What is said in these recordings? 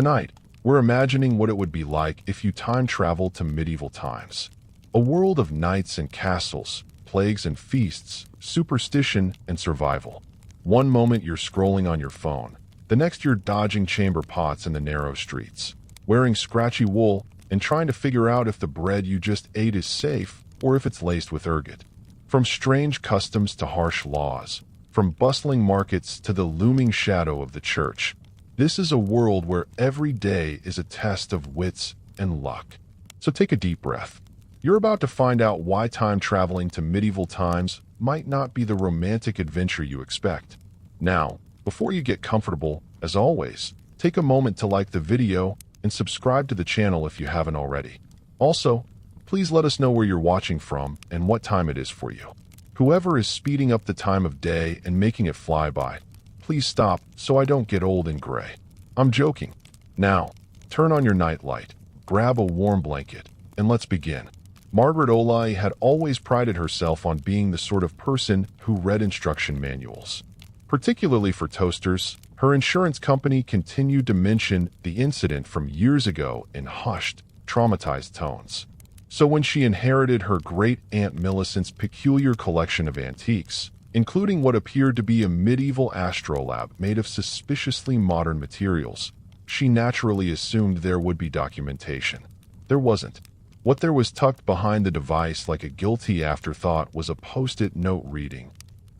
Tonight, we're imagining what it would be like if you time traveled to medieval times. A world of knights and castles, plagues and feasts, superstition and survival. One moment you're scrolling on your phone, the next you're dodging chamber pots in the narrow streets, wearing scratchy wool and trying to figure out if the bread you just ate is safe or if it's laced with ergot. From strange customs to harsh laws, from bustling markets to the looming shadow of the church, this is a world where every day is a test of wits and luck. So take a deep breath. You're about to find out why time traveling to medieval times might not be the romantic adventure you expect. Now, before you get comfortable, as always, take a moment to like the video and subscribe to the channel if you haven't already. Also, please let us know where you're watching from and what time it is for you. Whoever is speeding up the time of day and making it fly by, please stop so I don't get old and gray. I'm joking. Now, turn on your nightlight, grab a warm blanket, and let's begin. Margaret Olai had always prided herself on being the sort of person who read instruction manuals. Particularly for toasters, her insurance company continued to mention the incident from years ago in hushed, traumatized tones. So when she inherited her great-aunt Millicent's peculiar collection of antiques, including what appeared to be a medieval astrolabe made of suspiciously modern materials, she naturally assumed there would be documentation. There wasn't. What there was tucked behind the device like a guilty afterthought was a post-it note reading,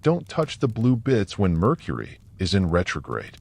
"Don't touch the blue bits when Mercury is in retrograde."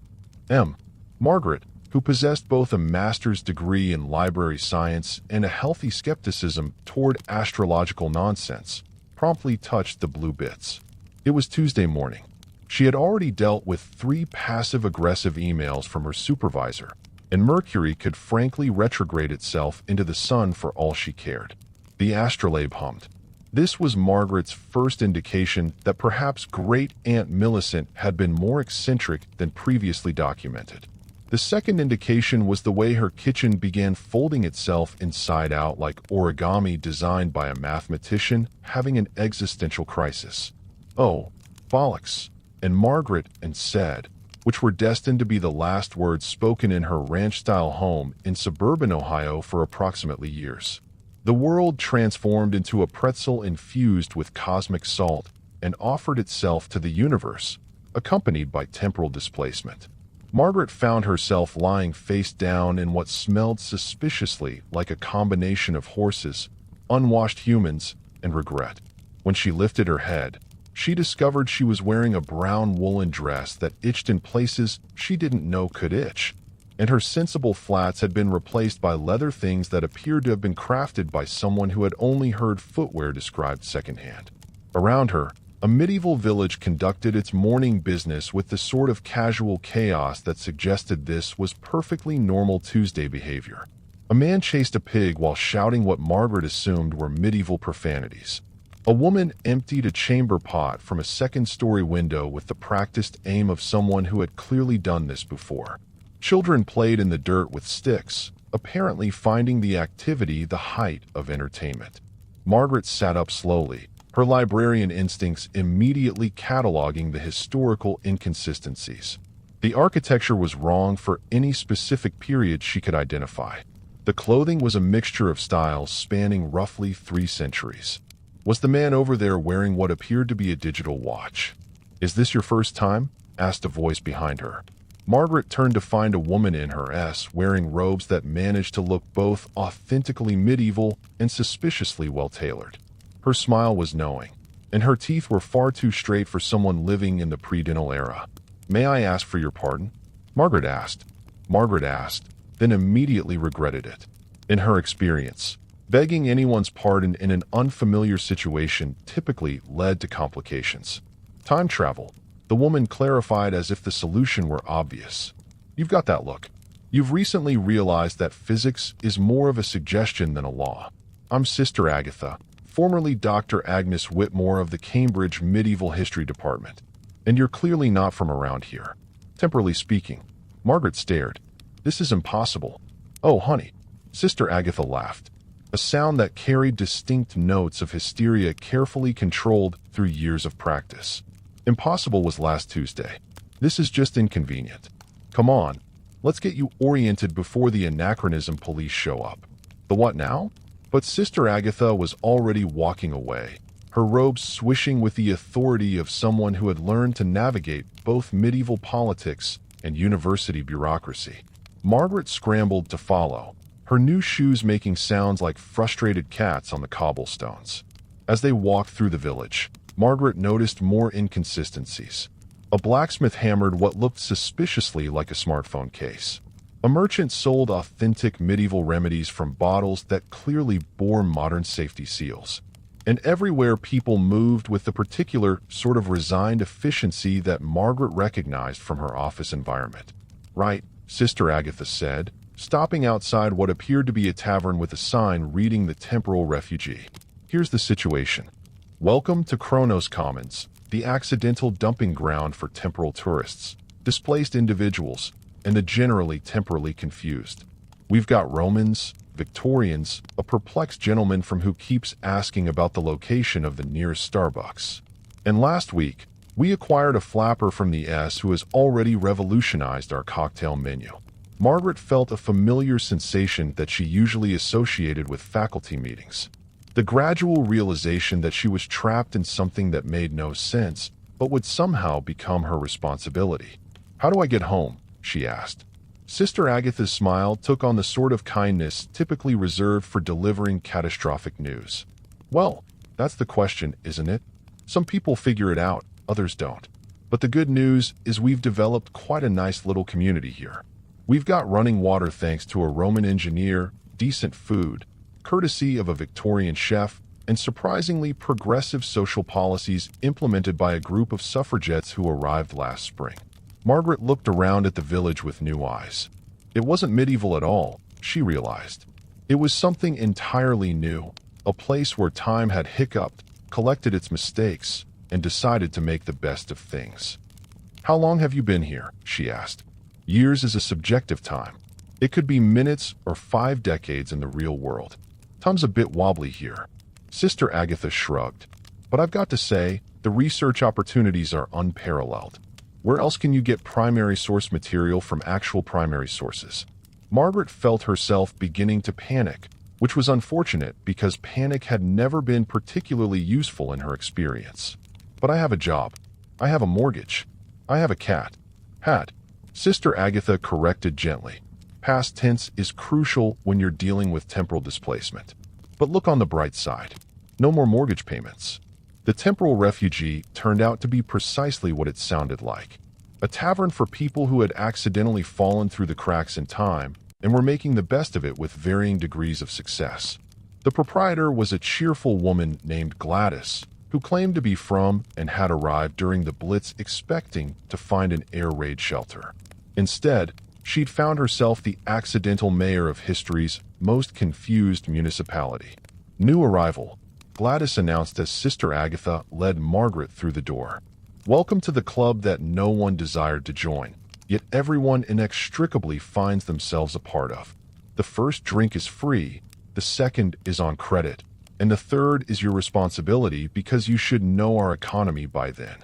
Margaret, who possessed both a master's degree in library science and a healthy skepticism toward astrological nonsense, promptly touched the blue bits. It was Tuesday morning. She had already dealt with 3 passive-aggressive emails from her supervisor, and Mercury could frankly retrograde itself into the sun for all she cared. The astrolabe hummed. This was Margaret's first indication that perhaps great-aunt Millicent had been more eccentric than previously documented. The second indication was the way her kitchen began folding itself inside out like origami designed by a mathematician having an existential crisis. "Oh, bollocks," and Margaret and said, which were destined to be the last words spoken in her ranch-style home in suburban Ohio for approximately years. The world transformed into a pretzel infused with cosmic salt and offered itself to the universe, accompanied by temporal displacement. Margaret found herself lying face down in what smelled suspiciously like a combination of horses, unwashed humans, and regret. When she lifted her head, she discovered she was wearing a brown woolen dress that itched in places she didn't know could itch, and her sensible flats had been replaced by leather things that appeared to have been crafted by someone who had only heard footwear described secondhand. Around her, a medieval village conducted its morning business with the sort of casual chaos that suggested this was perfectly normal Tuesday behavior. A man chased a pig while shouting what Margaret assumed were medieval profanities. A woman emptied a chamber pot from a second-story window with the practiced aim of someone who had clearly done this before. Children played in the dirt with sticks, apparently finding the activity the height of entertainment. Margaret sat up slowly, her librarian instincts immediately cataloging the historical inconsistencies. The architecture was wrong for any specific period she could identify. The clothing was a mixture of styles spanning roughly 3 centuries. Was the man over there wearing what appeared to be a digital watch? "Is this your first time?" asked a voice behind her. Margaret turned to find a woman in her wearing robes that managed to look both authentically medieval and suspiciously well-tailored. Her smile was knowing, and her teeth were far too straight for someone living in the pre-dental era. "May I ask for your pardon?" Margaret asked, then immediately regretted it. In her experience, begging anyone's pardon in an unfamiliar situation typically led to complications. "Time travel," the woman clarified as if the solution were obvious. "You've got that look. You've recently realized that physics is more of a suggestion than a law. I'm Sister Agatha, formerly Dr. Agnes Whitmore of the Cambridge Medieval History Department, and you're clearly not from around here." Temporally speaking, Margaret stared. "This is impossible." "Oh, honey," Sister Agatha laughed, a sound that carried distinct notes of hysteria carefully controlled through years of practice. "Impossible was last Tuesday. This is just inconvenient. Come on, Let's get you oriented before the anachronism police show up. The what now? But Sister Agatha was already walking away, her robes swishing with the authority of someone who had learned to navigate both medieval politics and university bureaucracy. Margaret scrambled to follow, her new shoes making sounds like frustrated cats on the cobblestones. As they walked through the village, Margaret noticed more inconsistencies. A blacksmith hammered what looked suspiciously like a smartphone case. A merchant sold authentic medieval remedies from bottles that clearly bore modern safety seals. And everywhere people moved with the particular sort of resigned efficiency that Margaret recognized from her office environment. Right, Sister Agatha said, stopping outside what appeared to be a tavern with a sign reading the temporal refugee. Here's the situation. Welcome to Kronos Commons, the accidental dumping ground for temporal tourists, displaced individuals, and the generally temporally confused. We've got Romans, Victorians, a perplexed gentleman from who keeps asking about the location of the nearest Starbucks. And last week, we acquired a flapper from the S who has already revolutionized our cocktail menu. Margaret felt a familiar sensation that she usually associated with faculty meetings. The gradual realization that she was trapped in something that made no sense, but would somehow become her responsibility. How do I get home? She asked. Sister Agatha's smile took on the sort of kindness typically reserved for delivering catastrophic news. Well, that's the question, isn't it? Some people figure it out, others don't. But the good news is we've developed quite a nice little community here. We've got running water thanks to a Roman engineer, decent food, courtesy of a Victorian chef, and surprisingly progressive social policies implemented by a group of suffragettes who arrived last spring. Margaret looked around at the village with new eyes. It wasn't medieval at all, she realized. It was something entirely new, a place where time had hiccuped, collected its mistakes, and decided to make the best of things. How long have you been here? She asked. Years is a subjective time. It could be minutes or 5 decades in the real world. Time's a bit wobbly here. Sister Agatha shrugged. But I've got to say, the research opportunities are unparalleled. Where else can you get primary source material from actual primary sources? Margaret felt herself beginning to panic, which was unfortunate because panic had never been particularly useful in her experience. But I have a job. I have a mortgage. I have a cat. Had. Sister Agatha corrected gently. Past tense is crucial when you're dealing with temporal displacement. But look on the bright side. No more mortgage payments. The temporal refugee turned out to be precisely what it sounded like. A tavern for people who had accidentally fallen through the cracks in time and were making the best of it with varying degrees of success. The proprietor was a cheerful woman named Gladys, who claimed to be from and had arrived during the Blitz expecting to find an air raid shelter. Instead, she'd found herself the accidental mayor of history's most confused municipality. New arrival, Gladys announced as Sister Agatha led Margaret through the door. Welcome to the club that no one desired to join, yet everyone inextricably finds themselves a part of. The first drink is free, the second is on credit, and the third is your responsibility because you should know our economy by then.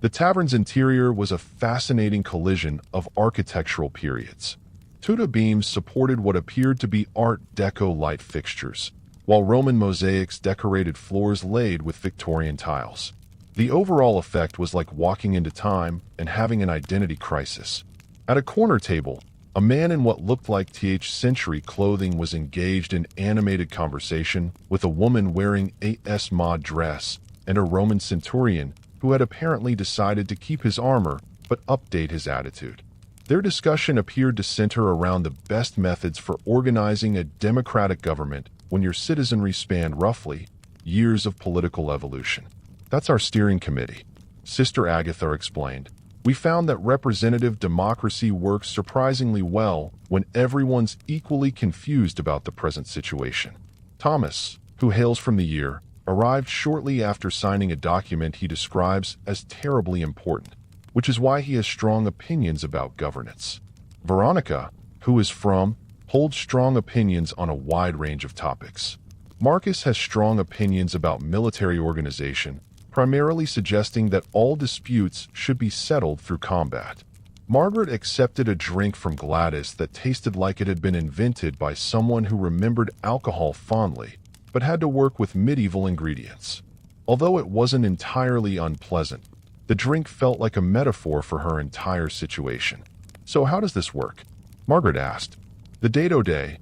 The tavern's interior was a fascinating collision of architectural periods. Tudor beams supported what appeared to be Art Deco light fixtures, while Roman mosaics decorated floors laid with Victorian tiles. The overall effect was like walking into time and having an identity crisis. At a corner table, a man in what looked like century clothing was engaged in animated conversation with a woman wearing a mod dress and a Roman centurion who had apparently decided to keep his armor but update his attitude. Their discussion appeared to center around the best methods for organizing a democratic government when your citizenry spanned roughly years of political evolution. That's our steering committee, Sister Agatha explained. We found that representative democracy works surprisingly well when everyone's equally confused about the present situation. Thomas, who hails from the year, arrived shortly after signing a document he describes as terribly important, which is why he has strong opinions about governance. Veronica, who is from, holds strong opinions on a wide range of topics. Marcus has strong opinions about military organization, primarily suggesting that all disputes should be settled through combat. Margaret accepted a drink from Gladys that tasted like it had been invented by someone who remembered alcohol fondly, but had to work with medieval ingredients. Although it wasn't entirely unpleasant, the drink felt like a metaphor for her entire situation. "So how does this work?" Margaret asked. "The day-to-day,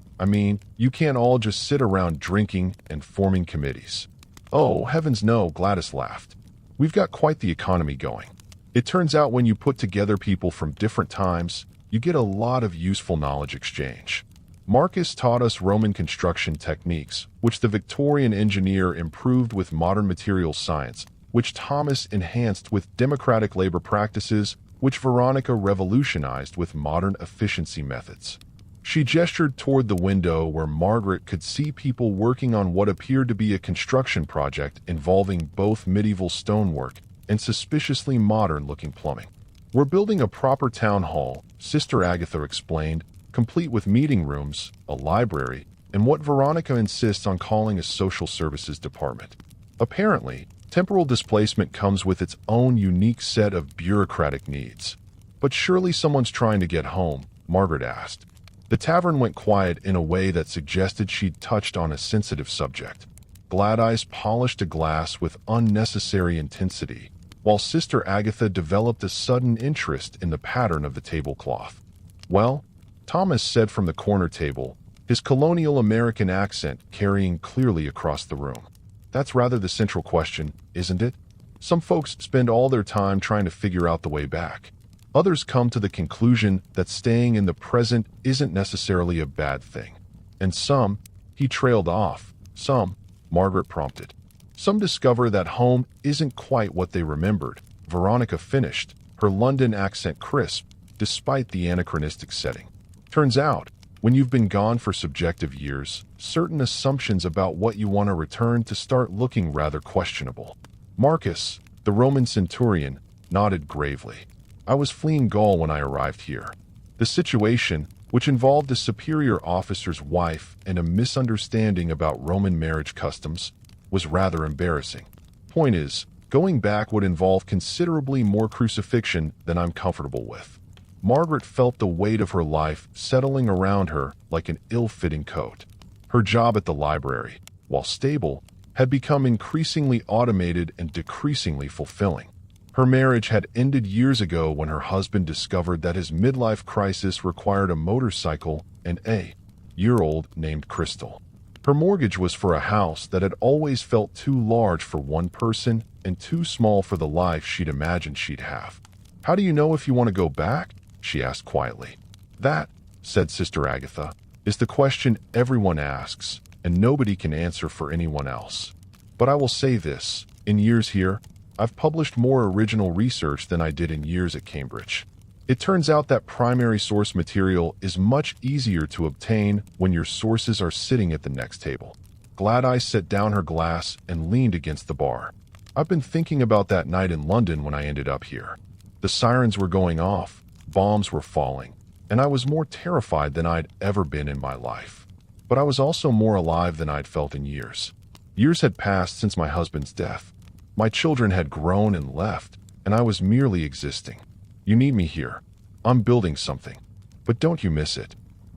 you can't all just sit around drinking and forming committees." "Oh, heavens no," Gladys laughed. "We've got quite the economy going. It turns out when you put together people from different times, you get a lot of useful knowledge exchange. Marcus taught us Roman construction techniques, which the Victorian engineer improved with modern materials science, which Thomas enhanced with democratic labor practices, which Veronica revolutionized with modern efficiency methods." She gestured toward the window where Margaret could see people working on what appeared to be a construction project involving both medieval stonework and suspiciously modern-looking plumbing. "We're building a proper town hall," Sister Agatha explained, "complete with meeting rooms, a library, and what Veronica insists on calling a social services department. Apparently, temporal displacement comes with its own unique set of bureaucratic needs." "But surely someone's trying to get home," Margaret asked. The tavern went quiet in a way that suggested she'd touched on a sensitive subject. Gladys polished a glass with unnecessary intensity, while Sister Agatha developed a sudden interest in the pattern of the tablecloth. "Well," Thomas said from the corner table, his colonial American accent carrying clearly across the room. "That's rather the central question, isn't it? Some folks spend all their time trying to figure out the way back. Others come to the conclusion that staying in the present isn't necessarily a bad thing. And some," he trailed off, "some," Margaret prompted. "Some discover that home isn't quite what they remembered," Veronica finished, her London accent crisp, despite the anachronistic setting. "Turns out, when you've been gone for subjective years, certain assumptions about what you want to return to start looking rather questionable." Marcus, the Roman centurion, nodded gravely. "I was fleeing Gaul when I arrived here. The situation, which involved a superior officer's wife and a misunderstanding about Roman marriage customs, was rather embarrassing. Point is, going back would involve considerably more crucifixion than I'm comfortable with." Margaret felt the weight of her life settling around her like an ill-fitting coat. Her job at the library, while stable, had become increasingly automated and decreasingly fulfilling. Her marriage had ended years ago when her husband discovered that his midlife crisis required a motorcycle and a year-old named Crystal. Her mortgage was for a house that had always felt too large for one person and too small for the life she'd imagined she'd have. "How do you know if you want to go back?" she asked quietly. "That," said Sister Agatha, "is the question everyone asks, and nobody can answer for anyone else. But I will say this, in years here, I've published more original research than I did in years at Cambridge. It turns out that primary source material is much easier to obtain when your sources are sitting at the next table." Gladys set down her glass and leaned against the bar. "I've been thinking about that night in London when I ended up here. The sirens were going off, bombs were falling, and I was more terrified than I'd ever been in my life. But I was also more alive than I'd felt in years. Years had passed since my husband's death. My children had grown and left, and I was merely existing. You need me here. I'm building something. But don't you miss it?"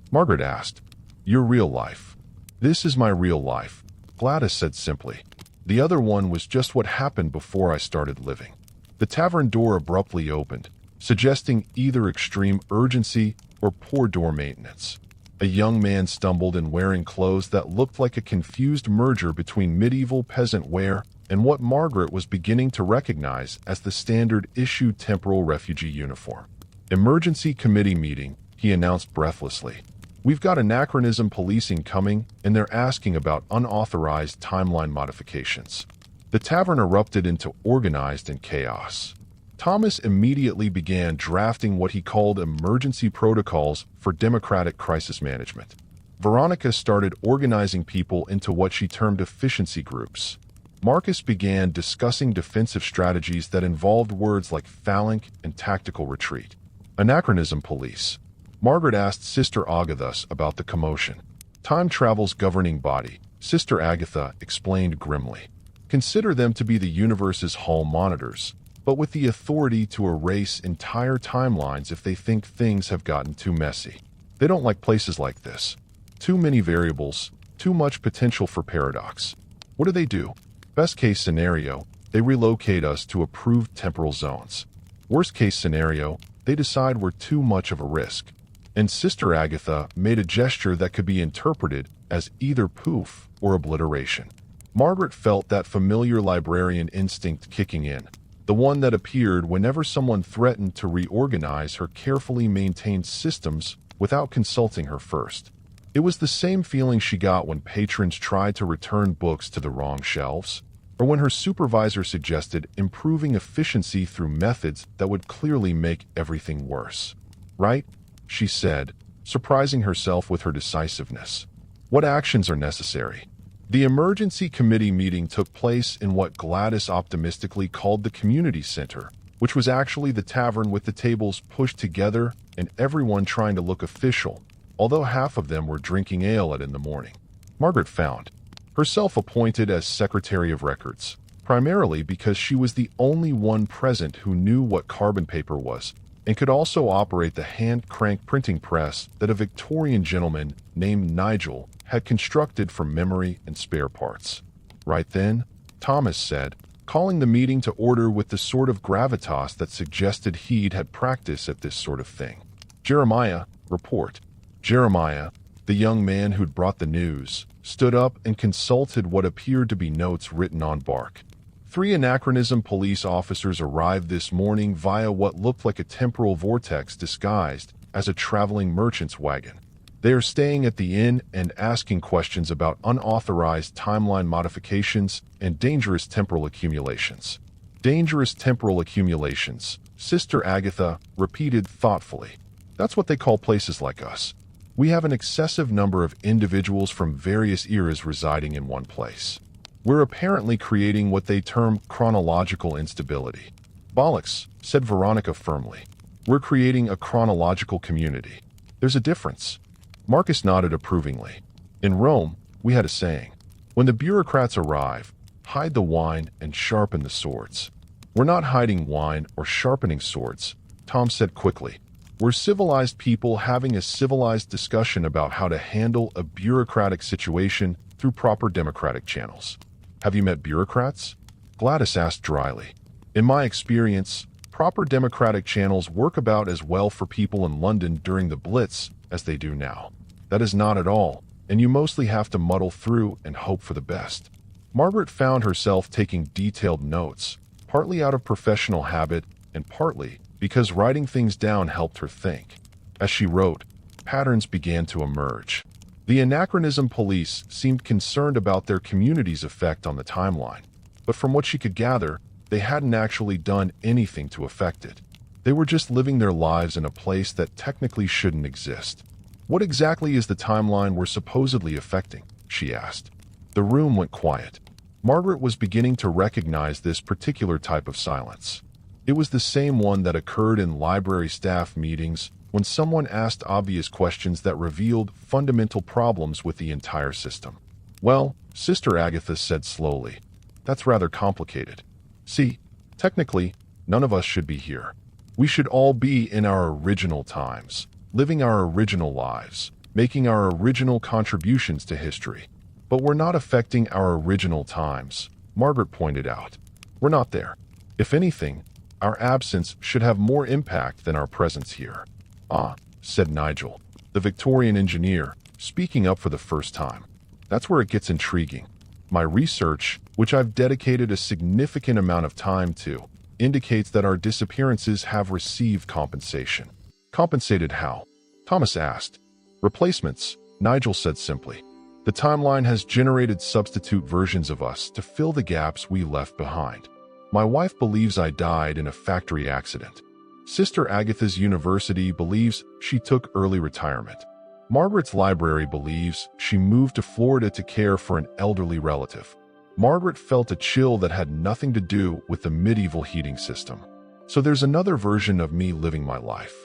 Margaret asked. "Your real life." "This is my real life," Gladys said simply. "The other one was just what happened before I started living." The tavern door abruptly opened, suggesting either extreme urgency or poor door maintenance. A young man stumbled in wearing clothes that looked like a confused merger between medieval peasant wear and what Margaret was beginning to recognize as the standard-issue temporal refugee uniform. "Emergency committee meeting," he announced breathlessly. "We've got anachronism policing coming, and they're asking about unauthorized timeline modifications." The tavern erupted into organized and chaos. Thomas immediately began drafting what he called emergency protocols for democratic crisis management. Veronica started organizing people into what she termed efficiency groups. Marcus began discussing defensive strategies that involved words like phalanx and tactical retreat. "Anachronism police." Margaret asked Sister Agatha about the commotion. "Time travel's governing body," Sister Agatha explained grimly. "Consider them to be the universe's hall monitors. but with the authority to erase entire timelines if they think things have gotten too messy. They don't like places like this. Too many variables, too much potential for paradox. What do? Best case scenario, they relocate us to approved temporal zones. Worst case scenario, they decide we're too much of a risk. And Sister Agatha made a gesture that could be interpreted as either poof or obliteration. Margaret felt that familiar librarian instinct kicking in, the one that appeared whenever someone threatened to reorganize her carefully maintained systems without consulting her first. It was the same feeling she got when patrons tried to return books to the wrong shelves, or when her supervisor suggested improving efficiency through methods that would clearly make everything worse. Right? She said, surprising herself with her decisiveness. What actions are necessary? The emergency committee meeting took place in what Gladys optimistically called the community center, which was actually the tavern with the tables pushed together and everyone trying to look official, although half of them were drinking ale in the morning. Margaret found herself appointed as Secretary of Records, primarily because she was the only one present who knew what carbon paper was, and could also operate the hand-crank printing press that a Victorian gentleman named Nigel had constructed from memory and spare parts. Right then, Thomas said, calling the meeting to order with the sort of gravitas that suggested he'd had practice at this sort of thing. Jeremiah, report. Jeremiah, the young man who'd brought the news, stood up and consulted what appeared to be notes written on bark. 3 anachronism police officers arrived this morning via what looked like a temporal vortex disguised as a traveling merchant's wagon. They are staying at the inn and asking questions about unauthorized timeline modifications and dangerous temporal accumulations. Dangerous temporal accumulations, Sister Agatha repeated thoughtfully. That's what they call places like us. We have an excessive number of individuals from various eras residing in one place. We're apparently creating what they term chronological instability. Bollocks, said Veronica firmly. We're creating a chronological community. There's a difference. Marcus nodded approvingly. In Rome, we had a saying. When the bureaucrats arrive, hide the wine and sharpen the swords. We're not hiding wine or sharpening swords, Tom said quickly. We're civilized people having a civilized discussion about how to handle a bureaucratic situation through proper democratic channels. Have you met bureaucrats? Gladys asked dryly. In my experience, proper democratic channels work about as well for people in London during the Blitz as they do now. That is not at all, and you mostly have to muddle through and hope for the best. Margaret found herself taking detailed notes, partly out of professional habit and partly because writing things down helped her think. As she wrote, patterns began to emerge. The anachronism police seemed concerned about their community's effect on the timeline, but from what she could gather, they hadn't actually done anything to affect it. They were just living their lives in a place that technically shouldn't exist. What exactly is the timeline we're supposedly affecting? She asked. The room went quiet. Margaret was beginning to recognize this particular type of silence. It was the same one that occurred in library staff meetings when someone asked obvious questions that revealed fundamental problems with the entire system. Well, Sister Agatha said slowly, that's rather complicated. See, technically, none of us should be here. We should all be in our original times, living our original lives, making our original contributions to history. But we're not affecting our original times, Margaret pointed out. We're not there. If anything, our absence should have more impact than our presence here. Ah, said Nigel, the Victorian engineer, speaking up for the first time. That's where it gets intriguing. My research, which I've dedicated a significant amount of time to, indicates that our disappearances have received compensation. Compensated how? Thomas asked. Replacements, Nigel said simply. The timeline has generated substitute versions of us to fill the gaps we left behind. My wife believes I died in a factory accident. Sister Agatha's university believes she took early retirement. Margaret's library believes she moved to Florida to care for an elderly relative. Margaret felt a chill that had nothing to do with the medieval heating system. So there's another version of me living my life.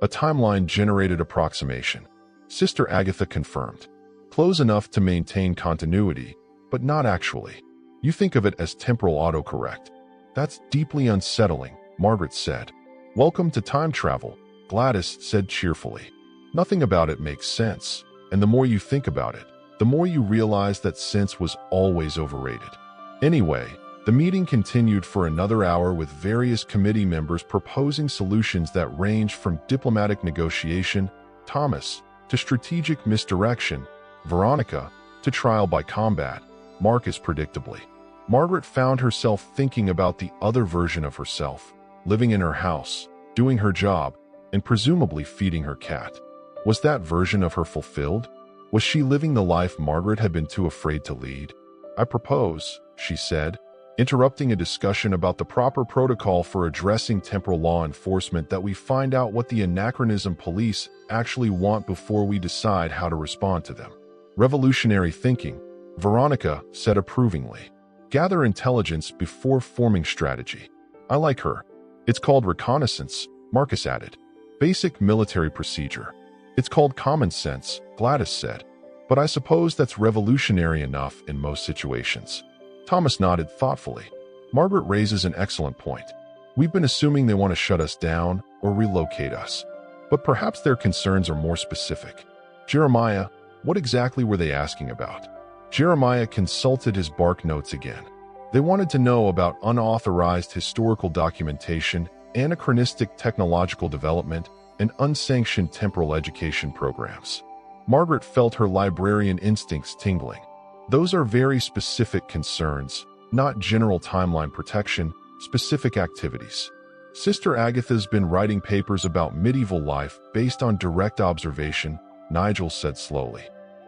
A timeline-generated approximation. Sister Agatha confirmed. Close enough to maintain continuity, but not actually. You think of it as temporal autocorrect. That's deeply unsettling, Margaret said. Welcome to time travel, Gladys said cheerfully. Nothing about it makes sense, and the more you think about it, the more you realize that sense was always overrated. Anyway, the meeting continued for another hour with various committee members proposing solutions that ranged from diplomatic negotiation, Thomas, to strategic misdirection, Veronica, to trial by combat, Marcus predictably. Margaret found herself thinking about the other version of herself, living in her house, doing her job, and presumably feeding her cat. Was that version of her fulfilled? Was she living the life Margaret had been too afraid to lead? I propose, she said, interrupting a discussion about the proper protocol for addressing temporal law enforcement, that we find out what the anachronism police actually want before we decide how to respond to them. Revolutionary thinking, Veronica said approvingly. Gather intelligence before forming strategy. I like her. It's called reconnaissance, Marcus added. Basic military procedure. It's called common sense, Gladys said. But I suppose that's revolutionary enough in most situations. Thomas nodded thoughtfully. Margaret raises an excellent point. We've been assuming they want to shut us down or relocate us. But perhaps their concerns are more specific. Jeremiah, what exactly were they asking about? Jeremiah consulted his bark notes again. They wanted to know about unauthorized historical documentation, anachronistic technological development, and unsanctioned temporal education programs. Margaret felt her librarian instincts tingling. Those are very specific concerns, not general timeline protection, specific activities. Sister Agatha's been writing papers about medieval life based on direct observation, Nigel said slowly.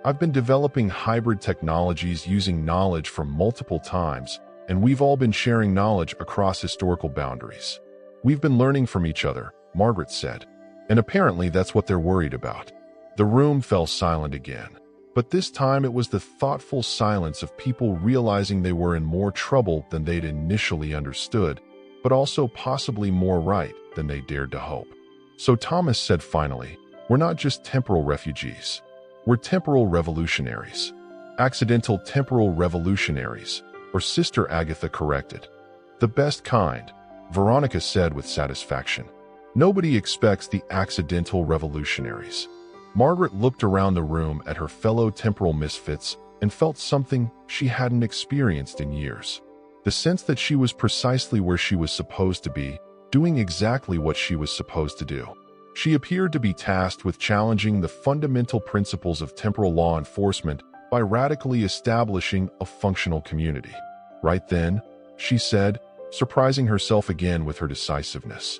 I've been developing hybrid technologies using knowledge from multiple times, and we've all been sharing knowledge across historical boundaries. We've been learning from each other, Margaret said. And apparently that's what they're worried about. The room fell silent again. But this time it was the thoughtful silence of people realizing they were in more trouble than they'd initially understood, but also possibly more right than they dared to hope. So Thomas said finally, we're not just temporal refugees. We're temporal revolutionaries. Accidental temporal revolutionaries, or Sister Agatha corrected. The best kind, Veronica said with satisfaction. Nobody expects the accidental revolutionaries. Margaret looked around the room at her fellow temporal misfits and felt something she hadn't experienced in years. The sense that she was precisely where she was supposed to be, doing exactly what she was supposed to do. She appeared to be tasked with challenging the fundamental principles of temporal law enforcement by radically establishing a functional community. Right then, she said, surprising herself again with her decisiveness.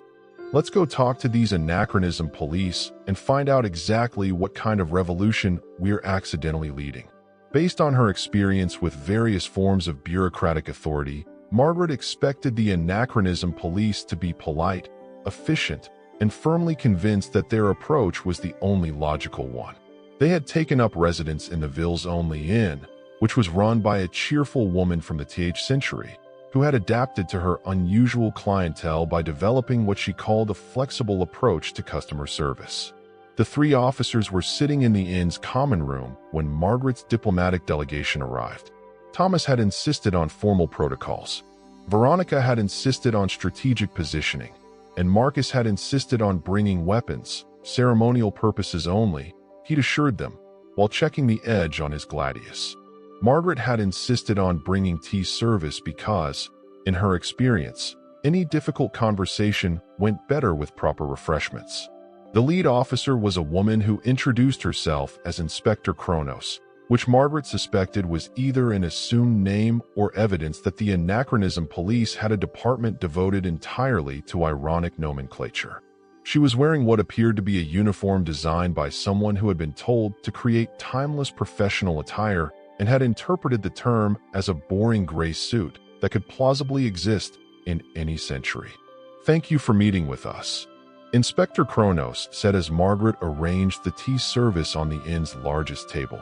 Let's go talk to these anachronism police and find out exactly what kind of revolution we're accidentally leading. Based on her experience with various forms of bureaucratic authority, Margaret expected the anachronism police to be polite, efficient, and firmly convinced that their approach was the only logical one. They had taken up residence in the Ville's only inn, which was run by a cheerful woman from the 10th century, who had adapted to her unusual clientele by developing what she called a flexible approach to customer service. The three officers were sitting in the inn's common room when Margaret's diplomatic delegation arrived. Thomas had insisted on formal protocols. Veronica had insisted on strategic positioning, and Marcus had insisted on bringing weapons, ceremonial purposes only, he'd assured them, while checking the edge on his gladius. Margaret had insisted on bringing tea service because, in her experience, any difficult conversation went better with proper refreshments. The lead officer was a woman who introduced herself as Inspector Kronos, which Margaret suspected was either an assumed name or evidence that the anachronism police had a department devoted entirely to ironic nomenclature. She was wearing what appeared to be a uniform designed by someone who had been told to create timeless professional attire and had interpreted the term as a boring gray suit that could plausibly exist in any century. Thank you for meeting with us, Inspector Kronos said as Margaret arranged the tea service on the inn's largest table.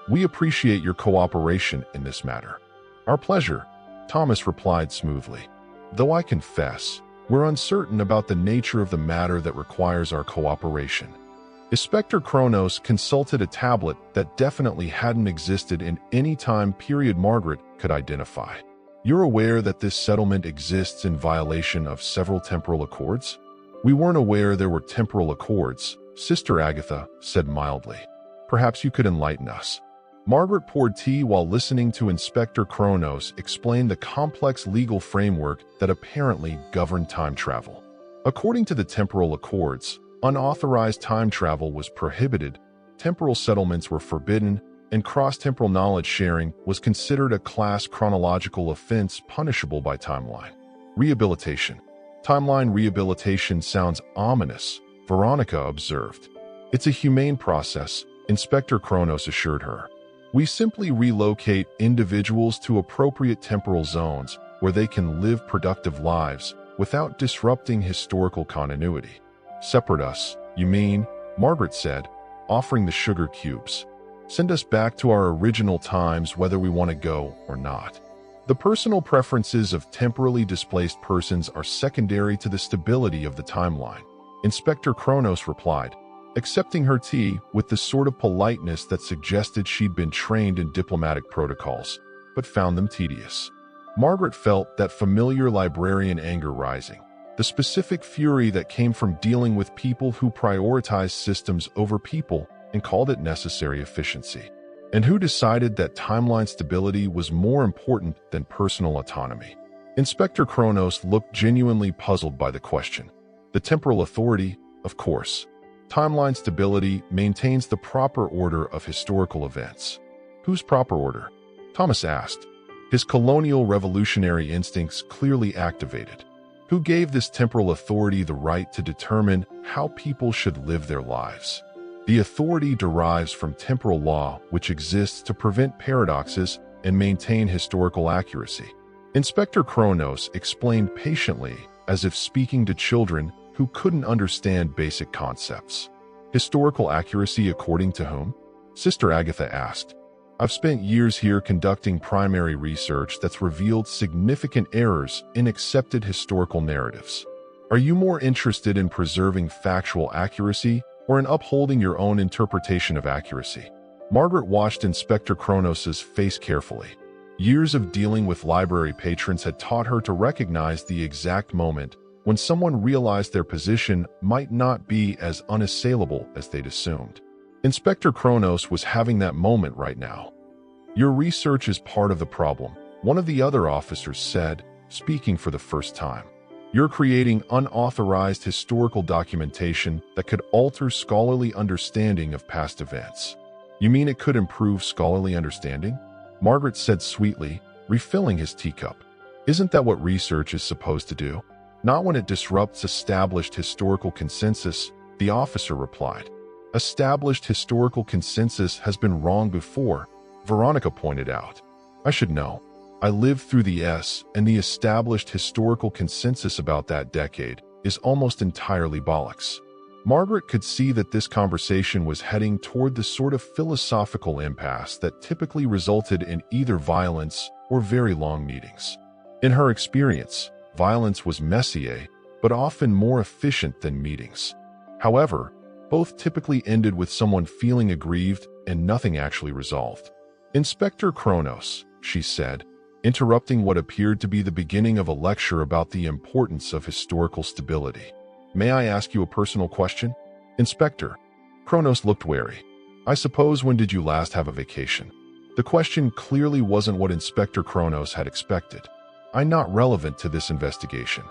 We appreciate your cooperation in this matter. Our pleasure, Thomas replied smoothly. Though I confess, we're uncertain about the nature of the matter that requires our cooperation. Inspector Kronos consulted a tablet that definitely hadn't existed in any time period Margaret could identify. You're aware that this settlement exists in violation of several temporal accords? We weren't aware there were temporal accords, Sister Agatha said mildly. Perhaps you could enlighten us. Margaret poured tea while listening to Inspector Kronos explain the complex legal framework that apparently governed time travel. According to the temporal accords, unauthorized time travel was prohibited, temporal settlements were forbidden, and cross-temporal knowledge sharing was considered a class chronological offense punishable by timeline. Rehabilitation. Timeline rehabilitation sounds ominous, Veronica observed. It's a humane process, Inspector Kronos assured her. We simply relocate individuals to appropriate temporal zones where they can live productive lives without disrupting historical continuity. Separate us, you mean? Margaret said, offering the sugar cubes. Send us back to our original times whether we want to go or not. The personal preferences of temporally displaced persons are secondary to the stability of the timeline, Inspector Kronos replied, accepting her tea with the sort of politeness that suggested she'd been trained in diplomatic protocols, but found them tedious. Margaret felt that familiar librarian anger rising, the specific fury that came from dealing with people who prioritized systems over people and called it necessary efficiency, and who decided that timeline stability was more important than personal autonomy. Inspector Kronos looked genuinely puzzled by the question. The temporal authority, of course. Timeline stability maintains the proper order of historical events. Whose proper order? Thomas asked, his colonial revolutionary instincts clearly activated. Who gave this temporal authority the right to determine how people should live their lives? The authority derives from temporal law, which exists to prevent paradoxes and maintain historical accuracy. Inspector Kronos explained patiently, as if speaking to children who couldn't understand basic concepts. Historical accuracy according to whom? Sister Agatha asked. I've spent years here conducting primary research that's revealed significant errors in accepted historical narratives. Are you more interested in preserving factual accuracy or in upholding your own interpretation of accuracy? Margaret watched Inspector Kronos's face carefully. Years of dealing with library patrons had taught her to recognize the exact moment when someone realized their position might not be as unassailable as they'd assumed. Inspector Kronos was having that moment right now. Your research is part of the problem, one of the other officers said, speaking for the first time. You're creating unauthorized historical documentation that could alter scholarly understanding of past events. You mean it could improve scholarly understanding? Margaret said sweetly, refilling his teacup. Isn't that what research is supposed to do? Not when it disrupts established historical consensus, the officer replied. Established historical consensus has been wrong before, Veronica pointed out. I should know. I lived through the S, and the established historical consensus about that decade is almost entirely bollocks. Margaret could see that this conversation was heading toward the sort of philosophical impasse that typically resulted in either violence or very long meetings. In her experience, violence was messier, but often more efficient than meetings. However, both typically ended with someone feeling aggrieved and nothing actually resolved. Inspector Kronos, she said, interrupting what appeared to be the beginning of a lecture about the importance of historical stability. May I ask you a personal question? Inspector. Kronos looked wary. I suppose when did you last have a vacation? The question clearly wasn't what Inspector Kronos had expected. I'm not relevant to this investigation.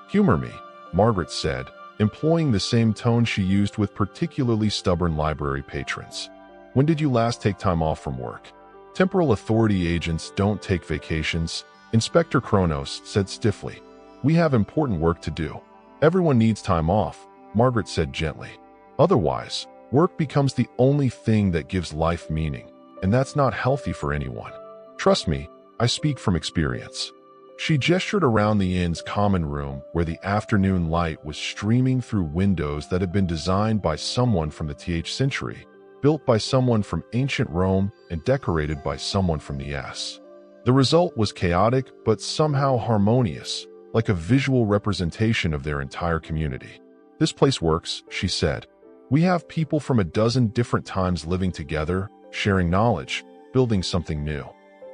Humor me, Margaret said, employing the same tone she used with particularly stubborn library patrons. When did you last take time off from work? Temporal authority agents don't take vacations, Inspector Kronos said stiffly. We have important work to do. Everyone needs time off, Margaret said gently. Otherwise, work becomes the only thing that gives life meaning, and that's not healthy for anyone. Trust me, I speak from experience. She gestured around the inn's common room where the afternoon light was streaming through windows that had been designed by someone from the th century, built by someone from ancient Rome, and decorated by someone from the S. The result was chaotic but somehow harmonious, like a visual representation of their entire community. This place works, she said. We have people from a dozen different times living together, sharing knowledge, building something new.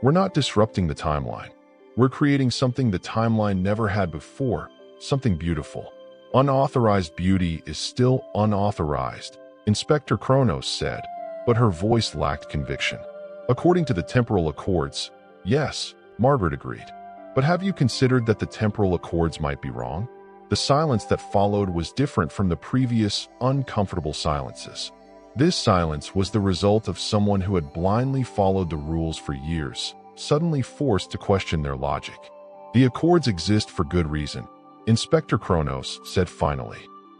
We're not disrupting the timeline. We're creating something the timeline never had before, something beautiful. Unauthorized beauty is still unauthorized, Inspector Kronos said, but her voice lacked conviction. According to the temporal accords, yes, Margaret agreed. But have you considered that the temporal accords might be wrong? The silence that followed was different from the previous, uncomfortable silences. This silence was the result of someone who had blindly followed the rules for years, suddenly forced to question their logic. The accords exist for good reason, Inspector Kronos said finally.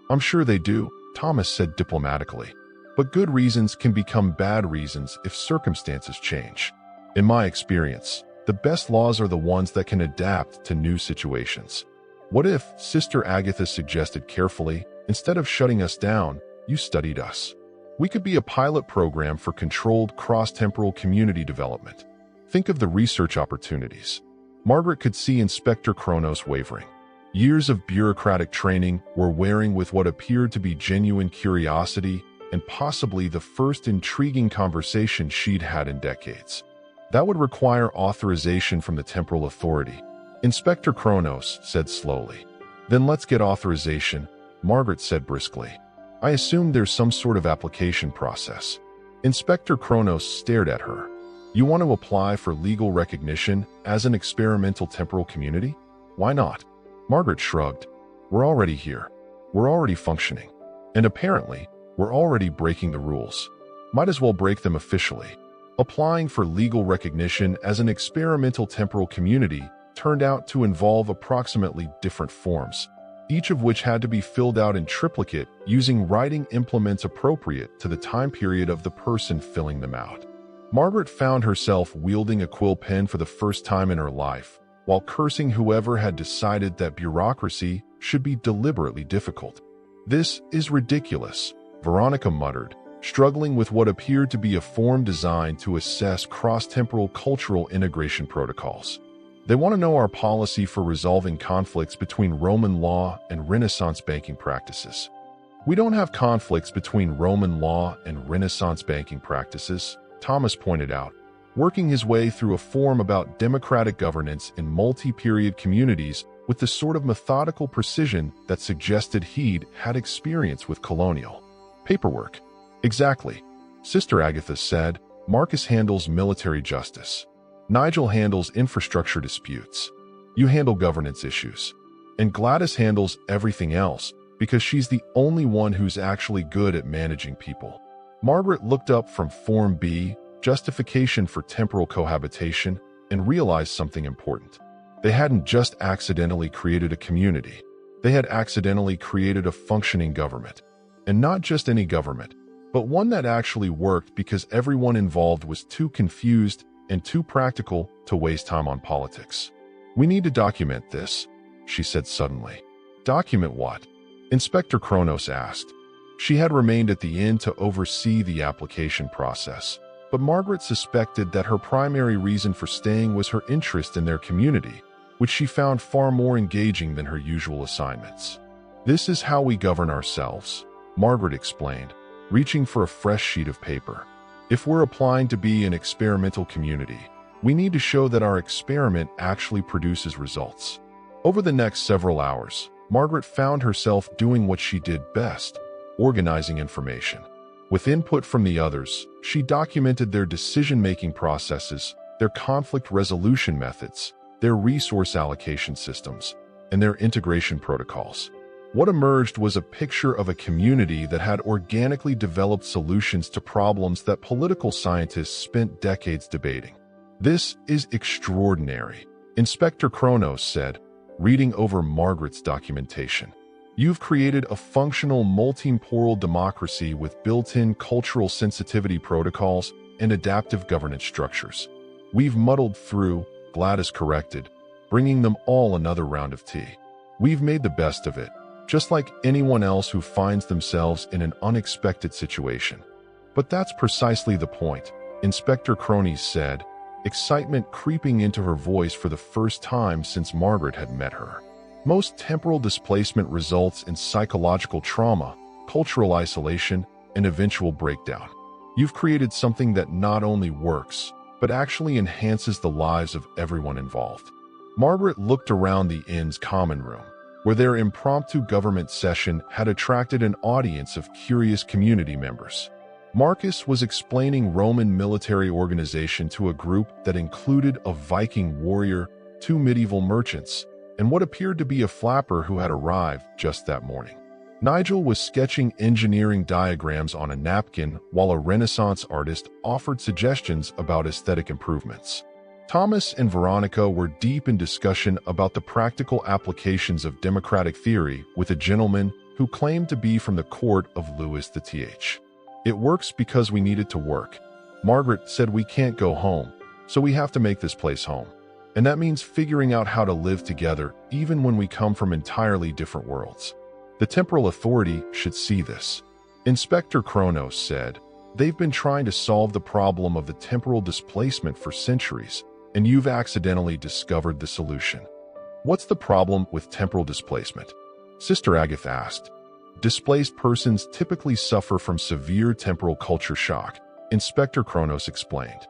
I'm sure they do, Thomas said diplomatically. But good reasons can become bad reasons if circumstances change. In my experience, the best laws are the ones that can adapt to new situations. What if, Sister Agatha suggested carefully, instead of shutting us down, you studied us? We could be a pilot program for controlled cross-temporal community development. Think of the research opportunities. Margaret could see Inspector Kronos wavering. Years of bureaucratic training were wearing with what appeared to be genuine curiosity and possibly the first intriguing conversation she'd had in decades. That would require authorization from the temporal authority, Inspector Kronos said slowly. Then let's get authorization, Margaret said briskly. I assume there's some sort of application process. Inspector Kronos stared at her. You want to apply for legal recognition as an experimental temporal community? Why not? Margaret shrugged. We're already here. We're already functioning. And apparently, we're already breaking the rules. Might as well break them officially. Applying for legal recognition as an experimental temporal community turned out to involve approximately different forms, each of which had to be filled out in triplicate using writing implements appropriate to the time period of the person filling them out. Margaret found herself wielding a quill pen for the first time in her life, while cursing whoever had decided that bureaucracy should be deliberately difficult. This is ridiculous, Veronica muttered, struggling with what appeared to be a form designed to assess cross-temporal cultural integration protocols. They want to know our policy for resolving conflicts between Roman law and Renaissance banking practices. We don't have conflicts between Roman law and Renaissance banking practices, Thomas pointed out, working his way through a form about democratic governance in multi-period communities with the sort of methodical precision that suggested he'd had experience with colonial paperwork. Exactly, Sister Agatha said. Marcus handles military justice. Nigel handles infrastructure disputes. You handle governance issues. And Gladys handles everything else because she's the only one who's actually good at managing people. Margaret looked up from Form B, justification for temporal cohabitation, and realized something important. They hadn't just accidentally created a community. They had accidentally created a functioning government. And not just any government, but one that actually worked because everyone involved was too confused and too practical to waste time on politics. We need to document this, she said suddenly. Document what? Inspector Kronos asked. She had remained at the inn to oversee the application process, but Margaret suspected that her primary reason for staying was her interest in their community, which she found far more engaging than her usual assignments. This is how we govern ourselves, Margaret explained, reaching for a fresh sheet of paper. If we're applying to be an experimental community, we need to show that our experiment actually produces results. Over the next several hours, Margaret found herself doing what she did best, organizing information. With input from the others, she documented their decision-making processes, their conflict resolution methods, their resource allocation systems, and their integration protocols. What emerged was a picture of a community that had organically developed solutions to problems that political scientists spent decades debating. This is extraordinary, Inspector Kronos said, reading over Margaret's documentation. You've created a functional multemporal democracy with built-in cultural sensitivity protocols and adaptive governance structures. We've muddled through, Gladys corrected, bringing them all another round of tea. We've made the best of it, just like anyone else who finds themselves in an unexpected situation. But that's precisely the point, Inspector Kronos said, excitement creeping into her voice for the first time since Margaret had met her. Most temporal displacement results in psychological trauma, cultural isolation, and eventual breakdown. You've created something that not only works, but actually enhances the lives of everyone involved. Margaret looked around the inn's common room, where their impromptu government session had attracted an audience of curious community members. Marcus was explaining Roman military organization to a group that included a Viking warrior, 2 medieval merchants, and what appeared to be a flapper who had arrived just that morning. Nigel was sketching engineering diagrams on a napkin while a Renaissance artist offered suggestions about aesthetic improvements. Thomas and Veronica were deep in discussion about the practical applications of democratic theory with a gentleman who claimed to be from the court of Louis XIII. "It works because we need it to work. Margaret said we can't go home, so we have to make this place home. And that means figuring out how to live together even when we come from entirely different worlds. The temporal authority should see this." Inspector Kronos said, "They've been trying to solve the problem of the temporal displacement for centuries, and you've accidentally discovered the solution." "What's the problem with temporal displacement?" Sister Agatha asked. "Displaced persons typically suffer from severe temporal culture shock," Inspector Kronos explained.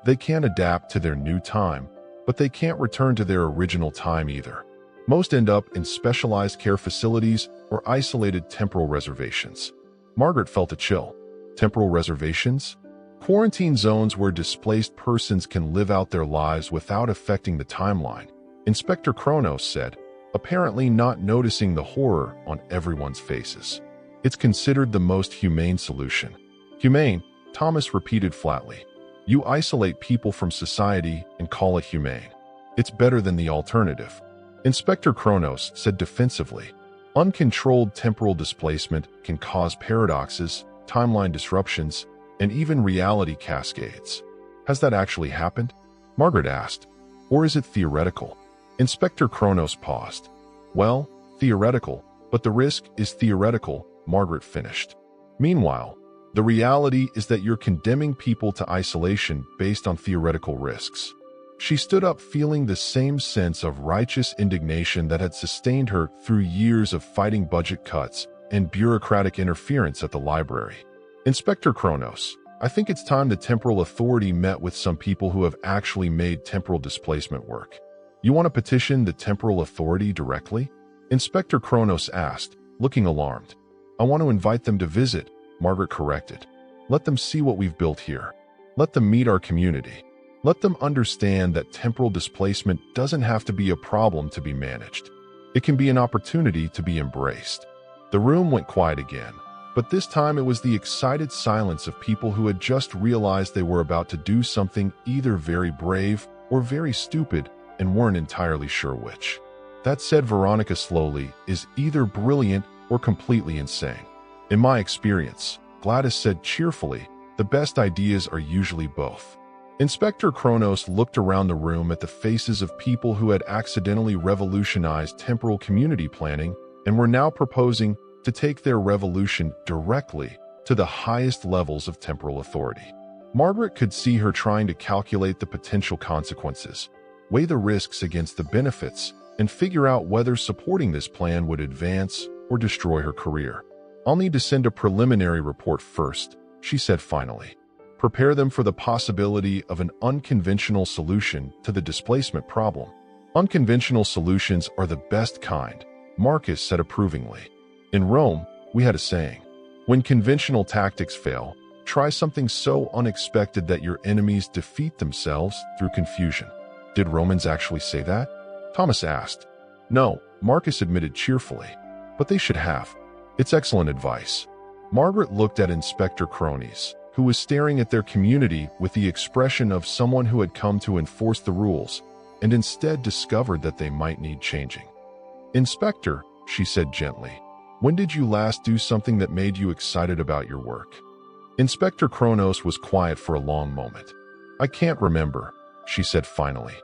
"They can adapt to their new time, but they can't return to their original time either. Most end up in specialized care facilities or isolated temporal reservations." Margaret felt a chill. Temporal reservations? Quarantine zones where displaced persons can live out their lives without affecting the timeline, Inspector Kronos said, apparently not noticing the horror on everyone's faces. "It's considered the most humane solution." "Humane," Thomas repeated flatly. "You isolate people from society and call it humane. It's better than the alternative." Inspector Kronos said defensively, "Uncontrolled temporal displacement can cause paradoxes, timeline disruptions, and even reality cascades." "Has that actually happened?" Margaret asked. "Or is it theoretical?" Inspector Kronos paused. "Well, theoretical, but the risk is theoretical," Margaret finished. "Meanwhile, the reality is that you're condemning people to isolation based on theoretical risks." She stood up feeling the same sense of righteous indignation that had sustained her through years of fighting budget cuts and bureaucratic interference at the library. "Inspector Kronos, I think it's time the temporal authority met with some people who have actually made temporal displacement work." "You want to petition the temporal authority directly?" Inspector Kronos asked, looking alarmed. "I want to invite them to visit," Margaret corrected. "Let them see what we've built here. Let them meet our community. Let them understand that temporal displacement doesn't have to be a problem to be managed. It can be an opportunity to be embraced." The room went quiet again, but this time it was the excited silence of people who had just realized they were about to do something either very brave or very stupid and weren't entirely sure which. "That said," Veronica slowly, "is either brilliant or completely insane. In my experience," Gladys said cheerfully, "the best ideas are usually both." Inspector Kronos looked around the room at the faces of people who had accidentally revolutionized temporal community planning and were now proposing to take their revolution directly to the highest levels of temporal authority. Margaret could see her trying to calculate the potential consequences, weigh the risks against the benefits, and figure out whether supporting this plan would advance or destroy her career. "I'll need to send a preliminary report first," she said finally. "Prepare them for the possibility of an unconventional solution to the displacement problem." "Unconventional solutions are the best kind," Marcus said approvingly. "In Rome, we had a saying, when conventional tactics fail, try something so unexpected that your enemies defeat themselves through confusion." "Did Romans actually say that?" Thomas asked. "No," Marcus admitted cheerfully, "but they should have. It's excellent advice." Margaret looked at Inspector Kronos, who was staring at their community with the expression of someone who had come to enforce the rules and instead discovered that they might need changing. "Inspector," she said gently, "when did you last do something that made you excited about your work?" Inspector Kronos was quiet for a long moment. "I can't remember," she said finally.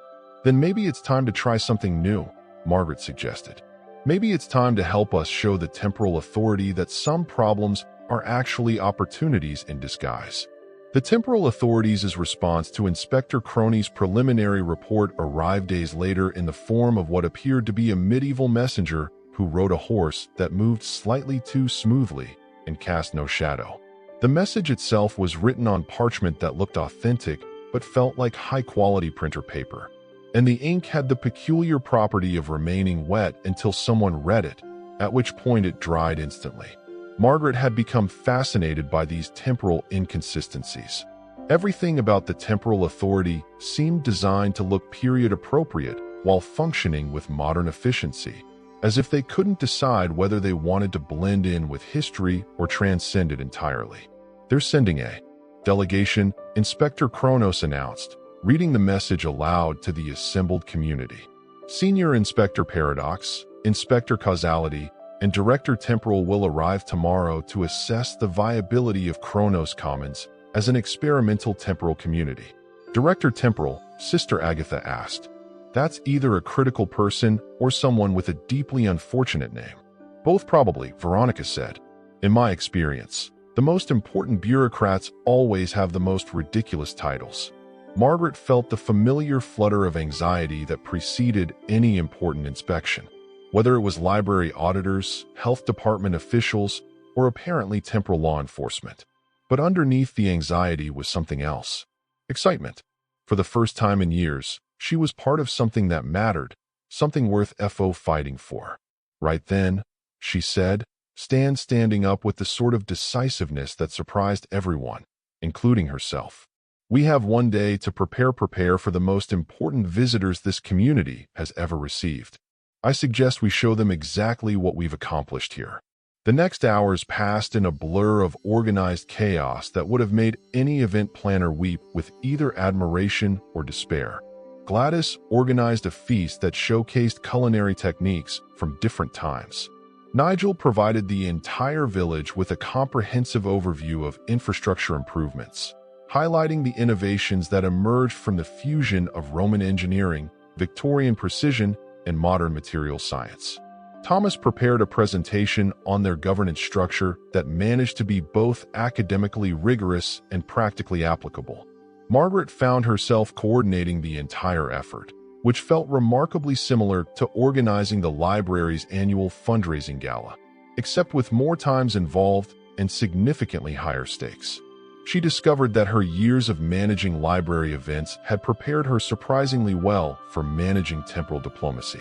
"Then maybe it's time to try something new," Margaret suggested. "Maybe it's time to help us show the temporal authority that some problems are actually opportunities in disguise." The temporal authority's response to Inspector Kronos' preliminary report arrived days later in the form of what appeared to be a medieval messenger who rode a horse that moved slightly too smoothly and cast no shadow. The message itself was written on parchment that looked authentic but felt like high-quality printer paper. and the ink had the peculiar property of remaining wet until someone read it, at which point it dried instantly. Margaret had become fascinated by these temporal inconsistencies. Everything about the temporal authority seemed designed to look period-appropriate while functioning with modern efficiency, as if they couldn't decide whether they wanted to blend in with history or transcend it entirely. "They're sending a delegation," Inspector Kronos announced, reading the message aloud to the assembled community. Senior Inspector Paradox, Inspector Causality, and Director Temporal will arrive tomorrow to assess the viability of Kronos Commons as an experimental temporal community. Director Temporal, Sister Agatha asked. "That's either a critical person or someone with a deeply unfortunate name." "Both probably," Veronica said. "In my experience, the most important bureaucrats always have the most ridiculous titles." Margaret felt the familiar flutter of anxiety that preceded any important inspection, whether it was library auditors, health department officials, or apparently temporal law enforcement. But underneath the anxiety was something else. Excitement. For the first time in years, she was part of something that mattered, something worth fighting for. "Right then," she said, standing up with the sort of decisiveness that surprised everyone, including herself. "We have one day to prepare for the most important visitors this community has ever received. I suggest we show them exactly what we've accomplished here." The next hours passed in a blur of organized chaos that would have made any event planner weep with either admiration or despair. Gladys organized a feast that showcased culinary techniques from different times. Nigel provided the entire village with a comprehensive overview of infrastructure improvements, highlighting the innovations that emerged from the fusion of Roman engineering, Victorian precision, and modern material science. Thomas prepared a presentation on their governance structure that managed to be both academically rigorous and practically applicable. Margaret found herself coordinating the entire effort, which felt remarkably similar to organizing the library's annual fundraising gala, except with more times involved and significantly higher stakes. She discovered that her years of managing library events had prepared her surprisingly well for managing temporal diplomacy.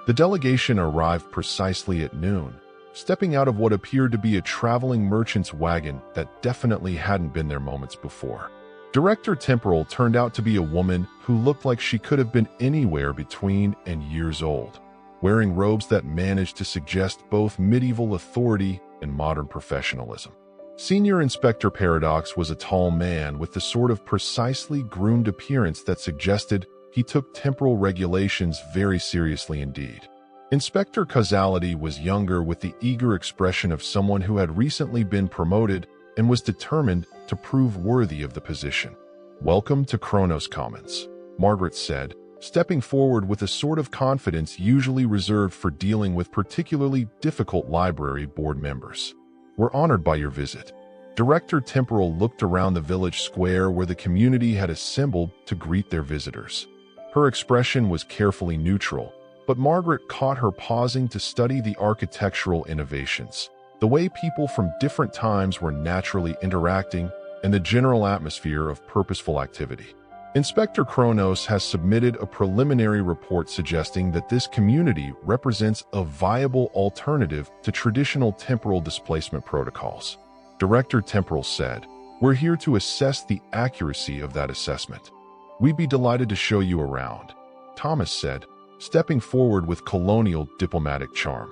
The delegation arrived precisely at noon, stepping out of what appeared to be a traveling merchant's wagon that definitely hadn't been there moments before. Director Temporal turned out to be a woman who looked like she could have been anywhere between and years old, wearing robes that managed to suggest both medieval authority and modern professionalism. Senior Inspector Paradox was a tall man with the sort of precisely groomed appearance that suggested he took temporal regulations very seriously indeed. Inspector Causality was younger with the eager expression of someone who had recently been promoted and was determined to prove worthy of the position. "Welcome to Kronos Commons," Margaret said, stepping forward with a sort of confidence usually reserved for dealing with particularly difficult library board members. "We're honored by your visit." Director Temporal looked around the village square where the community had assembled to greet their visitors. Her expression was carefully neutral, but Margaret caught her pausing to study the architectural innovations, the way people from different times were naturally interacting, and the general atmosphere of purposeful activity. Inspector Kronos has submitted a preliminary report suggesting that this community represents a viable alternative to traditional temporal displacement protocols. Director Temporal said, "We're here to assess the accuracy of that assessment. We'd be delighted to show you around," Thomas said, stepping forward with colonial diplomatic charm.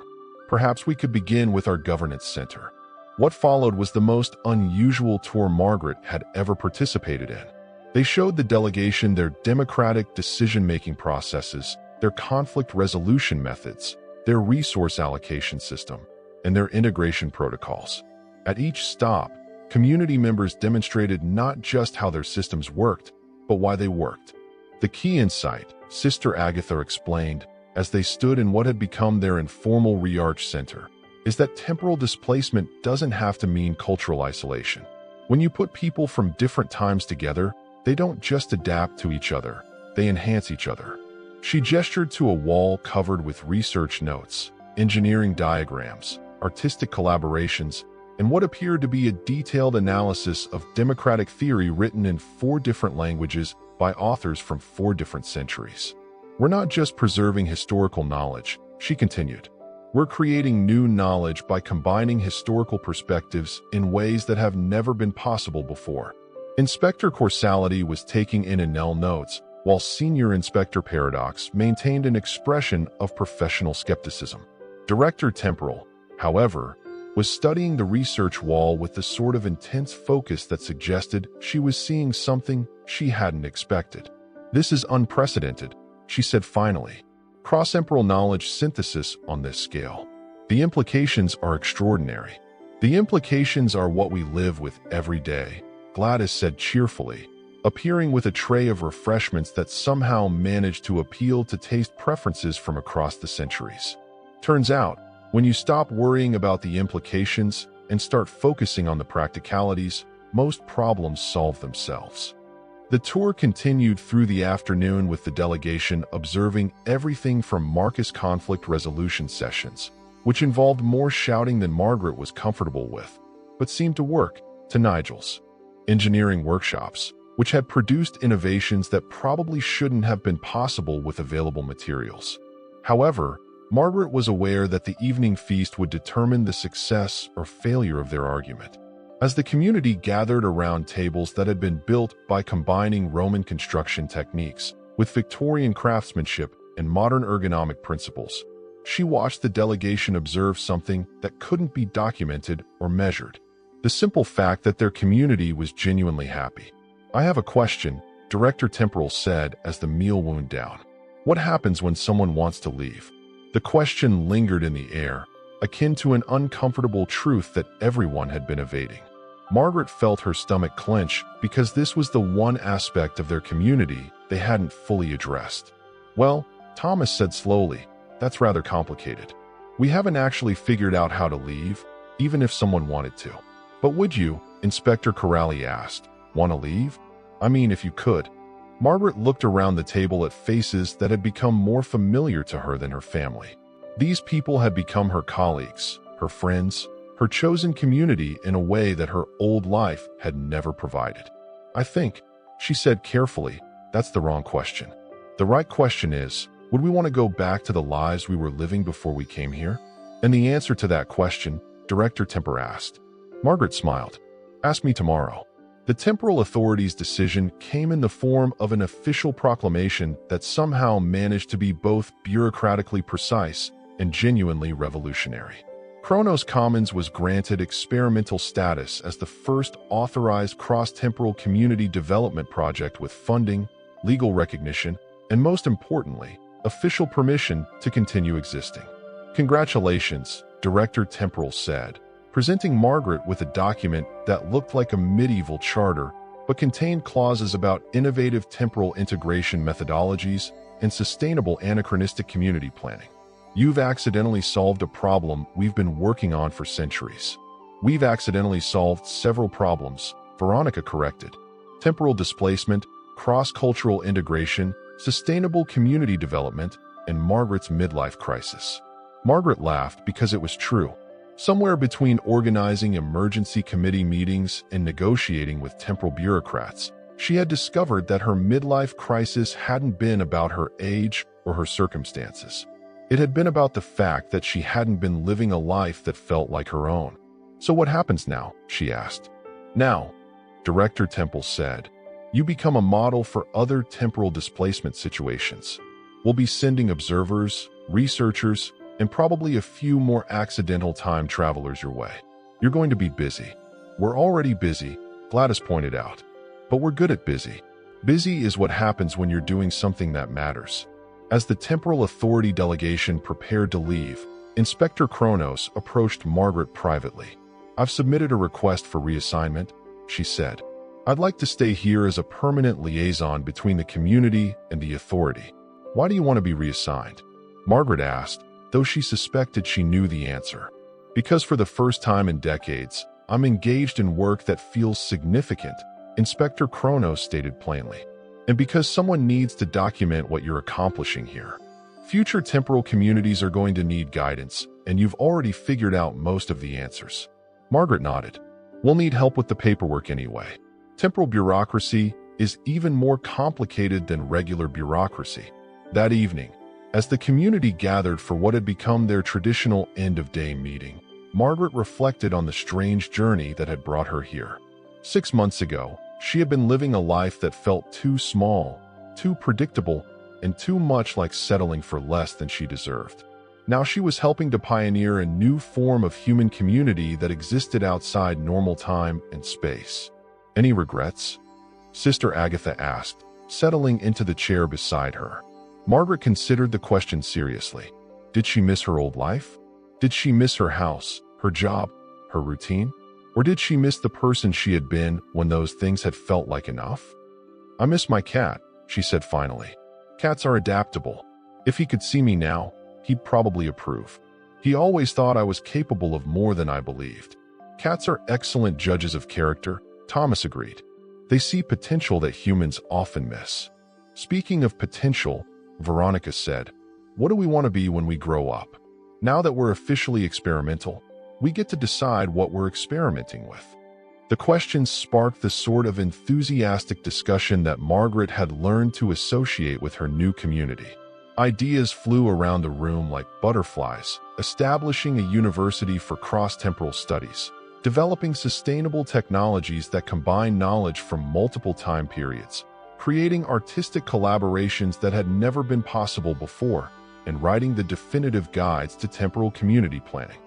"Perhaps we could begin with our governance center." What followed was the most unusual tour Margaret had ever participated in. They showed the delegation their democratic decision-making processes, their conflict resolution methods, their resource allocation system, and their integration protocols. At each stop, community members demonstrated not just how their systems worked, but why they worked. The key insight, Sister Agatha explained, as they stood in what had become their informal Rearch Center, is that temporal displacement doesn't have to mean cultural isolation. When you put people from different times together, they don't just adapt to each other, they enhance each other. She gestured to a wall covered with research notes, engineering diagrams, artistic collaborations, and what appeared to be a detailed analysis of democratic theory written in 4 different languages by authors from 4 different centuries. We're not just preserving historical knowledge, she continued. We're creating new knowledge by combining historical perspectives in ways that have never been possible before. Inspector Corsality was taking in Enel notes, while Senior Inspector Paradox maintained an expression of professional skepticism. Director Temporal, however, was studying the research wall with the sort of intense focus that suggested she was seeing something she hadn't expected. "This is unprecedented," she said finally. "Cross-temporal knowledge synthesis on this scale. The implications are extraordinary. The implications are what we live with every day," Gladys said cheerfully, appearing with a tray of refreshments that somehow managed to appeal to taste preferences from across the centuries. "Turns out, when you stop worrying about the implications and start focusing on the practicalities, most problems solve themselves." The tour continued through the afternoon with the delegation observing everything from Marcus conflict resolution sessions, which involved more shouting than Margaret was comfortable with, but seemed to work, to Nigel's engineering workshops, which had produced innovations that probably shouldn't have been possible with available materials. However, Margaret was aware that the evening feast would determine the success or failure of their argument. As the community gathered around tables that had been built by combining Roman construction techniques with Victorian craftsmanship and modern ergonomic principles, she watched the delegation observe something that couldn't be documented or measured: the simple fact that their community was genuinely happy. "I have a question," Director Temporal said as the meal wound down. "What happens when someone wants to leave?" The question lingered in the air, akin to an uncomfortable truth that everyone had been evading. Margaret felt her stomach clench because this was the one aspect of their community they hadn't fully addressed. "Well," Thomas said slowly, "that's rather complicated. We haven't actually figured out how to leave, even if someone wanted to." "But would you?" Inspector Corrali asked. "Want to leave? I mean, if you could." Margaret looked around the table at faces that had become more familiar to her than her family. These people had become her colleagues, her friends, her chosen community in a way that her old life had never provided. "I think," she said carefully, "that's the wrong question. The right question is, would we want to go back to the lives we were living before we came here?" And the answer to that question, Director Temper asked. Margaret smiled. "Ask me tomorrow." The temporal authorities' decision came in the form of an official proclamation that somehow managed to be both bureaucratically precise and genuinely revolutionary. Kronos Commons was granted experimental status as the first authorized cross-temporal community development project with funding, legal recognition, and most importantly, official permission to continue existing. "Congratulations," Director Temporal said, presenting Margaret with a document that looked like a medieval charter but contained clauses about innovative temporal integration methodologies and sustainable anachronistic community planning. "You've accidentally solved a problem we've been working on for centuries." "We've accidentally solved several problems," Veronica corrected. "Temporal displacement, cross-cultural integration, sustainable community development, and Margaret's midlife crisis." Margaret laughed because it was true. Somewhere between organizing emergency committee meetings and negotiating with temporal bureaucrats, she had discovered that her midlife crisis hadn't been about her age or her circumstances. It had been about the fact that she hadn't been living a life that felt like her own. "So what happens now?" she asked. "Now," Director Temple said, "you become a model for other temporal displacement situations. We'll be sending observers, researchers, and probably a few more accidental time travelers your way. You're going to be busy." "We're already busy," Gladys pointed out. "But we're good at busy. Busy is what happens when you're doing something that matters." As the temporal authority delegation prepared to leave, Inspector Kronos approached Margaret privately. "I've submitted a request for reassignment," she said. "I'd like to stay here as a permanent liaison between the community and the authority." "Why do you want to be reassigned?" Margaret asked, though she suspected she knew the answer. "Because for the first time in decades, I'm engaged in work that feels significant," Inspector Kronos stated plainly. "And because someone needs to document what you're accomplishing here. Future temporal communities are going to need guidance, and you've already figured out most of the answers." Margaret nodded. "We'll need help with the paperwork anyway. Temporal bureaucracy is even more complicated than regular bureaucracy." That evening, as the community gathered for what had become their traditional end-of-day meeting, Margaret reflected on the strange journey that had brought her here. 6 months ago, she had been living a life that felt too small, too predictable, and too much like settling for less than she deserved. Now she was helping to pioneer a new form of human community that existed outside normal time and space. Any regrets? Sister Agatha asked, settling into the chair beside her. Margaret considered the question seriously. Did she miss her old life? Did she miss her house, her job, her routine? Or did she miss the person she had been when those things had felt like enough? I miss my cat, she said finally. Cats are adaptable. If he could see me now, he'd probably approve. He always thought I was capable of more than I believed. Cats are excellent judges of character, Thomas agreed. They see potential that humans often miss. Speaking of potential, Veronica said, what do we want to be when we grow up? Now that we're officially experimental, we get to decide what we're experimenting with. The question sparked the sort of enthusiastic discussion that Margaret had learned to associate with her new community. Ideas flew around the room like butterflies, establishing a university for cross-temporal studies, developing sustainable technologies that combine knowledge from multiple time periods, creating artistic collaborations that had never been possible before, and writing the definitive guides to temporal community planning.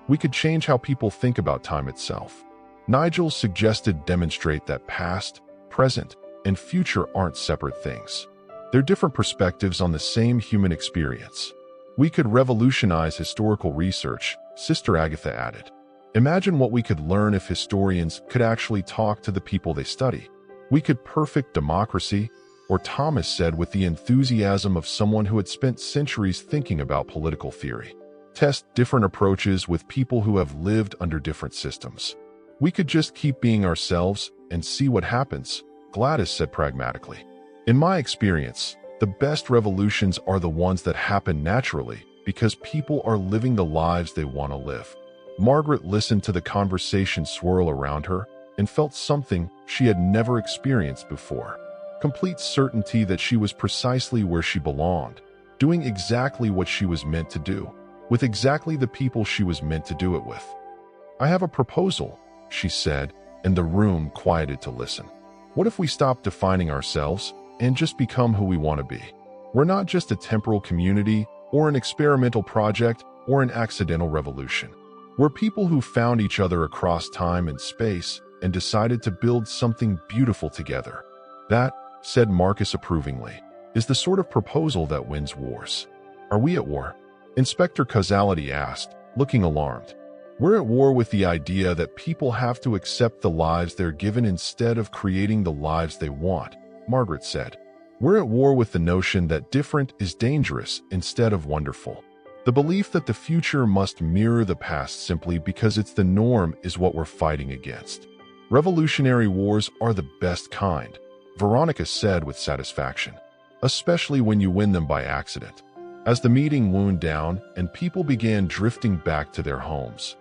We could change how people think about time itself. Nigel suggested demonstrate that past, present, and future aren't separate things. They're different perspectives on the same human experience. We could revolutionize historical research, Sister Agatha added. Imagine what we could learn if historians could actually talk to the people they study. We could perfect democracy, or Thomas said with the enthusiasm of someone who had spent centuries thinking about political theory. Test different approaches with people who have lived under different systems. We could just keep being ourselves and see what happens, Gladys said pragmatically. In my experience, the best revolutions are the ones that happen naturally because people are living the lives they want to live. Margaret listened to the conversation swirl around her and felt something she had never experienced before. Complete certainty that she was precisely where she belonged, doing exactly what she was meant to do, with exactly the people she was meant to do it with. I have a proposal, she said, and the room quieted to listen. What if we stop defining ourselves and just become who we want to be? We're not just a temporal community or an experimental project or an accidental revolution. We're people who found each other across time and space and decided to build something beautiful together. That, said Marcus approvingly, is the sort of proposal that wins wars. Are we at war? Inspector Causality asked, looking alarmed. We're at war with the idea that people have to accept the lives they're given instead of creating the lives they want, Margaret said. We're at war with the notion that different is dangerous instead of wonderful. The belief that the future must mirror the past simply because it's the norm is what we're fighting against. Revolutionary wars are the best kind, Veronica said with satisfaction, especially when you win them by accident. As the meeting wound down and people began drifting back to their homes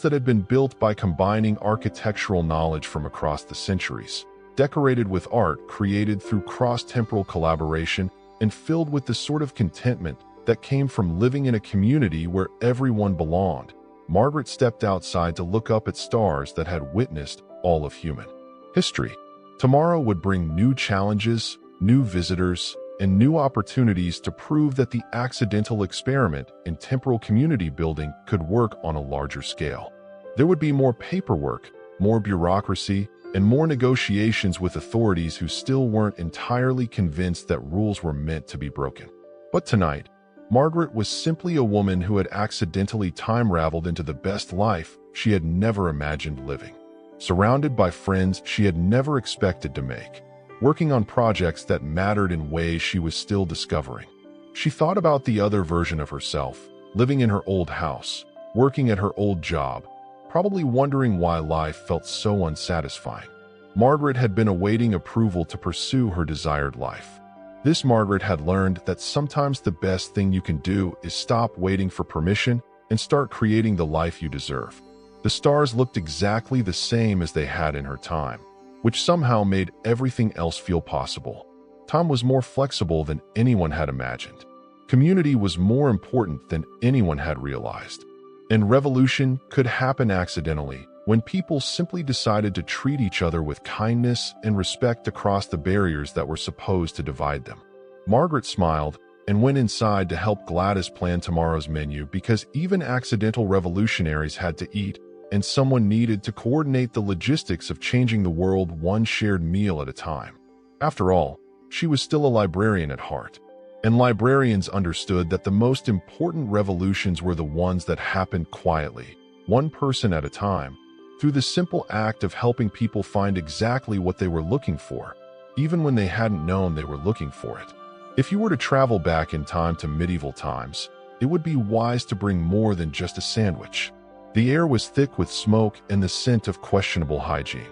that had been built by combining architectural knowledge from across the centuries, decorated with art created through cross-temporal collaboration and filled with the sort of contentment that came from living in a community where everyone belonged, Margaret stepped outside to look up at stars that had witnessed all of human history. Tomorrow would bring new challenges, new visitors, and new opportunities to prove that the accidental experiment in temporal community building could work on a larger scale. There would be more paperwork, more bureaucracy, and more negotiations with authorities who still weren't entirely convinced that rules were meant to be broken. But tonight, Margaret was simply a woman who had accidentally time-raveled into the best life she had never imagined living, surrounded by friends she had never expected to make, working on projects that mattered in ways she was still discovering. She thought about the other version of herself, living in her old house, working at her old job, probably wondering why life felt so unsatisfying. Margaret had been awaiting approval to pursue her desired life. This Margaret had learned that sometimes the best thing you can do is stop waiting for permission and start creating the life you deserve. The stars looked exactly the same as they had in her time, which somehow made everything else feel possible. Time was more flexible than anyone had imagined. Community was more important than anyone had realized. And revolution could happen accidentally when people simply decided to treat each other with kindness and respect across the barriers that were supposed to divide them. Margaret smiled and went inside to help Gladys plan tomorrow's menu because even accidental revolutionaries had to eat, and someone needed to coordinate the logistics of changing the world one shared meal at a time. After all, she was still a librarian at heart, and librarians understood that the most important revolutions were the ones that happened quietly, one person at a time, through the simple act of helping people find exactly what they were looking for, even when they hadn't known they were looking for it. If you were to travel back in time to medieval times, it would be wise to bring more than just a sandwich. The air was thick with smoke and the scent of questionable hygiene.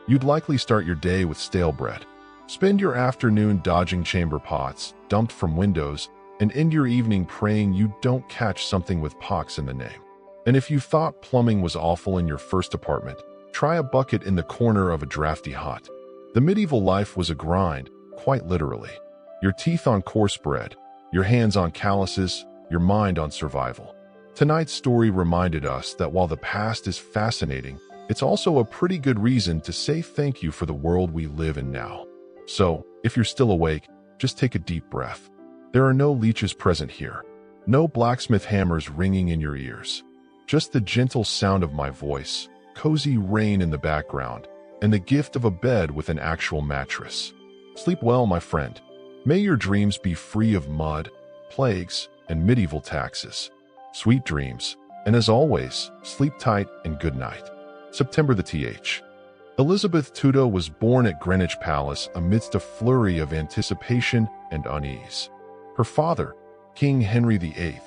You'd likely start your day with stale bread, spend your afternoon dodging chamber pots dumped from windows, and end your evening praying you don't catch something with pox in the name. And if you thought plumbing was awful in your first apartment, try a bucket in the corner of a drafty hut. The medieval life was a grind, quite literally. Your teeth on coarse bread, your hands on calluses, your mind on survival. Tonight's story reminded us that while the past is fascinating, it's also a pretty good reason to say thank you for the world we live in now. So, if you're still awake, just take a deep breath. There are no leeches present here, no blacksmith hammers ringing in your ears. Just the gentle sound of my voice, cozy rain in the background, and the gift of a bed with an actual mattress. Sleep well, my friend. May your dreams be free of mud, plagues, and medieval taxes. Sweet dreams, and as always, sleep tight and good night. September the th. Elizabeth Tudor was born at Greenwich Palace amidst a flurry of anticipation and unease. Her father, King Henry VIII,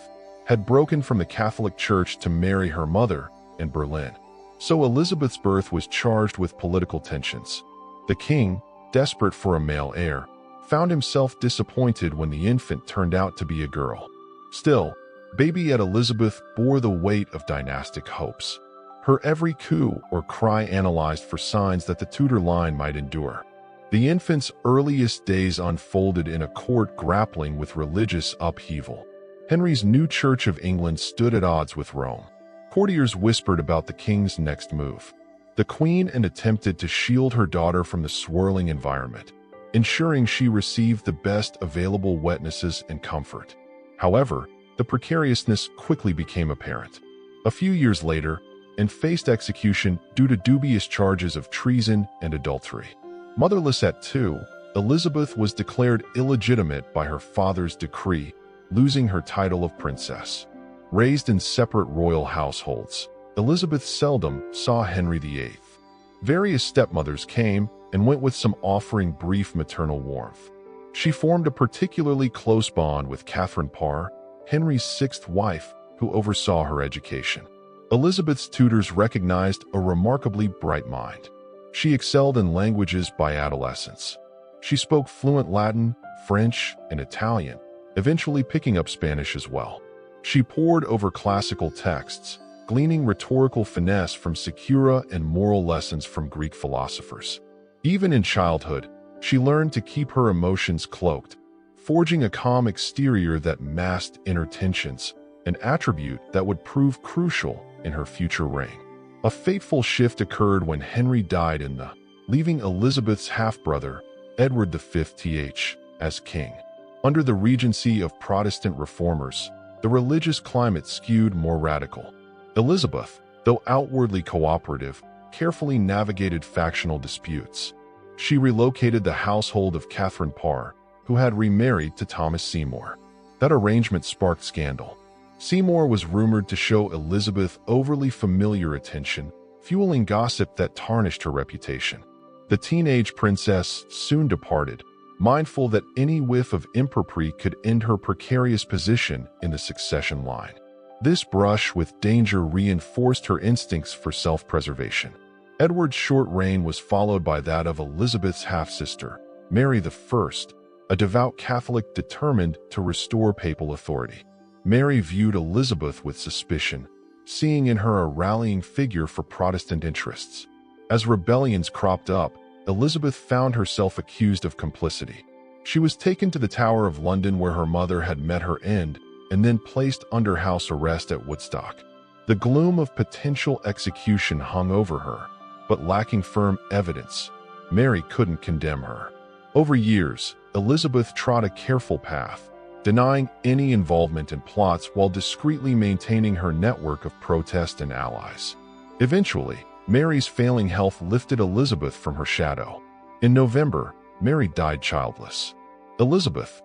had broken from the Catholic Church to marry her mother in Berlin. So Elizabeth's birth was charged with political tensions. The king, desperate for a male heir, found himself disappointed when the infant turned out to be a girl. Still, baby-yet Elizabeth bore the weight of dynastic hopes. Her every coo or cry analyzed for signs that the Tudor line might endure. The infant's earliest days unfolded in a court grappling with religious upheaval. Henry's new Church of England stood at odds with Rome. Courtiers whispered about the king's next move. The queen attempted to shield her daughter from the swirling environment, ensuring she received the best available wetnesses and comfort. However, the precariousness quickly became apparent. A few years later, and faced execution due to dubious charges of treason and adultery. Motherless at 2, Elizabeth was declared illegitimate by her father's decree, losing her title of princess. Raised in separate royal households, Elizabeth seldom saw Henry VIII. Various stepmothers came and went with some offering brief maternal warmth. She formed a particularly close bond with Catherine Parr, Henry's sixth wife, who oversaw her education. Elizabeth's tutors recognized a remarkably bright mind. She excelled in languages by adolescence. She spoke fluent Latin, French, and Italian, eventually picking up Spanish as well. She pored over classical texts, gleaning rhetorical finesse from Secura and moral lessons from Greek philosophers. Even in childhood, she learned to keep her emotions cloaked, forging a calm exterior that masked inner tensions, an attribute that would prove crucial in her future reign. A fateful shift occurred when Henry died leaving Elizabeth's half-brother, Edward V, as king. Under the regency of Protestant reformers, the religious climate skewed more radical. Elizabeth, though outwardly cooperative, carefully navigated factional disputes. She relocated the household of Catherine Parr, who had remarried to Thomas Seymour. That arrangement sparked scandal. Seymour was rumored to show Elizabeth overly familiar attention, fueling gossip that tarnished her reputation. The teenage princess soon departed, mindful that any whiff of impropriety could end her precarious position in the succession line. This brush with danger reinforced her instincts for self-preservation. Edward's short reign was followed by that of Elizabeth's half-sister, Mary I, a devout Catholic determined to restore papal authority. Mary viewed Elizabeth with suspicion, seeing in her a rallying figure for Protestant interests. As rebellions cropped up, Elizabeth found herself accused of complicity. She was taken to the Tower of London where her mother had met her end and then placed under house arrest at Woodstock. The gloom of potential execution hung over her, but lacking firm evidence, Mary couldn't condemn her. Over years, Elizabeth trod a careful path, denying any involvement in plots while discreetly maintaining her network of protest and allies. Eventually, Mary's failing health lifted Elizabeth from her shadow. In November, Mary died childless. Elizabeth,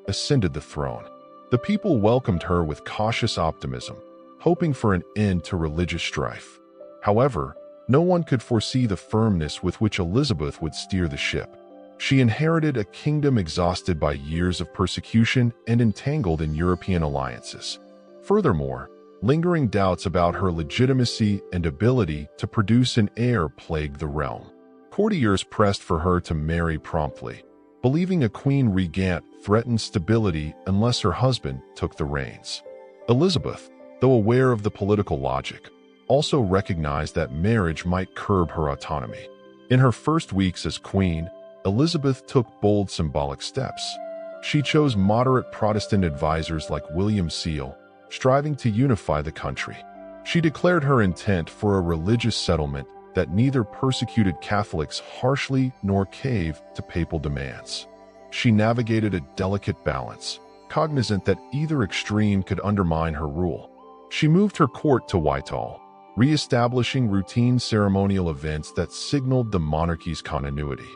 ascended the throne. The people welcomed her with cautious optimism, hoping for an end to religious strife. However, no one could foresee the firmness with which Elizabeth would steer the ship. She inherited a kingdom exhausted by years of persecution and entangled in European alliances. Furthermore, lingering doubts about her legitimacy and ability to produce an heir plagued the realm. Courtiers pressed for her to marry promptly, believing a queen regent threatened stability unless her husband took the reins. Elizabeth, though aware of the political logic, also recognized that marriage might curb her autonomy. In her first weeks as queen, Elizabeth took bold symbolic steps. She chose moderate Protestant advisors like William Seal, striving to unify the country. She declared her intent for a religious settlement that neither persecuted Catholics harshly nor caved to papal demands. She navigated a delicate balance, cognizant that either extreme could undermine her rule. She moved her court to Whitehall, re-establishing routine ceremonial events that signaled the monarchy's continuity.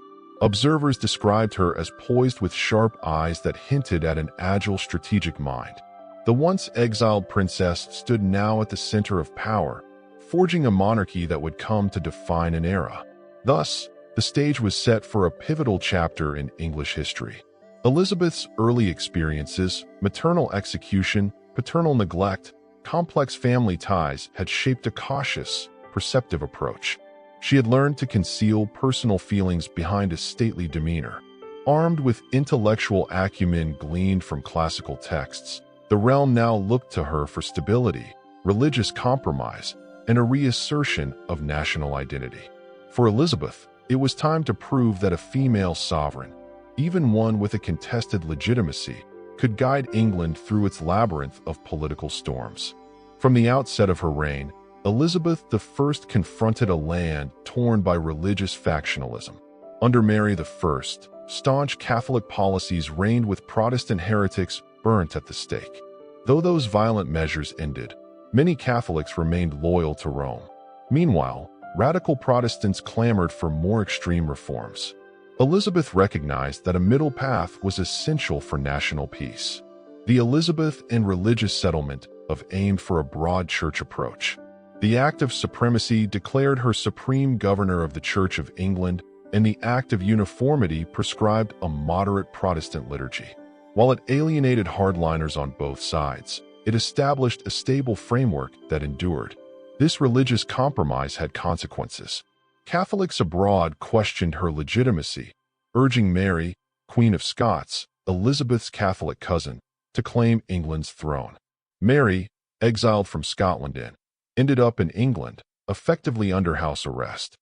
Observers described her as poised with sharp eyes that hinted at an agile strategic mind. The once exiled princess stood now at the center of power, forging a monarchy that would come to define an era. Thus, the stage was set for a pivotal chapter in English history. Elizabeth's early experiences, maternal execution, paternal neglect, complex family ties had shaped a cautious, perceptive approach. She had learned to conceal personal feelings behind a stately demeanor. Armed with intellectual acumen gleaned from classical texts, the realm now looked to her for stability, religious compromise, and a reassertion of national identity. For Elizabeth, it was time to prove that a female sovereign, even one with a contested legitimacy, could guide England through its labyrinth of political storms. From the outset of her reign, Elizabeth I confronted a land torn by religious factionalism. Under Mary I, staunch Catholic policies reigned with Protestant heretics burnt at the stake. Though those violent measures ended, many Catholics remained loyal to Rome. Meanwhile, radical Protestants clamored for more extreme reforms. Elizabeth recognized that a middle path was essential for national peace. The Elizabethan religious settlement aimed for a broad church approach. The Act of Supremacy declared her supreme governor of the Church of England, and the Act of Uniformity prescribed a moderate Protestant liturgy. While it alienated hardliners on both sides, it established a stable framework that endured. This religious compromise had consequences. Catholics abroad questioned her legitimacy, urging Mary, Queen of Scots, Elizabeth's Catholic cousin, to claim England's throne. Mary, exiled from Scotland ended up in England, effectively under house arrest.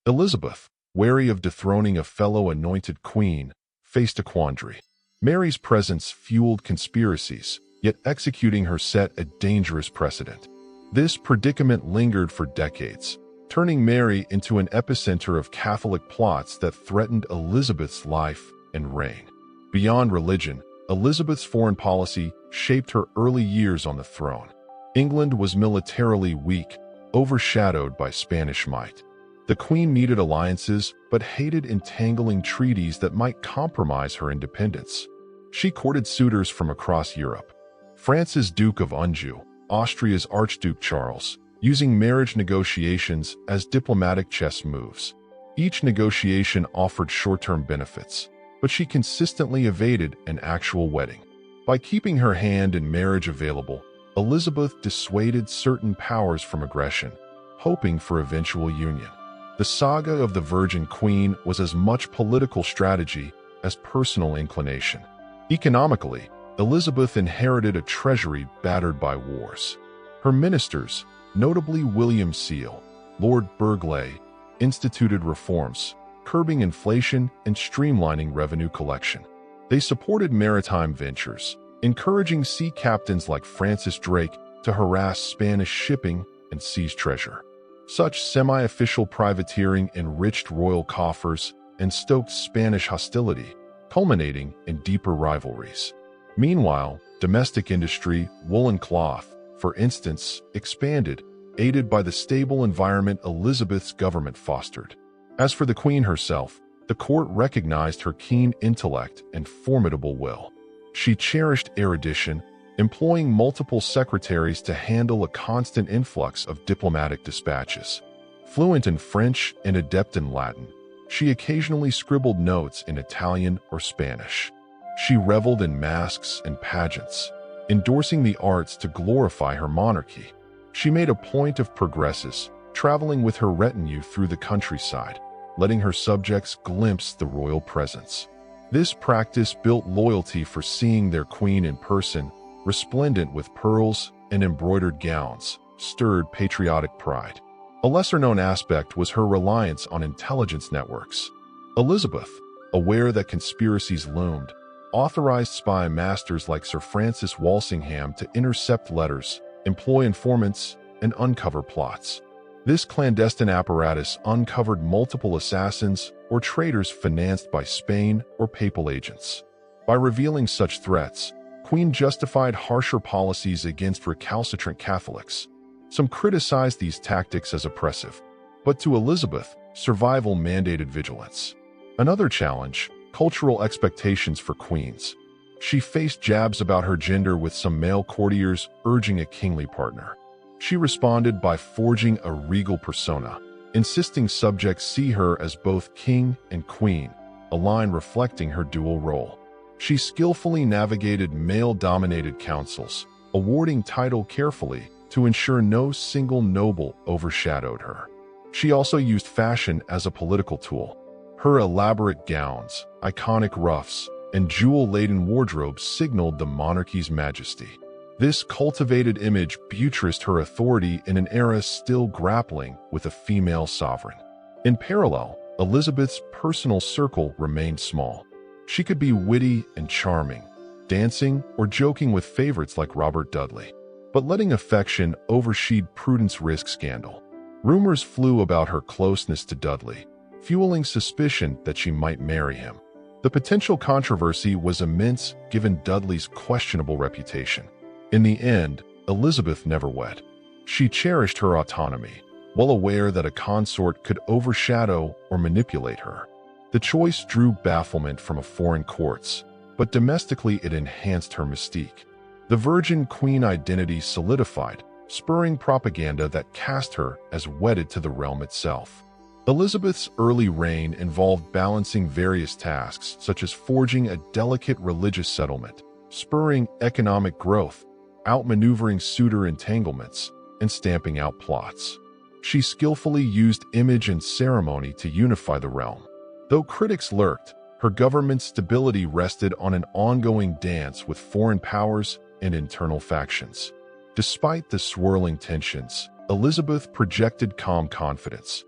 Elizabeth, wary of dethroning a fellow anointed queen, faced a quandary. Mary's presence fueled conspiracies, yet executing her set a dangerous precedent. This predicament lingered for decades, turning Mary into an epicenter of Catholic plots that threatened Elizabeth's life and reign. Beyond religion, Elizabeth's foreign policy shaped her early years on the throne. England was militarily weak, overshadowed by Spanish might. The Queen needed alliances, but hated entangling treaties that might compromise her independence. She courted suitors from across Europe. France's Duke of Anjou, Austria's Archduke Charles, using marriage negotiations as diplomatic chess moves. Each negotiation offered short-term benefits, but she consistently evaded an actual wedding. By keeping her hand in marriage available, Elizabeth dissuaded certain powers from aggression, hoping for eventual union. The saga of the Virgin Queen was as much political strategy as personal inclination. Economically, Elizabeth inherited a treasury battered by wars. Her ministers, notably William Seal, Lord Burghley, instituted reforms, curbing inflation and streamlining revenue collection. They supported maritime ventures, encouraging sea captains like Francis Drake to harass Spanish shipping and seize treasure. Such semi-official privateering enriched royal coffers and stoked Spanish hostility, culminating in deeper rivalries. Meanwhile, domestic industry, woolen cloth, for instance, expanded, aided by the stable environment Elizabeth's government fostered. As for the Queen herself, the court recognized her keen intellect and formidable will. She cherished erudition, employing multiple secretaries to handle a constant influx of diplomatic dispatches. Fluent in French and adept in Latin, she occasionally scribbled notes in Italian or Spanish. She reveled in masques and pageants, endorsing the arts to glorify her monarchy. She made a point of progresses, traveling with her retinue through the countryside, letting her subjects glimpse the royal presence. This practice built loyalty for seeing their queen in person, resplendent with pearls and embroidered gowns, stirred patriotic pride. A lesser-known aspect was her reliance on intelligence networks. Elizabeth, aware that conspiracies loomed, authorized spy masters like Sir Francis Walsingham to intercept letters, employ informants, and uncover plots. This clandestine apparatus uncovered multiple assassins or traitors financed by Spain or papal agents. By revealing such threats, Queen justified harsher policies against recalcitrant Catholics. Some criticized these tactics as oppressive, but to Elizabeth, survival mandated vigilance. Another challenge: cultural expectations for queens. She faced jabs about her gender, with some male courtiers urging a kingly partner. She responded by forging a regal persona, insisting subjects see her as both king and queen, a line reflecting her dual role. She skillfully navigated male-dominated councils, awarding title carefully to ensure no single noble overshadowed her. She also used fashion as a political tool. Her elaborate gowns, iconic ruffs, and jewel-laden wardrobes signaled the monarchy's majesty. This cultivated image buttressed her authority in an era still grappling with a female sovereign. In parallel, Elizabeth's personal circle remained small. She could be witty and charming, dancing or joking with favorites like Robert Dudley. But letting affection overshadow Prudence risked scandal. Rumors flew about her closeness to Dudley, fueling suspicion that she might marry him. The potential controversy was immense given Dudley's questionable reputation. In the end, Elizabeth never wed. She cherished her autonomy, well aware that a consort could overshadow or manipulate her. The choice drew bafflement from foreign courts, but domestically it enhanced her mystique. The virgin queen identity solidified, spurring propaganda that cast her as wedded to the realm itself. Elizabeth's early reign involved balancing various tasks, such as forging a delicate religious settlement, spurring economic growth, outmaneuvering suitor entanglements, and stamping out plots. She skillfully used image and ceremony to unify the realm. Though critics lurked, her government's stability rested on an ongoing dance with foreign powers and internal factions. Despite the swirling tensions, Elizabeth projected calm confidence,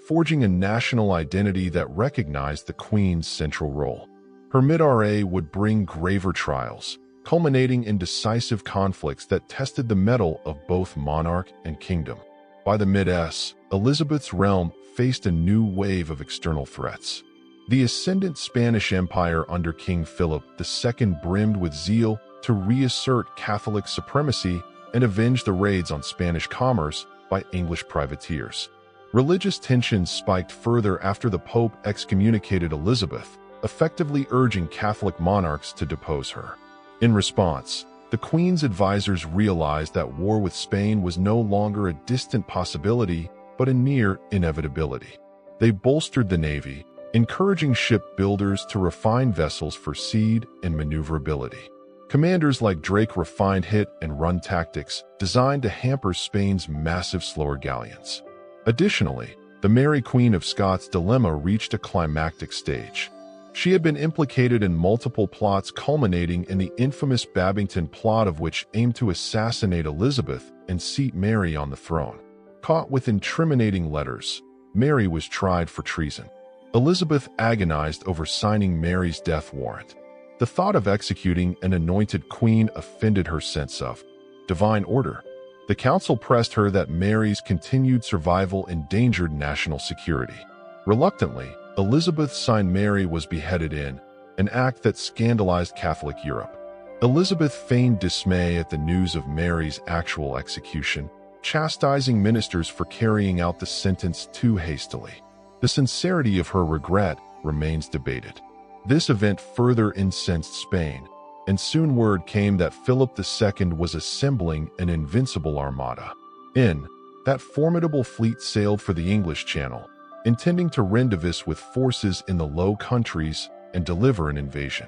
forging a national identity that recognized the Queen's central role. Her mid-RA would bring graver trials, culminating in decisive conflicts that tested the mettle of both monarch and kingdom. By the mid-S, Elizabeth's realm faced a new wave of external threats. The ascendant Spanish Empire under King Philip II brimmed with zeal to reassert Catholic supremacy and avenge the raids on Spanish commerce by English privateers. Religious tensions spiked further after the Pope excommunicated Elizabeth, effectively urging Catholic monarchs to depose her. In response, the Queen's advisors realized that war with Spain was no longer a distant possibility, but a near inevitability. They bolstered the navy, encouraging shipbuilders to refine vessels for speed and maneuverability. Commanders like Drake refined hit-and-run tactics designed to hamper Spain's massive slower galleons. Additionally, the Mary Queen of Scots' dilemma reached a climactic stage. She had been implicated in multiple plots culminating in the infamous Babington plot, of which aimed to assassinate Elizabeth and seat Mary on the throne. Caught with incriminating letters, Mary was tried for treason. Elizabeth agonized over signing Mary's death warrant. The thought of executing an anointed queen offended her sense of divine order. The council pressed her that Mary's continued survival endangered national security. Reluctantly, Elizabeth signed Mary was beheaded in an act that scandalized Catholic Europe. Elizabeth feigned dismay at the news of Mary's actual execution, chastising ministers for carrying out the sentence too hastily. The sincerity of her regret remains debated. This event further incensed Spain, and soon word came that Philip II was assembling an invincible armada. In that formidable fleet sailed for the English Channel, intending to rendezvous with forces in the Low Countries and deliver an invasion.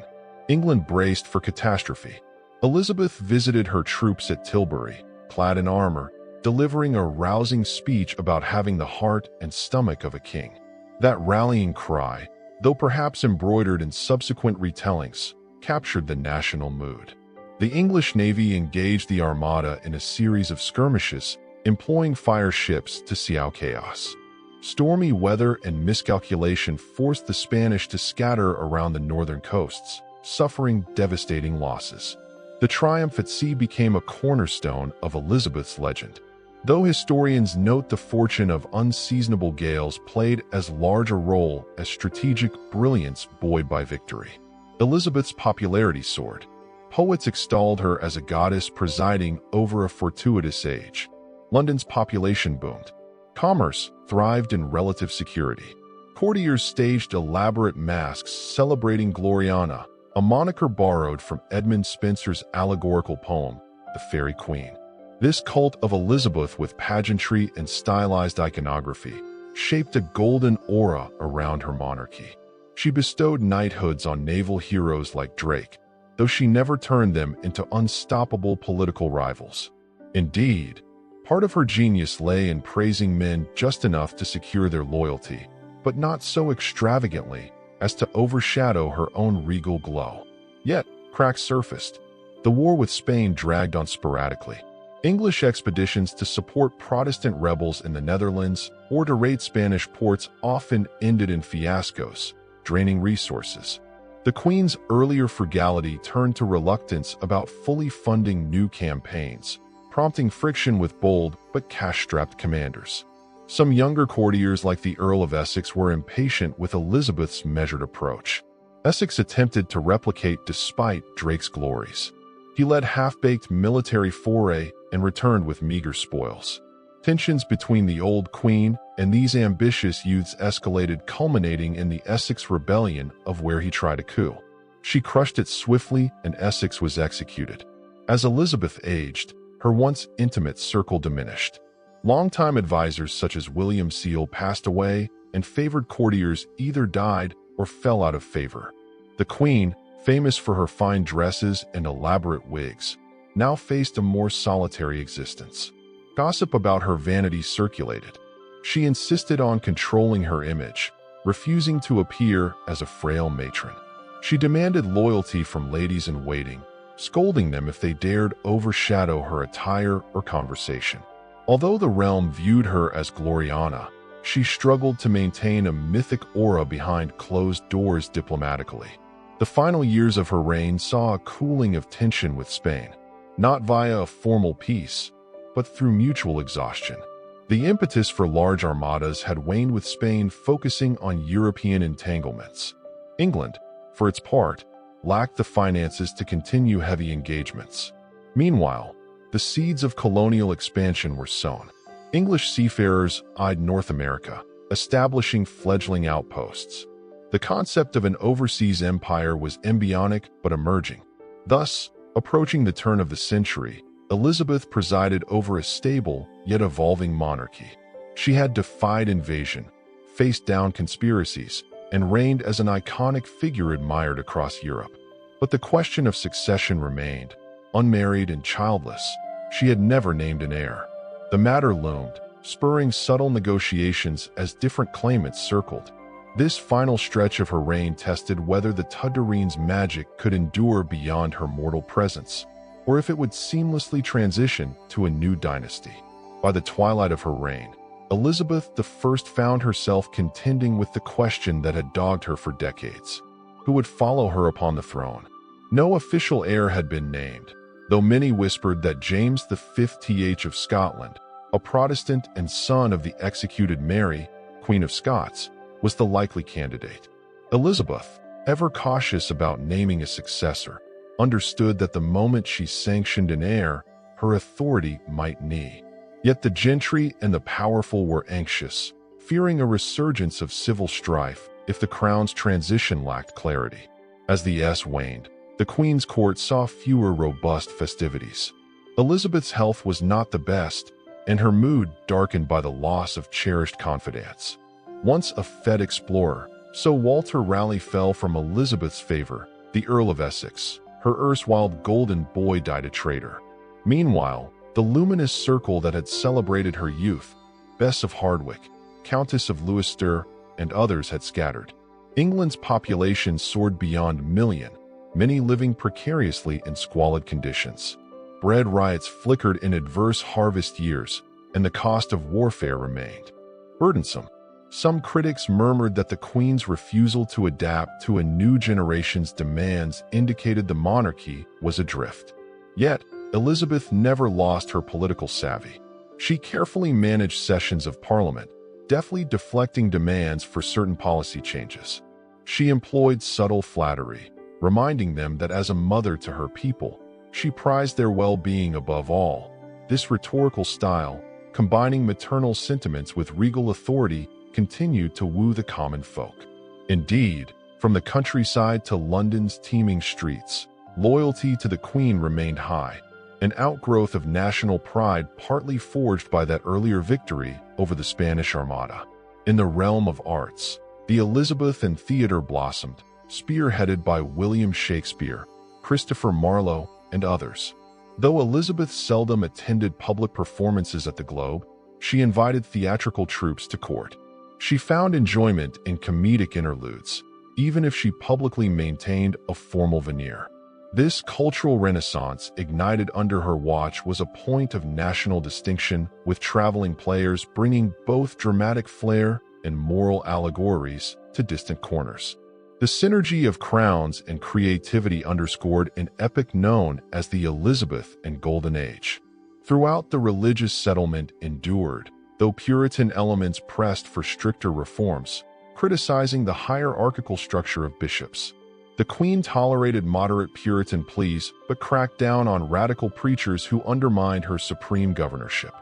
England braced for catastrophe. Elizabeth visited her troops at Tilbury, clad in armor, delivering a rousing speech about having the heart and stomach of a king. That rallying cry, though perhaps embroidered in subsequent retellings, captured the national mood. The English Navy engaged the Armada in a series of skirmishes, employing fire ships to see out chaos. Stormy weather and miscalculation forced the Spanish to scatter around the northern coasts, suffering devastating losses. The triumph at sea became a cornerstone of Elizabeth's legend. Though historians note the fortune of unseasonable gales played as large a role as strategic brilliance buoyed by victory. Elizabeth's popularity soared. Poets extolled her as a goddess presiding over a fortuitous age. London's population boomed. Commerce thrived in relative security. Courtiers staged elaborate masques celebrating Gloriana, a moniker borrowed from Edmund Spenser's allegorical poem, The Faerie Queene. This cult of Elizabeth with pageantry and stylized iconography shaped a golden aura around her monarchy. She bestowed knighthoods on naval heroes like Drake, though she never turned them into unstoppable political rivals. Indeed, part of her genius lay in praising men just enough to secure their loyalty, but not so extravagantly as to overshadow her own regal glow. Yet, cracks surfaced. The war with Spain dragged on sporadically. English expeditions to support Protestant rebels in the Netherlands or to raid Spanish ports often ended in fiascos, draining resources. The Queen's earlier frugality turned to reluctance about fully funding new campaigns, prompting friction with bold but cash-strapped commanders. Some younger courtiers like the Earl of Essex were impatient with Elizabeth's measured approach. Essex attempted to replicate despite Drake's glories. He led half-baked military foray and returned with meager spoils. Tensions between the old queen and these ambitious youths escalated, culminating in the Essex Rebellion, of where he tried a coup. She crushed it swiftly, and Essex was executed. As Elizabeth aged, her once intimate circle diminished. Longtime advisors such as William Seal passed away, and favored courtiers either died or fell out of favor. The Queen, famous for her fine dresses and elaborate wigs, now faced a more solitary existence. Gossip about her vanity circulated. She insisted on controlling her image, refusing to appear as a frail matron. She demanded loyalty from ladies-in-waiting, scolding them if they dared overshadow her attire or conversation. Although the realm viewed her as Gloriana, she struggled to maintain a mythic aura behind closed doors diplomatically. The final years of her reign saw a cooling of tension with Spain, not via a formal peace, but through mutual exhaustion. The impetus for large armadas had waned, with Spain focusing on European entanglements. England, for its part, lacked the finances to continue heavy engagements. Meanwhile, the seeds of colonial expansion were sown. English seafarers eyed North America, establishing fledgling outposts. The concept of an overseas empire was embryonic but emerging. Thus, approaching the turn of the century, Elizabeth presided over a stable yet evolving monarchy. She had defied invasion, faced down conspiracies, and reigned as an iconic figure admired across Europe. But the question of succession remained. Unmarried and childless, she had never named an heir. The matter loomed, spurring subtle negotiations as different claimants circled. This final stretch of her reign tested whether the Tudorine's magic could endure beyond her mortal presence, or if it would seamlessly transition to a new dynasty. By the twilight of her reign, Elizabeth I found herself contending with the question that had dogged her for decades: who would follow her upon the throne? No official heir had been named, though many whispered that James V of Scotland, a Protestant and son of the executed Mary, Queen of Scots, was the likely candidate. Elizabeth, ever cautious about naming a successor, understood that the moment she sanctioned an heir, her authority might knee. Yet the gentry and the powerful were anxious, fearing a resurgence of civil strife if the crown's transition lacked clarity. As the years waned, the Queen's court saw fewer robust festivities. Elizabeth's health was not the best, and her mood darkened by the loss of cherished confidants. Once a fed explorer, so Walter Raleigh fell from Elizabeth's favor. The Earl of Essex, her erstwhile golden boy, died a traitor. Meanwhile, the luminous circle that had celebrated her youth, Bess of Hardwicke, Countess of Leicester, and others had scattered. England's population soared beyond a million, many living precariously in squalid conditions. Bread riots flickered in adverse harvest years, and the cost of warfare remained burdensome. Some critics murmured that the Queen's refusal to adapt to a new generation's demands indicated the monarchy was adrift. Yet, Elizabeth never lost her political savvy. She carefully managed sessions of Parliament, deftly deflecting demands for certain policy changes. She employed subtle flattery, reminding them that as a mother to her people, she prized their well-being above all. This rhetorical style, combining maternal sentiments with regal authority, continued to woo the common folk. Indeed, from the countryside to London's teeming streets, loyalty to the Queen remained high, an outgrowth of national pride partly forged by that earlier victory over the Spanish Armada. In the realm of arts, the Elizabethan theater blossomed, spearheaded by William Shakespeare, Christopher Marlowe, and others. Though Elizabeth seldom attended public performances at the Globe, she invited theatrical troupes to court. She found enjoyment in comedic interludes, even if she publicly maintained a formal veneer. This cultural renaissance, ignited under her watch, was a point of national distinction, with traveling players bringing both dramatic flair and moral allegories to distant corners. The synergy of crowns and creativity underscored an epic known as the Elizabeth and Golden Age. Throughout, the religious settlement endured, though Puritan elements pressed for stricter reforms, criticizing the hierarchical structure of bishops. The Queen tolerated moderate Puritan pleas, but cracked down on radical preachers who undermined her supreme governorship.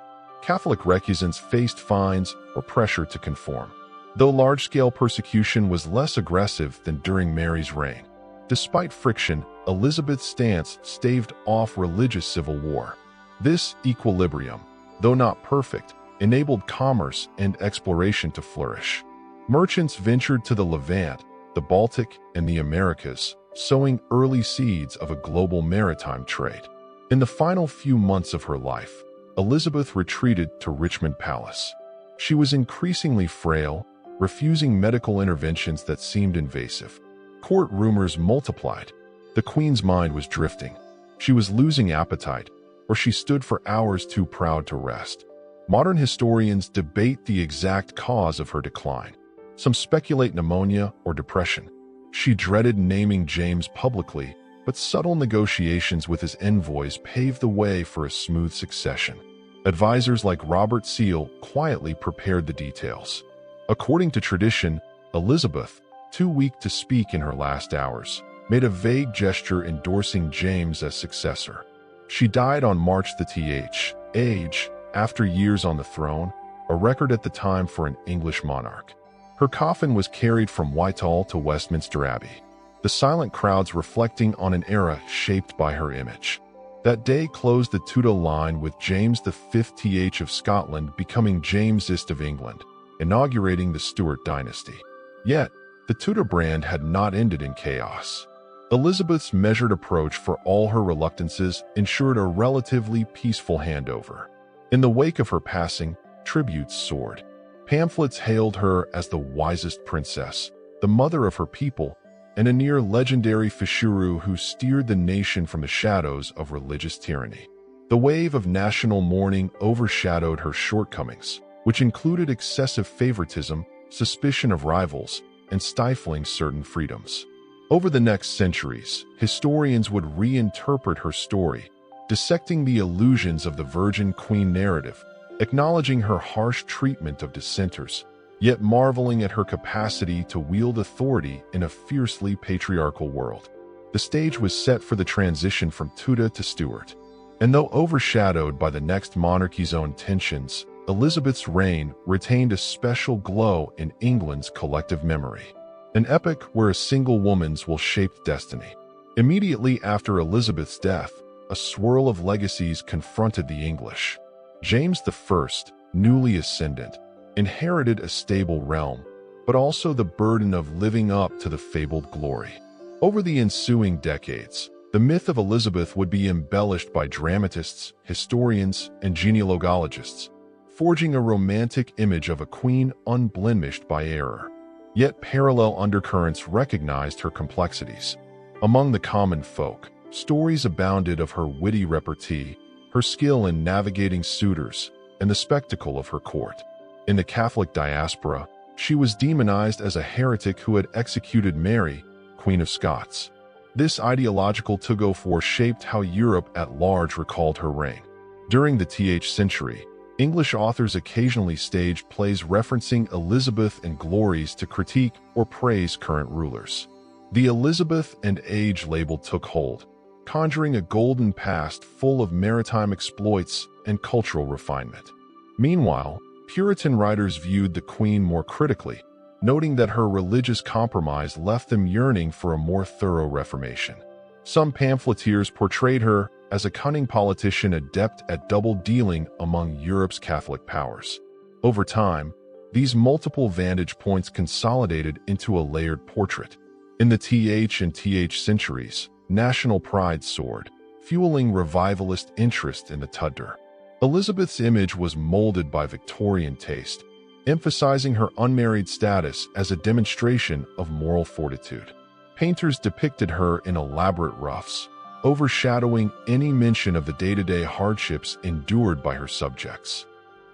Catholic recusants faced fines or pressure to conform, though large-scale persecution was less aggressive than during Mary's reign. Despite friction, Elizabeth's stance staved off religious civil war. This equilibrium, though not perfect, enabled commerce and exploration to flourish. Merchants ventured to the Levant, the Baltic, and the Americas, sowing early seeds of a global maritime trade. In the final few months of her life, Elizabeth retreated to Richmond Palace. She was increasingly frail, refusing medical interventions that seemed invasive. Court rumors multiplied. The Queen's mind was drifting. She was losing appetite, or she stood for hours too proud to rest. Modern historians debate the exact cause of her decline. Some speculate pneumonia or depression. She dreaded naming James publicly, but subtle negotiations with his envoys paved the way for a smooth succession. Advisors like Robert Seel quietly prepared the details. According to tradition, Elizabeth, too weak to speak in her last hours, made a vague gesture endorsing James as successor. She died on March the age, after years on the throne, a record at the time for an English monarch. Her coffin was carried from Whitehall to Westminster Abbey, the silent crowds reflecting on an era shaped by her image. That day closed the Tudor line, with James V of Scotland becoming James I of England, inaugurating the Stuart dynasty. Yet, the Tudor brand had not ended in chaos. Elizabeth's measured approach, for all her reluctances, ensured a relatively peaceful handover. In the wake of her passing, tributes soared. Pamphlets hailed her as the wisest princess, the mother of her people, and a near-legendary Fishuru who steered the nation from the shadows of religious tyranny. The wave of national mourning overshadowed her shortcomings, which included excessive favoritism, suspicion of rivals, and stifling certain freedoms. Over the next centuries, historians would reinterpret her story, dissecting the illusions of the Virgin Queen narrative, acknowledging her harsh treatment of dissenters, yet marveling at her capacity to wield authority in a fiercely patriarchal world. The stage was set for the transition from Tudor to Stuart, and though overshadowed by the next monarchy's own tensions, Elizabeth's reign retained a special glow in England's collective memory. An epic where a single woman's will shape destiny. Immediately after Elizabeth's death, a swirl of legacies confronted the English. James I, newly ascendant, inherited a stable realm, but also the burden of living up to the fabled glory. Over the ensuing decades, the myth of Elizabeth would be embellished by dramatists, historians, and genealogists, forging a romantic image of a queen unblemished by error. Yet parallel undercurrents recognized her complexities. Among the common folk, stories abounded of her witty repartee, her skill in navigating suitors, and the spectacle of her court. In the Catholic diaspora, she was demonized as a heretic who had executed Mary, Queen of Scots. This ideological tug-of-war shaped how Europe at large recalled her reign. During the th century, English authors occasionally staged plays referencing Elizabeth and glories to critique or praise current rulers. The Elizabeth and Age label took hold, conjuring a golden past full of maritime exploits and cultural refinement. Meanwhile, Puritan writers viewed the Queen more critically, noting that her religious compromise left them yearning for a more thorough reformation. Some pamphleteers portrayed her as a cunning politician adept at double-dealing among Europe's Catholic powers. Over time, these multiple vantage points consolidated into a layered portrait. In the th and th centuries, national pride soared, fueling revivalist interest in the Tudor. Elizabeth's image was molded by Victorian taste, emphasizing her unmarried status as a demonstration of moral fortitude. Painters depicted her in elaborate ruffs, overshadowing any mention of the day-to-day hardships endured by her subjects.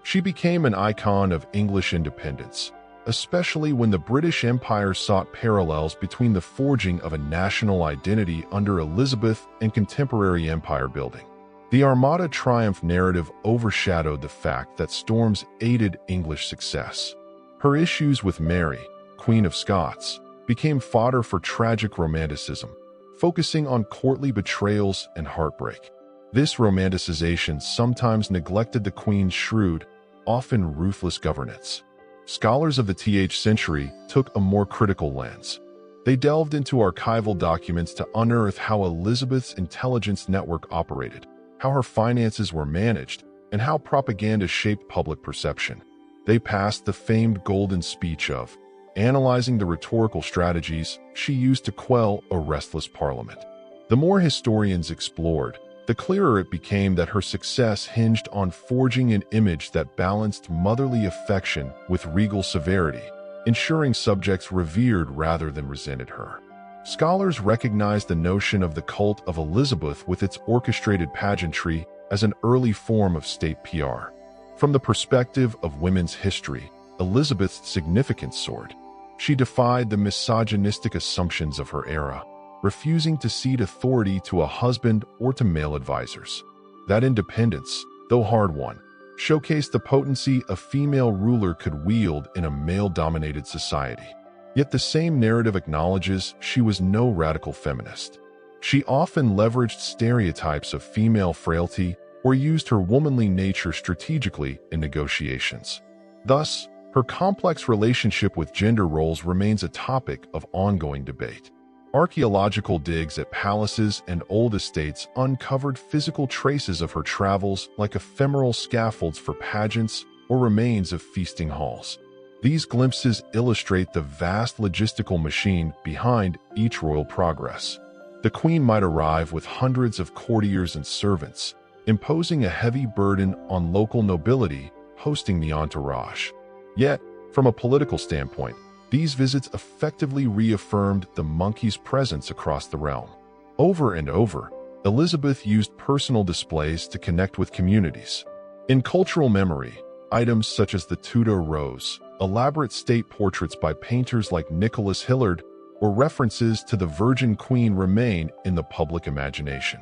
She became an icon of English independence, especially when the British Empire sought parallels between the forging of a national identity under Elizabeth and contemporary empire building. The Armada triumph narrative overshadowed the fact that storms aided English success. Her issues with Mary, Queen of Scots, became fodder for tragic romanticism, focusing on courtly betrayals and heartbreak. This romanticization sometimes neglected the Queen's shrewd, often ruthless governance. Scholars of the th century took a more critical lens. They delved into archival documents to unearth how Elizabeth's intelligence network operated, how her finances were managed, and how propaganda shaped public perception. They passed the famed golden speech of analyzing the rhetorical strategies she used to quell a restless parliament. The more historians explored, the clearer it became that her success hinged on forging an image that balanced motherly affection with regal severity, ensuring subjects revered rather than resented her. Scholars recognize the notion of the cult of Elizabeth with its orchestrated pageantry as an early form of state PR. From the perspective of women's history, Elizabeth's significance soared. She defied the misogynistic assumptions of her era, refusing to cede authority to a husband or to male advisors. That independence, though hard-won, showcased the potency a female ruler could wield in a male-dominated society. Yet the same narrative acknowledges she was no radical feminist. She often leveraged stereotypes of female frailty or used her womanly nature strategically in negotiations. Thus, her complex relationship with gender roles remains a topic of ongoing debate. Archaeological digs at palaces and old estates uncovered physical traces of her travels like ephemeral scaffolds for pageants or remains of feasting halls. These glimpses illustrate the vast logistical machine behind each royal progress. The Queen might arrive with hundreds of courtiers and servants, imposing a heavy burden on local nobility hosting the entourage. Yet, from a political standpoint, these visits effectively reaffirmed the monkey's presence across the realm. Over and over, Elizabeth used personal displays to connect with communities. In cultural memory, Items such as the Tudor rose, elaborate state portraits by painters like Nicholas Hillard, or references to the Virgin Queen remain in the public imagination.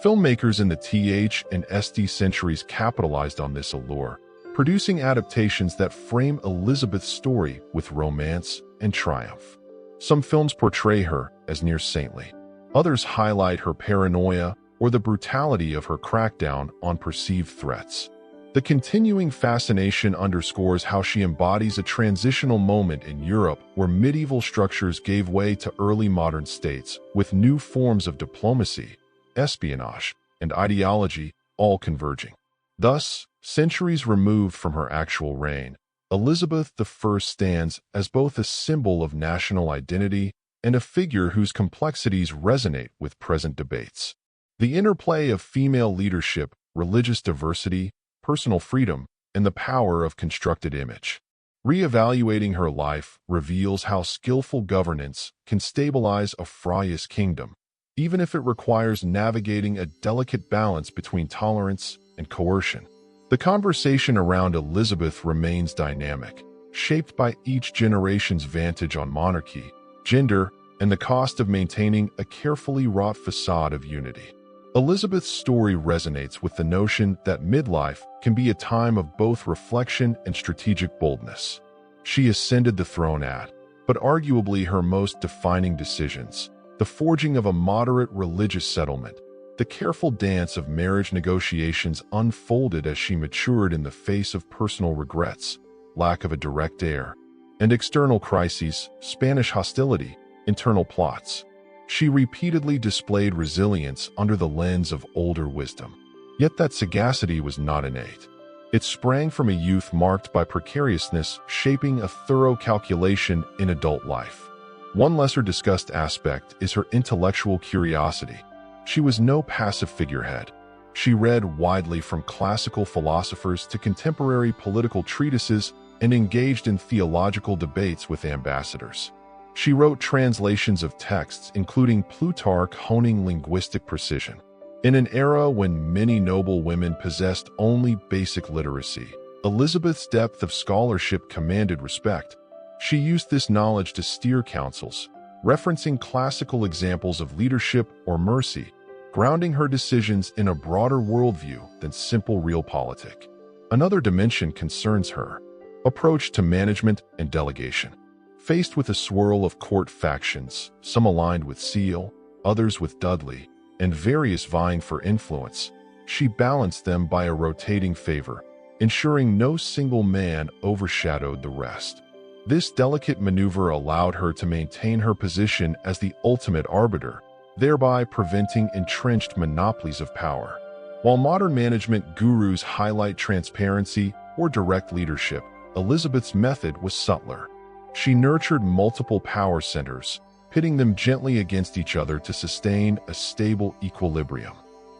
Filmmakers in the TH and SD centuries capitalized on this allure, producing adaptations that frame Elizabeth's story with romance and triumph. Some films portray her as near saintly. Others highlight her paranoia or the brutality of her crackdown on perceived threats. The continuing fascination underscores how she embodies a transitional moment in Europe where medieval structures gave way to early modern states, with new forms of diplomacy, espionage, and ideology all converging. Thus, centuries removed from her actual reign, Elizabeth I stands as both a symbol of national identity and a figure whose complexities resonate with present debates. The interplay of female leadership, religious diversity, personal freedom, and the power of constructed image. Re-evaluating her life reveals how skillful governance can stabilize a frivolous kingdom, even if it requires navigating a delicate balance between tolerance and coercion. The conversation around Elizabeth remains dynamic, shaped by each generation's vantage on monarchy, gender, and the cost of maintaining a carefully wrought facade of unity. Elizabeth's story resonates with the notion that midlife can be a time of both reflection and strategic boldness. She ascended the throne at, but arguably her most defining decisions, the forging of a moderate religious settlement, the careful dance of marriage negotiations unfolded as she matured in the face of personal regrets, lack of a direct heir, and external crises, Spanish hostility, internal plots. She repeatedly displayed resilience under the lens of older wisdom. Yet that sagacity was not innate. It sprang from a youth marked by precariousness, shaping a thorough calculation in adult life. One lesser-discussed aspect is her intellectual curiosity. She was no passive figurehead. She read widely from classical philosophers to contemporary political treatises and engaged in theological debates with ambassadors. She wrote translations of texts, including Plutarch, honing linguistic precision. In an era when many noble women possessed only basic literacy, Elizabeth's depth of scholarship commanded respect. She used this knowledge to steer councils, referencing classical examples of leadership or mercy, grounding her decisions in a broader worldview than simple realpolitik. Another dimension concerns her approach to management and delegation. Faced with a swirl of court factions, some aligned with Seal, others with Dudley, and various vying for influence, she balanced them by a rotating favor, ensuring no single man overshadowed the rest. This delicate maneuver allowed her to maintain her position as the ultimate arbiter, thereby preventing entrenched monopolies of power. While modern management gurus highlight transparency or direct leadership, Elizabeth's method was subtler. She nurtured multiple power centers, pitting them gently against each other to sustain a stable equilibrium.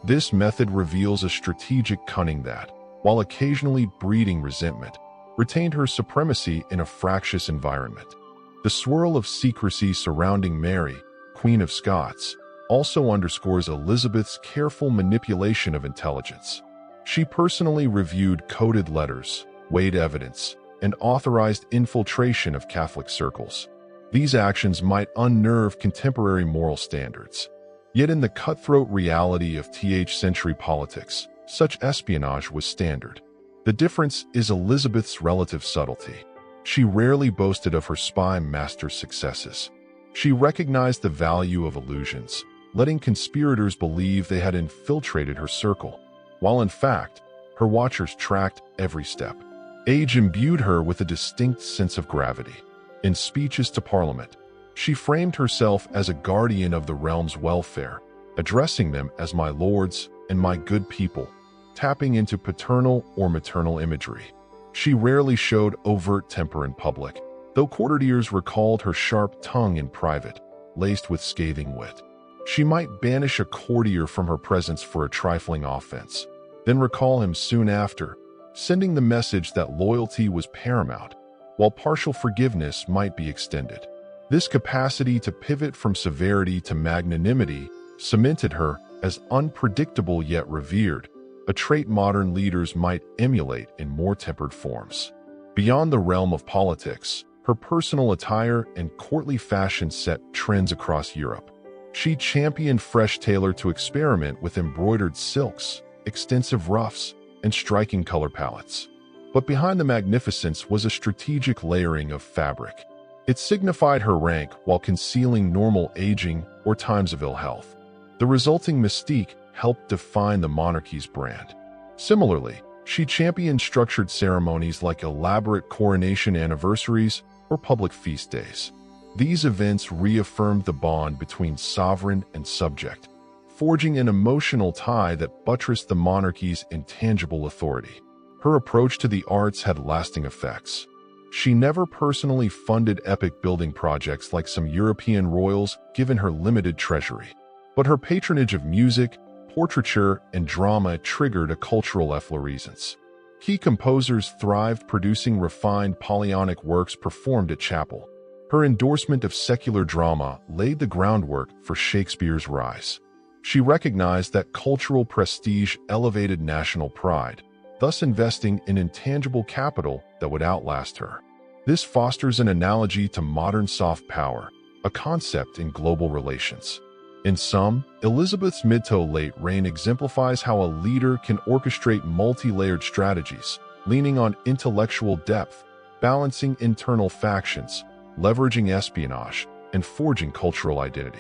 This method reveals a strategic cunning that, while occasionally breeding resentment, retained her supremacy in a fractious environment. The swirl of secrecy surrounding Mary, Queen of Scots, also underscores Elizabeth's careful manipulation of intelligence. She personally reviewed coded letters, weighed evidence, and authorized infiltration of Catholic circles. These actions might unnerve contemporary moral standards. Yet in the cutthroat reality of century politics, such espionage was standard. The difference is Elizabeth's relative subtlety. She rarely boasted of her spy master's successes. She recognized the value of illusions, letting conspirators believe they had infiltrated her circle, while in fact, her watchers tracked every step. Age imbued her with a distinct sense of gravity. In speeches to Parliament, she framed herself as a guardian of the realm's welfare, addressing them as my lords and my good people, tapping into paternal or maternal imagery. She rarely showed overt temper in public, though courtiers recalled her sharp tongue in private, laced with scathing wit. She might banish a courtier from her presence for a trifling offense, then recall him soon after, sending the message that loyalty was paramount, while partial forgiveness might be extended. This capacity to pivot from severity to magnanimity cemented her as unpredictable yet revered, a trait modern leaders might emulate in more tempered forms. Beyond the realm of politics, her personal attire and courtly fashion set trends across Europe. She championed fresh tailor to experiment with embroidered silks, extensive ruffs, and striking color palettes. But behind the magnificence was a strategic layering of fabric. It signified her rank while concealing normal aging or times of ill health. The resulting mystique helped define the monarchy's brand. Similarly, she championed structured ceremonies like elaborate coronation anniversaries or public feast days. These events reaffirmed the bond between sovereign and subject, forging an emotional tie that buttressed the monarchy's intangible authority. Her approach to the arts had lasting effects. She never personally funded epic building projects like some European royals given her limited treasury. But her patronage of music, portraiture, and drama triggered a cultural efflorescence. Key composers thrived producing refined polyphonic works performed at chapel. Her endorsement of secular drama laid the groundwork for Shakespeare's rise. She recognized that cultural prestige elevated national pride, thus investing in intangible capital that would outlast her. This fosters an analogy to modern soft power, a concept in global relations. In sum, Elizabeth's mid to late reign exemplifies how a leader can orchestrate multi-layered strategies, leaning on intellectual depth, balancing internal factions, leveraging espionage, and forging cultural identity.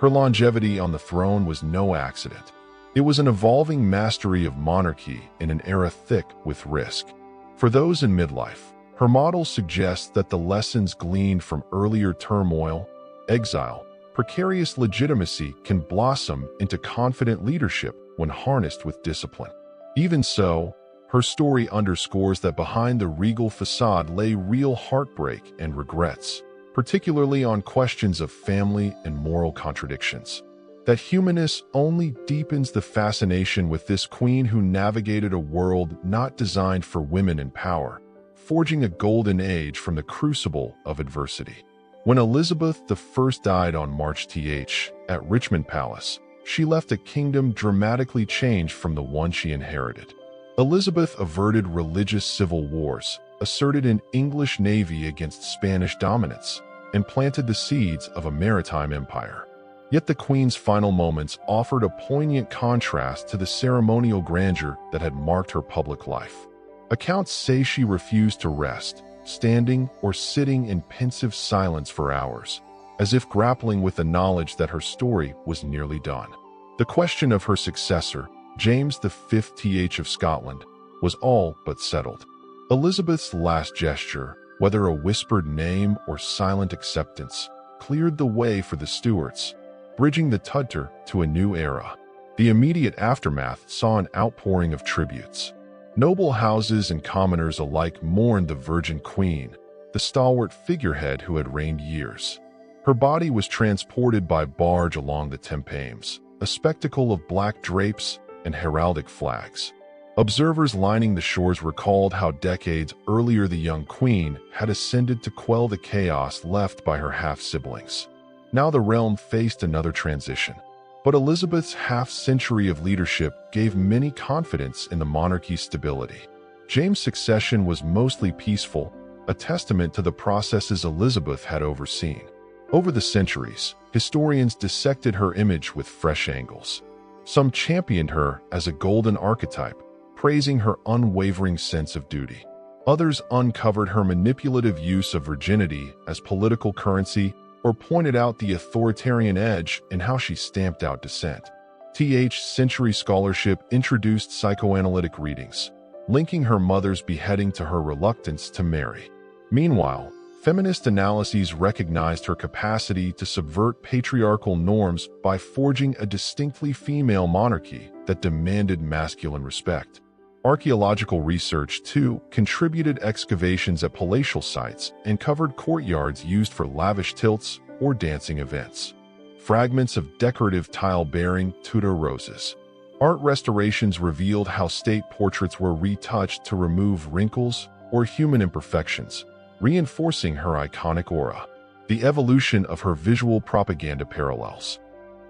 Her longevity on the throne was no accident. It was an evolving mastery of monarchy in an era thick with risk. For those in midlife, her model suggests that the lessons gleaned from earlier turmoil, exile, precarious legitimacy can blossom into confident leadership when harnessed with discipline. Even so, her story underscores that behind the regal facade lay real heartbreak and regrets, particularly on questions of family and moral contradictions. That humanness only deepens the fascination with this queen who navigated a world not designed for women in power, forging a golden age from the crucible of adversity. When Elizabeth I died on March at Richmond Palace, she left a kingdom dramatically changed from the one she inherited. Elizabeth averted religious civil wars, asserted an English navy against Spanish dominance, and planted the seeds of a maritime empire. Yet the Queen's final moments offered a poignant contrast to the ceremonial grandeur that had marked her public life. Accounts say she refused to rest, standing or sitting in pensive silence for hours, as if grappling with the knowledge that her story was nearly done. The question of her successor, James V of Scotland, was all but settled. Elizabeth's last gesture, whether a whispered name or silent acceptance, cleared the way for the Stuarts, bridging the Tudor to a new era. The immediate aftermath saw an outpouring of tributes. Noble houses and commoners alike mourned the Virgin Queen, the stalwart figurehead who had reigned years. Her body was transported by barge along the Thames, a spectacle of black drapes and heraldic flags. Observers lining the shores recalled how decades earlier the young queen had ascended to quell the chaos left by her half-siblings. Now the realm faced another transition. But Elizabeth's half-century of leadership gave many confidence in the monarchy's stability. James' succession was mostly peaceful, a testament to the processes Elizabeth had overseen. Over the centuries, historians dissected her image with fresh angles. Some championed her as a golden archetype, praising her unwavering sense of duty. Others uncovered her manipulative use of virginity as political currency or pointed out the authoritarian edge in how she stamped out dissent. Century scholarship introduced psychoanalytic readings, linking her mother's beheading to her reluctance to marry. Meanwhile, feminist analyses recognized her capacity to subvert patriarchal norms by forging a distinctly female monarchy that demanded masculine respect. Archaeological research, too, contributed excavations at palatial sites and covered courtyards used for lavish tilts or dancing events. Fragments of decorative tile bearing Tudor roses. Art restorations revealed how state portraits were retouched to remove wrinkles or human imperfections, reinforcing her iconic aura. The evolution of her visual propaganda parallels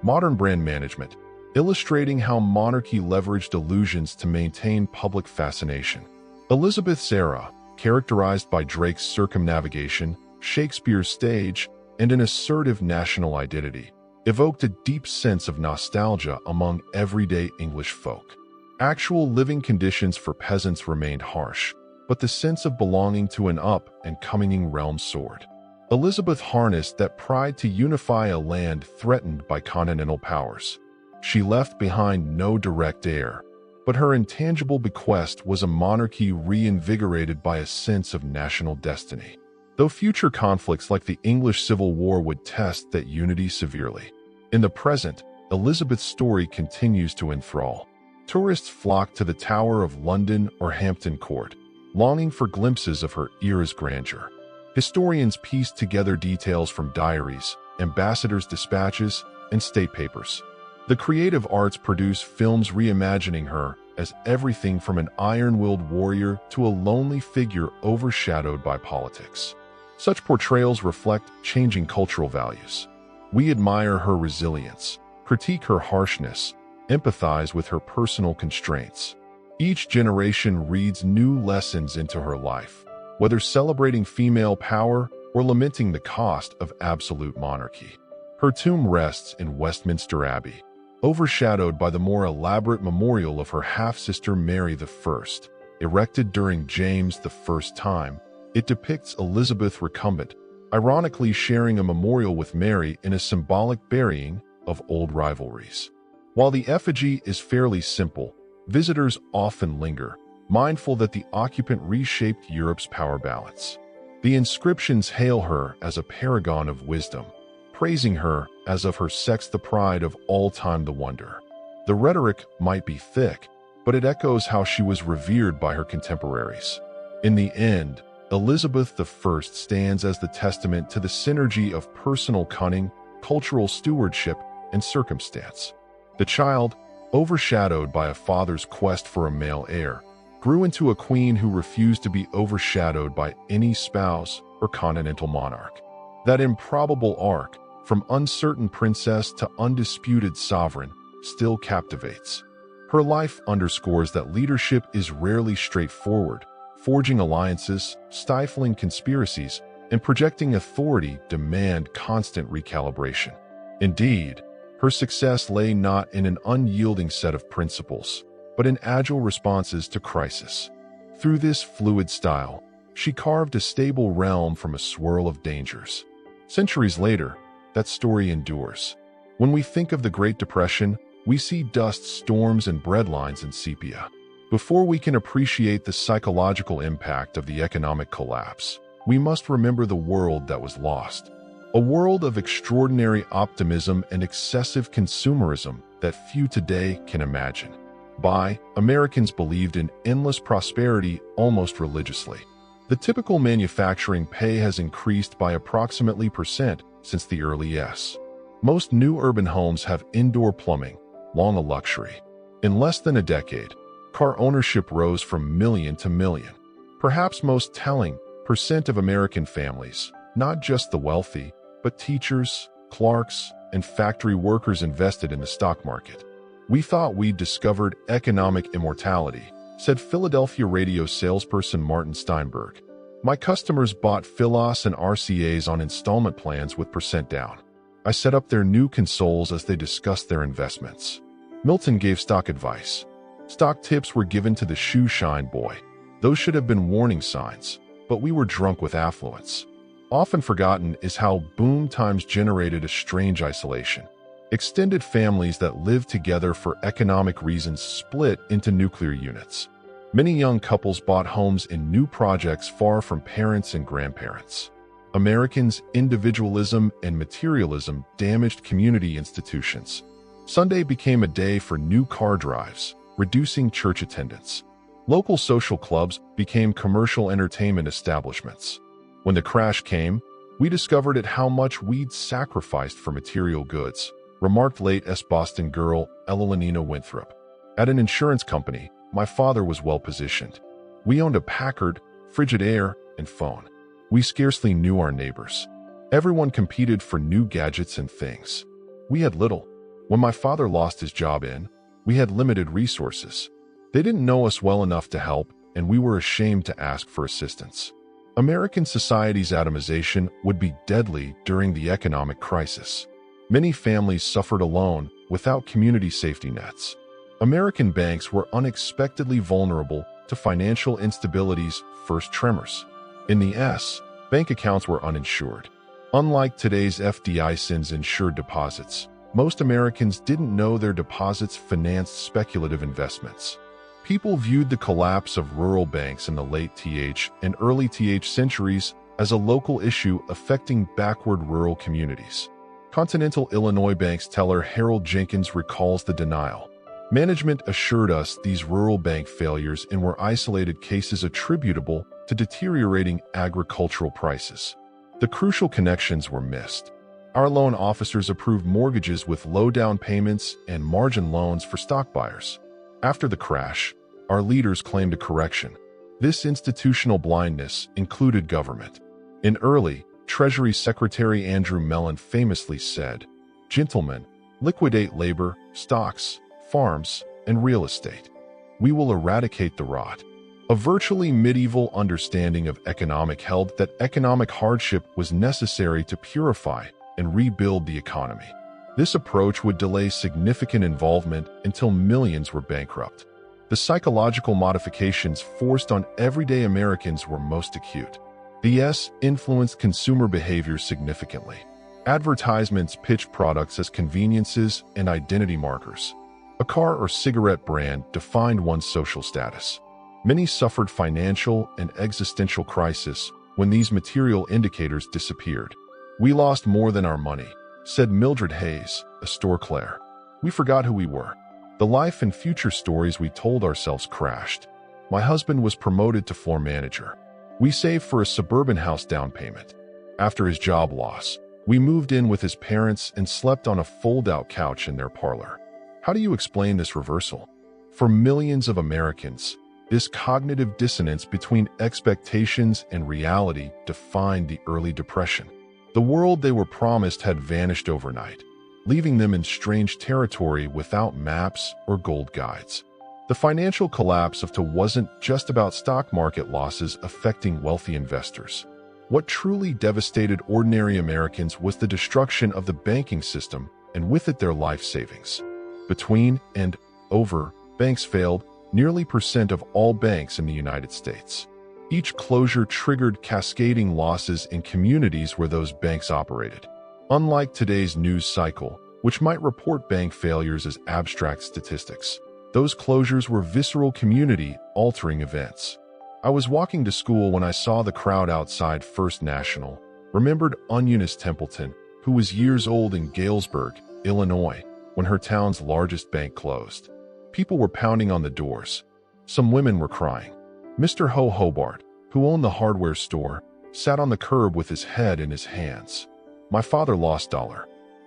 modern brand management. illustrating how monarchy leveraged illusions to maintain public fascination. Elizabeth's era, characterized by Drake's circumnavigation, Shakespeare's stage, and an assertive national identity, evoked a deep sense of nostalgia among everyday English folk. Actual living conditions for peasants remained harsh, but the sense of belonging to an up-and-coming realm soared. Elizabeth harnessed that pride to unify a land threatened by continental powers. She left behind no direct heir, but her intangible bequest was a monarchy reinvigorated by a sense of national destiny. Though future conflicts like the English Civil War would test that unity severely, in the present, Elizabeth's story continues to enthrall. Tourists flock to the Tower of London or Hampton Court, longing for glimpses of her era's grandeur. Historians piece together details from diaries, ambassadors' dispatches, and state papers. The creative arts produce films reimagining her as everything from an iron-willed warrior to a lonely figure overshadowed by politics. Such portrayals reflect changing cultural values. We admire her resilience, critique her harshness, empathize with her personal constraints. Each generation reads new lessons into her life, whether celebrating female power or lamenting the cost of absolute monarchy. Her tomb rests in Westminster Abbey, overshadowed by the more elaborate memorial of her half-sister Mary I. Erected during James I's time, it depicts Elizabeth recumbent, ironically sharing a memorial with Mary in a symbolic burying of old rivalries. While the effigy is fairly simple, visitors often linger, mindful that the occupant reshaped Europe's power balance. The inscriptions hail her as a paragon of wisdom, praising her as of her sex the pride of all time the wonder. The rhetoric might be thick, but it echoes how she was revered by her contemporaries. In the end, Elizabeth I stands as the testament to the synergy of personal cunning, cultural stewardship, and circumstance. The child, overshadowed by a father's quest for a male heir, grew into a queen who refused to be overshadowed by any spouse or continental monarch. That improbable arc, from uncertain princess to undisputed sovereign, still captivates. Her life underscores that leadership is rarely straightforward. Forging alliances, stifling conspiracies, and projecting authority demand constant recalibration. Indeed, her success lay not in an unyielding set of principles, but in agile responses to crisis. Through this fluid style, she carved a stable realm from a swirl of dangers. Centuries later, that story endures. When we think of the Great Depression, we see dust storms and breadlines in sepia. Before we can appreciate the psychological impact of the economic collapse, we must remember the world that was lost. A world of extraordinary optimism and excessive consumerism that few today can imagine. Americans believed in endless prosperity almost religiously. The typical manufacturing pay has increased by approximately % since the early S. Most new urban homes have indoor plumbing, long a luxury. In less than a decade, car ownership rose from million to million. Perhaps most telling, % of American families, not just the wealthy, but teachers, clerks, and factory workers invested in the stock market. We thought we'd discovered economic immortality, said Philadelphia radio salesperson Martin Steinberg. My customers bought Philos and RCAs on installment plans with % down. I set up their new consoles as they discussed their investments. Milton gave stock advice. Stock tips were given to the shoe shine boy. Those should have been warning signs, but we were drunk with affluence. Often forgotten is how boom times generated a strange isolation. Extended families that lived together for economic reasons split into nuclear units. Many young couples bought homes in new projects far from parents and grandparents. Americans' individualism and materialism damaged community institutions. Sunday became a day for new car drives, reducing church attendance. Local social clubs became commercial entertainment establishments. When the crash came, we discovered at how much we'd sacrificed for material goods, remarked late Boston girl Elenina Winthrop. At an insurance company, my father was well positioned. We owned a Packard, Frigidaire, and phone. We scarcely knew our neighbors. Everyone competed for new gadgets and things. We had little. When my father lost his job we had limited resources. They didn't know us well enough to help, and we were ashamed to ask for assistance. American society's atomization would be deadly during the economic crisis. Many families suffered alone, without community safety nets. American banks were unexpectedly vulnerable to financial instability's first tremors. In the U.S., bank accounts were uninsured. Unlike today's FDIC's insured deposits, most Americans didn't know their deposits financed speculative investments. People viewed the collapse of rural banks in the late TH and early TH centuries as a local issue affecting backward rural communities. Continental Illinois Bank's teller Harold Jenkins recalls the denial. Management assured us these rural bank failures were isolated cases attributable to deteriorating agricultural prices. The crucial connections were missed. Our loan officers approved mortgages with low down payments and margin loans for stock buyers. After the crash, our leaders claimed a correction. This institutional blindness included government. In early, Treasury Secretary Andrew Mellon famously said, "Gentlemen, liquidate labor, stocks, farms, and real estate. We will eradicate the rot." A virtually medieval understanding of economic held that economic hardship was necessary to purify and rebuild the economy. This approach would delay significant involvement until millions were bankrupt. The psychological modifications forced on everyday Americans were most acute. The S influenced consumer behavior significantly. Advertisements pitched products as conveniences and identity markers. A car or cigarette brand defined one's social status. Many suffered financial and existential crisis when these material indicators disappeared. "We lost more than our money," said Mildred Hayes, a store clerk. "We forgot who we were." The life and future stories we told ourselves crashed. My husband was promoted to floor manager. We saved for a suburban house down payment. After his job loss, we moved in with his parents and slept on a fold-out couch in their parlor. How do you explain this reversal? For millions of Americans, this cognitive dissonance between expectations and reality defined the early Depression. The world they were promised had vanished overnight, leaving them in strange territory without maps or gold guides. The financial collapse of 2008 wasn't just about stock market losses affecting wealthy investors. What truly devastated ordinary Americans was the destruction of the banking system and with it their life savings. Between and over, banks failed, nearly percent of all banks in the United States. Each closure triggered cascading losses in communities where those banks operated. Unlike today's news cycle, which might report bank failures as abstract statistics, those closures were visceral community-altering events. I was walking to school when I saw the crowd outside First National, remembered Eunice Templeton, who was years old in Galesburg, Illinois, when her town's largest bank closed. People were pounding on the doors. Some women were crying. Mr. Hobart, who owned the hardware store, sat on the curb with his head in his hands. My father lost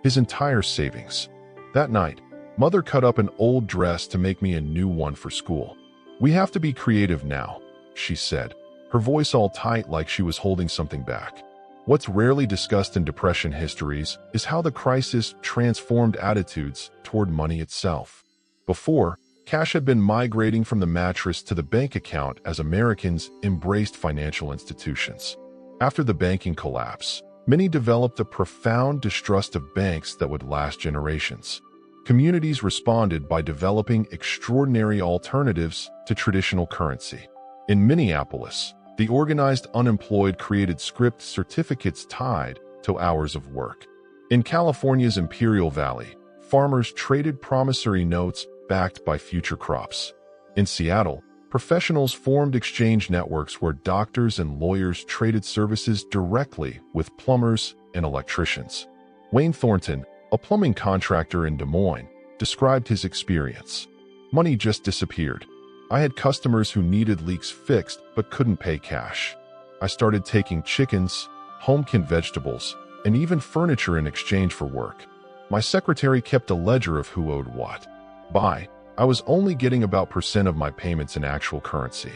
his entire savings. That night, Mother cut up an old dress to make me a new one for school. "We have to be creative now," she said, her voice all tight like she was holding something back. What's rarely discussed in Depression histories is how the crisis transformed attitudes toward money itself. Before, cash had been migrating from the mattress to the bank account as Americans embraced financial institutions. After the banking collapse, many developed a profound distrust of banks that would last generations. Communities responded by developing extraordinary alternatives to traditional currency. In Minneapolis, the organized unemployed created script certificates tied to hours of work. In California's Imperial Valley, farmers traded promissory notes backed by future crops. In Seattle, professionals formed exchange networks where doctors and lawyers traded services directly with plumbers and electricians. Wayne Thornton, a plumbing contractor in Des Moines, described his experience. "Money just disappeared. I had customers who needed leaks fixed but couldn't pay cash. I started taking chickens, home-canned vegetables, and even furniture in exchange for work. My secretary kept a ledger of who owed what. I was only getting about % of my payments in actual currency.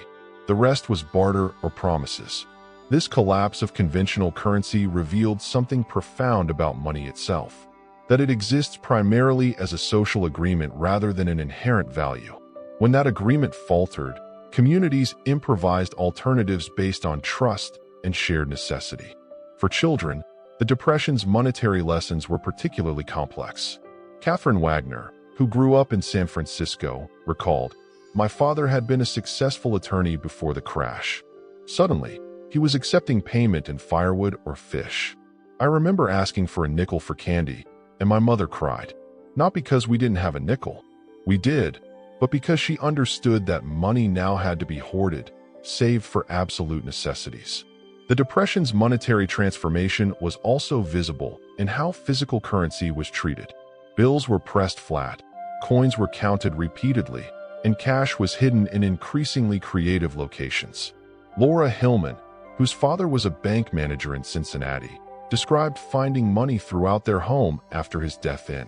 The rest was barter or promises." This collapse of conventional currency revealed something profound about money itself. that it exists primarily as a social agreement rather than an inherent value. When that agreement faltered, communities improvised alternatives based on trust and shared necessity. For children, the Depression's monetary lessons were particularly complex. Catherine Wagner, who grew up in San Francisco, recalled, "My father had been a successful attorney before the crash. Suddenly, he was accepting payment in firewood or fish. I remember asking for a nickel for candy, and my mother cried. Not because we didn't have a nickel. We did, but because she understood that money now had to be hoarded, saved for absolute necessities." The Depression's monetary transformation was also visible in how physical currency was treated. Bills were pressed flat, coins were counted repeatedly, and cash was hidden in increasingly creative locations. Laura Hillman, whose father was a bank manager in Cincinnati, described finding money throughout their home after his death in.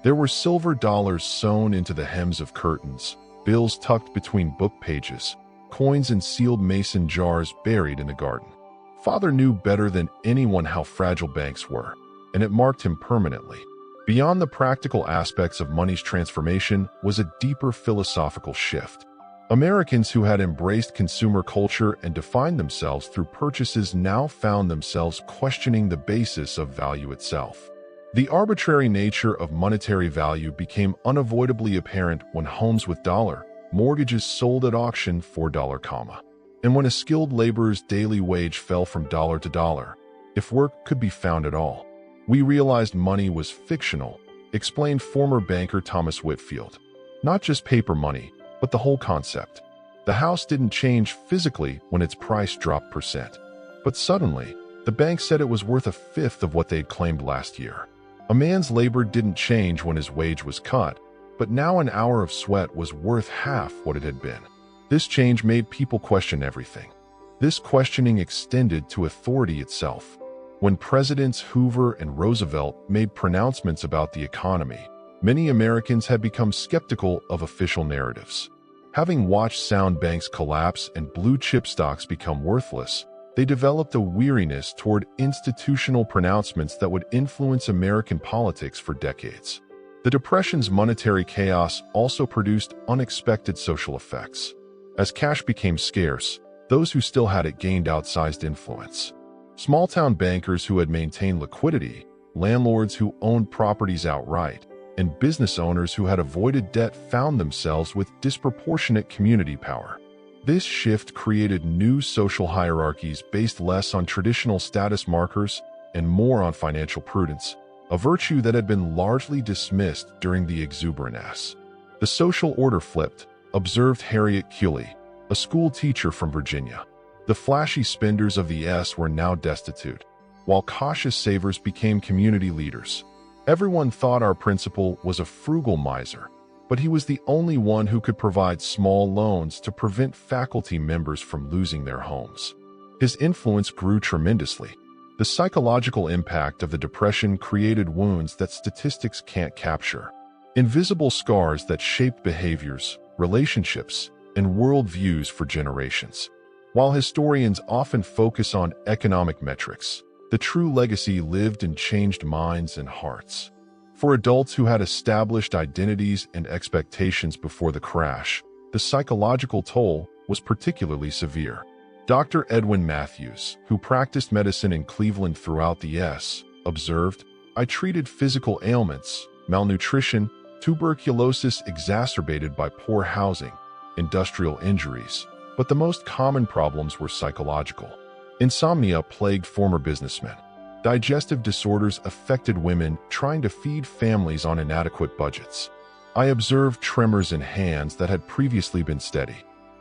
There were silver dollars sewn into the hems of curtains, bills tucked between book pages, coins in sealed mason jars buried in the garden. Father knew better than anyone how fragile banks were, and it marked him permanently. Beyond the practical aspects of money's transformation was a deeper philosophical shift. Americans who had embraced consumer culture and defined themselves through purchases now found themselves questioning the basis of value itself. The arbitrary nature of monetary value became unavoidably apparent when homes with dollar mortgages sold at auction for $, and when a skilled laborer's daily wage fell from dollar to dollar, if work could be found at all. We realized money was fictional, explained former banker Thomas Whitfield. Not just paper money, but the whole concept. The house didn't change physically when its price dropped %, but suddenly, the bank said it was worth a fifth of what they'd claimed last year. A man's labor didn't change when his wage was cut, but now an hour of sweat was worth half what it had been. This change made people question everything. This questioning extended to authority itself. When Presidents Hoover and Roosevelt made pronouncements about the economy, many Americans had become skeptical of official narratives. Having watched sound banks collapse and blue-chip stocks become worthless, they developed a weariness toward institutional pronouncements that would influence American politics for decades. The Depression's monetary chaos also produced unexpected social effects. As cash became scarce, those who still had it gained outsized influence. Small-town bankers who had maintained liquidity, landlords who owned properties outright, and business owners who had avoided debt found themselves with disproportionate community power. This shift created new social hierarchies based less on traditional status markers and more on financial prudence, a virtue that had been largely dismissed during the exuberance. The social order flipped, observed Harriet Culey, a school teacher from Virginia. The flashy spenders of the S were now destitute, while cautious savers became community leaders. Everyone thought our principal was a frugal miser, but he was the only one who could provide small loans to prevent faculty members from losing their homes. His influence grew tremendously. The psychological impact of the Depression created wounds that statistics can't capture. Invisible scars that shaped behaviors, relationships, and worldviews for generations. While historians often focus on economic metrics, the true legacy lived in changed minds and hearts. For adults who had established identities and expectations before the crash, the psychological toll was particularly severe. Dr. Edwin Matthews, who practiced medicine in Cleveland throughout the S, observed, "I treated physical ailments, malnutrition, tuberculosis exacerbated by poor housing, industrial injuries, but the most common problems were psychological. Insomnia plagued former businessmen. Digestive disorders affected women trying to feed families on inadequate budgets. I observed tremors in hands that had previously been steady.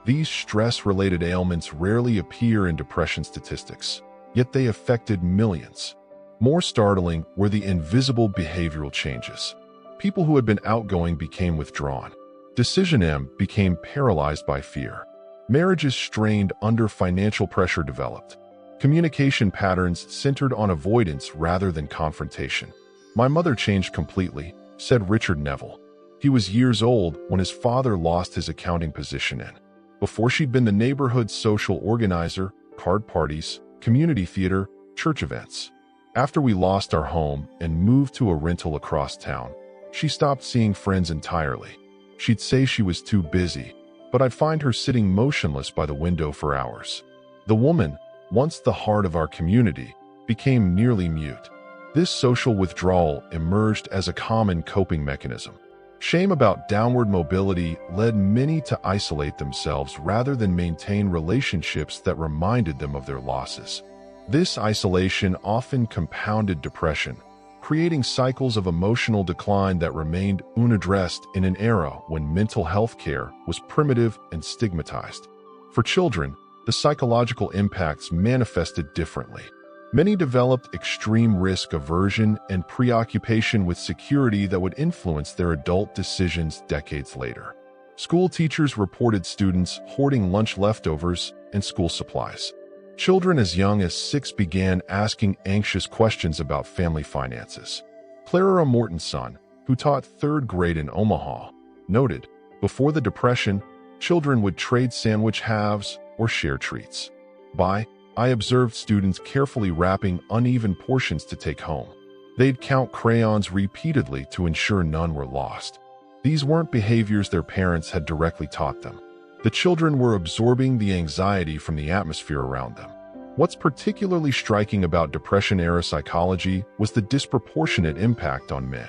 These stress-related ailments rarely appear in depression statistics, yet they affected millions. More startling were the invisible behavioral changes. People who had been outgoing became withdrawn. Decision became paralyzed by fear. Marriages strained under financial pressure developed. Communication patterns centered on avoidance rather than confrontation. My mother changed completely," said Richard Neville. He was years old when his father lost his accounting position in. Before she'd been the neighborhood social organizer, card parties, community theater, church events. After we lost our home and moved to a rental across town, she stopped seeing friends entirely. She'd say she was too busy, but I'd find her sitting motionless by the window for hours. The woman, once the heart of our community, became nearly mute. This social withdrawal emerged as a common coping mechanism. Shame about downward mobility led many to isolate themselves rather than maintain relationships that reminded them of their losses. This isolation often compounded depression, creating cycles of emotional decline that remained unaddressed in an era when mental health care was primitive and stigmatized. For children, the psychological impacts manifested differently. Many developed extreme risk aversion and preoccupation with security that would influence their adult decisions decades later. School teachers reported students hoarding lunch leftovers and school supplies. Children as young as 6 began asking anxious questions about family finances. Clara Morton's son, who taught 3rd grade in Omaha, noted, before the Depression, children would trade sandwich halves or share treats. I observed students carefully wrapping uneven portions to take home. They'd count crayons repeatedly to ensure none were lost. These weren't behaviors their parents had directly taught them. The children were absorbing the anxiety from the atmosphere around them. What's particularly striking about Depression-era psychology was the disproportionate impact on men.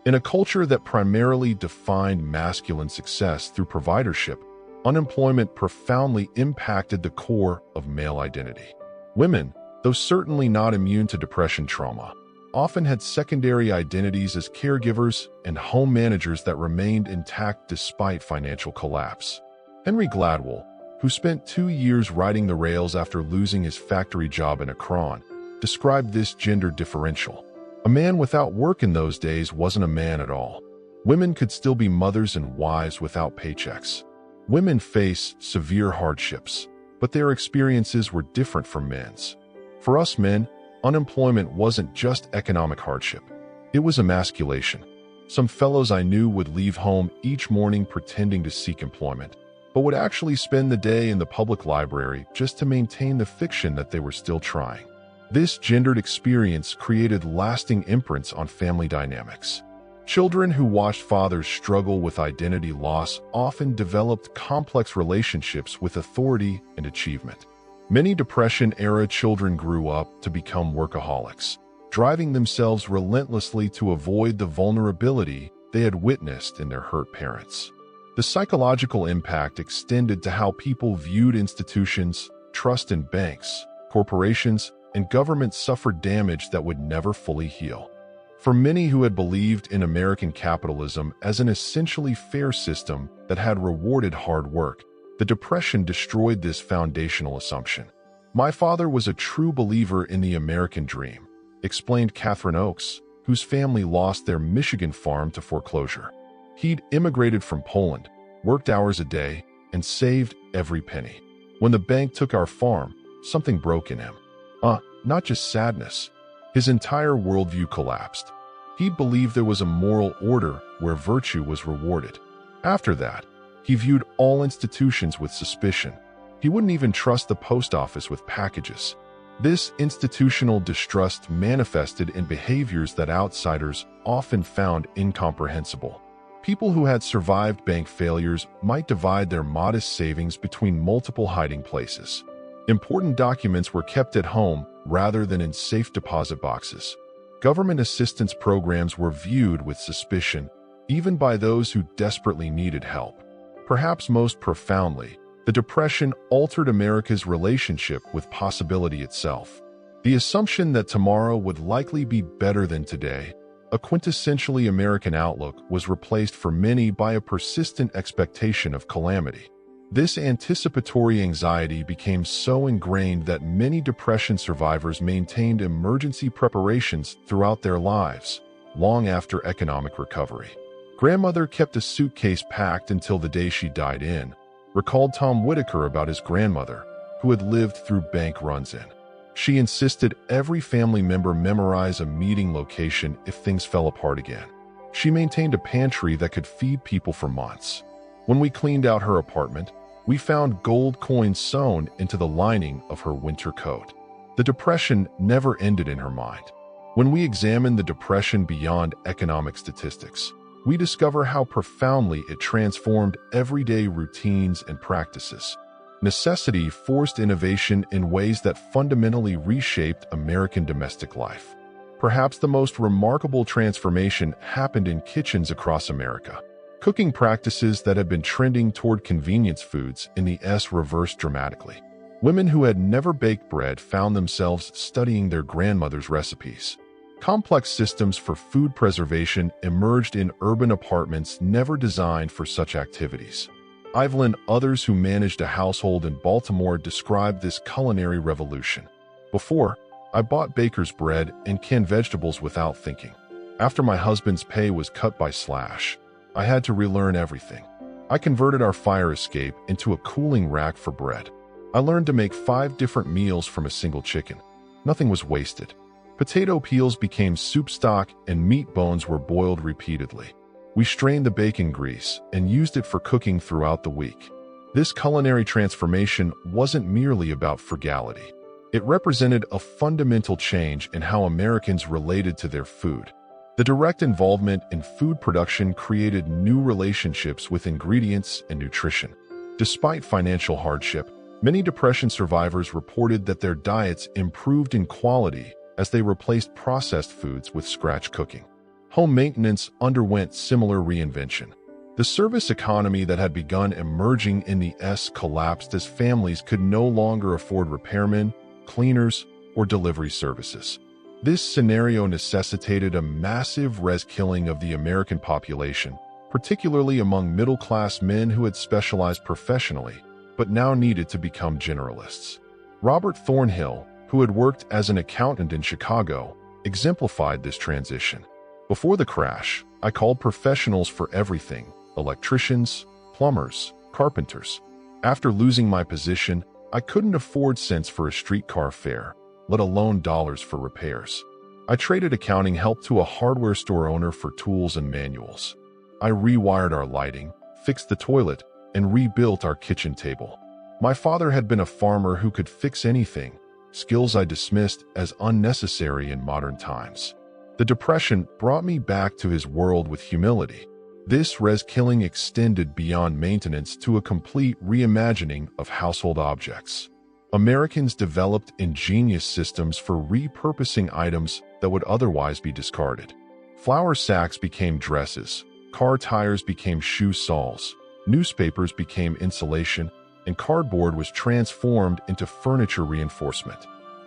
In a culture that primarily defined masculine success through providership, unemployment profoundly impacted the core of male identity. Women, though certainly not immune to depression trauma, often had secondary identities as caregivers and home managers that remained intact despite financial collapse. Henry Gladwell, who spent 2 years riding the rails after losing his factory job in Akron, described this gender differential. A man without work in those days wasn't a man at all. Women could still be mothers and wives without paychecks. Women face severe hardships, but their experiences were different from men's. For us men, unemployment wasn't just economic hardship. It was emasculation. Some fellows I knew would leave home each morning pretending to seek employment, but would actually spend the day in the public library just to maintain the fiction that they were still trying. This gendered experience created lasting imprints on family dynamics. Children who watched fathers struggle with identity loss often developed complex relationships with authority and achievement. Many Depression-era children grew up to become workaholics, driving themselves relentlessly to avoid the vulnerability they had witnessed in their hurt parents. The psychological impact extended to how people viewed institutions, trust in banks, corporations, and government suffered damage that would never fully heal. For many who had believed in American capitalism as an essentially fair system that had rewarded hard work, the Depression destroyed this foundational assumption. My father was a true believer in the American dream, explained Catherine Oakes, whose family lost their Michigan farm to foreclosure. He'd immigrated from Poland, worked hours a day, and saved every penny. When the bank took our farm, something broke in him. Not just sadness. His entire worldview collapsed. He believed there was a moral order where virtue was rewarded. After that, he viewed all institutions with suspicion. He wouldn't even trust the post office with packages. This institutional distrust manifested in behaviors that outsiders often found incomprehensible. People who had survived bank failures might divide their modest savings between multiple hiding places. Important documents were kept at home rather than in safe deposit boxes. Government assistance programs were viewed with suspicion, even by those who desperately needed help. Perhaps most profoundly, the Depression altered America's relationship with possibility itself. The assumption that tomorrow would likely be better than today, a quintessentially American outlook, was replaced for many by a persistent expectation of calamity. This anticipatory anxiety became so ingrained that many Depression survivors maintained emergency preparations throughout their lives, long after economic recovery. Grandmother kept a suitcase packed until the day she died in, recalled Tom Whitaker about his grandmother, who had lived through bank runs-in. She insisted every family member memorize a meeting location if things fell apart again. She maintained a pantry that could feed people for months. When we cleaned out her apartment, we found gold coins sewn into the lining of her winter coat. The Depression never ended in her mind. When we examine the Depression beyond economic statistics, we discover how profoundly it transformed everyday routines and practices. Necessity forced innovation in ways that fundamentally reshaped American domestic life. Perhaps the most remarkable transformation happened in kitchens across America. Cooking practices that had been trending toward convenience foods in the S reversed dramatically. Women who had never baked bread found themselves studying their grandmother's recipes. Complex systems for food preservation emerged in urban apartments never designed for such activities. Evelyn, others who managed a household in Baltimore, described this culinary revolution. Before, I bought baker's bread and canned vegetables without thinking. After my husband's pay was cut by slash, I had to relearn everything. I converted our fire escape into a cooling rack for bread. I learned to make 5 different meals from a single chicken. Nothing was wasted. Potato peels became soup stock and meat bones were boiled repeatedly. We strained the bacon grease and used it for cooking throughout the week. This culinary transformation wasn't merely about frugality. It represented a fundamental change in how Americans related to their food. The direct involvement in food production created new relationships with ingredients and nutrition. Despite financial hardship, many Depression survivors reported that their diets improved in quality as they replaced processed foods with scratch cooking. Home maintenance underwent similar reinvention. The service economy that had begun emerging in the S collapsed as families could no longer afford repairmen, cleaners, or delivery services. This scenario necessitated a massive res-killing of the American population, particularly among middle-class men who had specialized professionally, but now needed to become generalists. Robert Thornhill, who had worked as an accountant in Chicago, exemplified this transition. Before the crash, I called professionals for everything: electricians, plumbers, carpenters. After losing my position, I couldn't afford cents for a streetcar fare, let alone dollars for repairs. I traded accounting help to a hardware store owner for tools and manuals. I rewired our lighting, fixed the toilet, and rebuilt our kitchen table. My father had been a farmer who could fix anything, skills I dismissed as unnecessary in modern times. The Depression brought me back to his world with humility. This res-killing extended beyond maintenance to a complete reimagining of household objects. Americans developed ingenious systems for repurposing items that would otherwise be discarded. Flour sacks became dresses, car tires became shoe soles, newspapers became insulation, and cardboard was transformed into furniture reinforcement.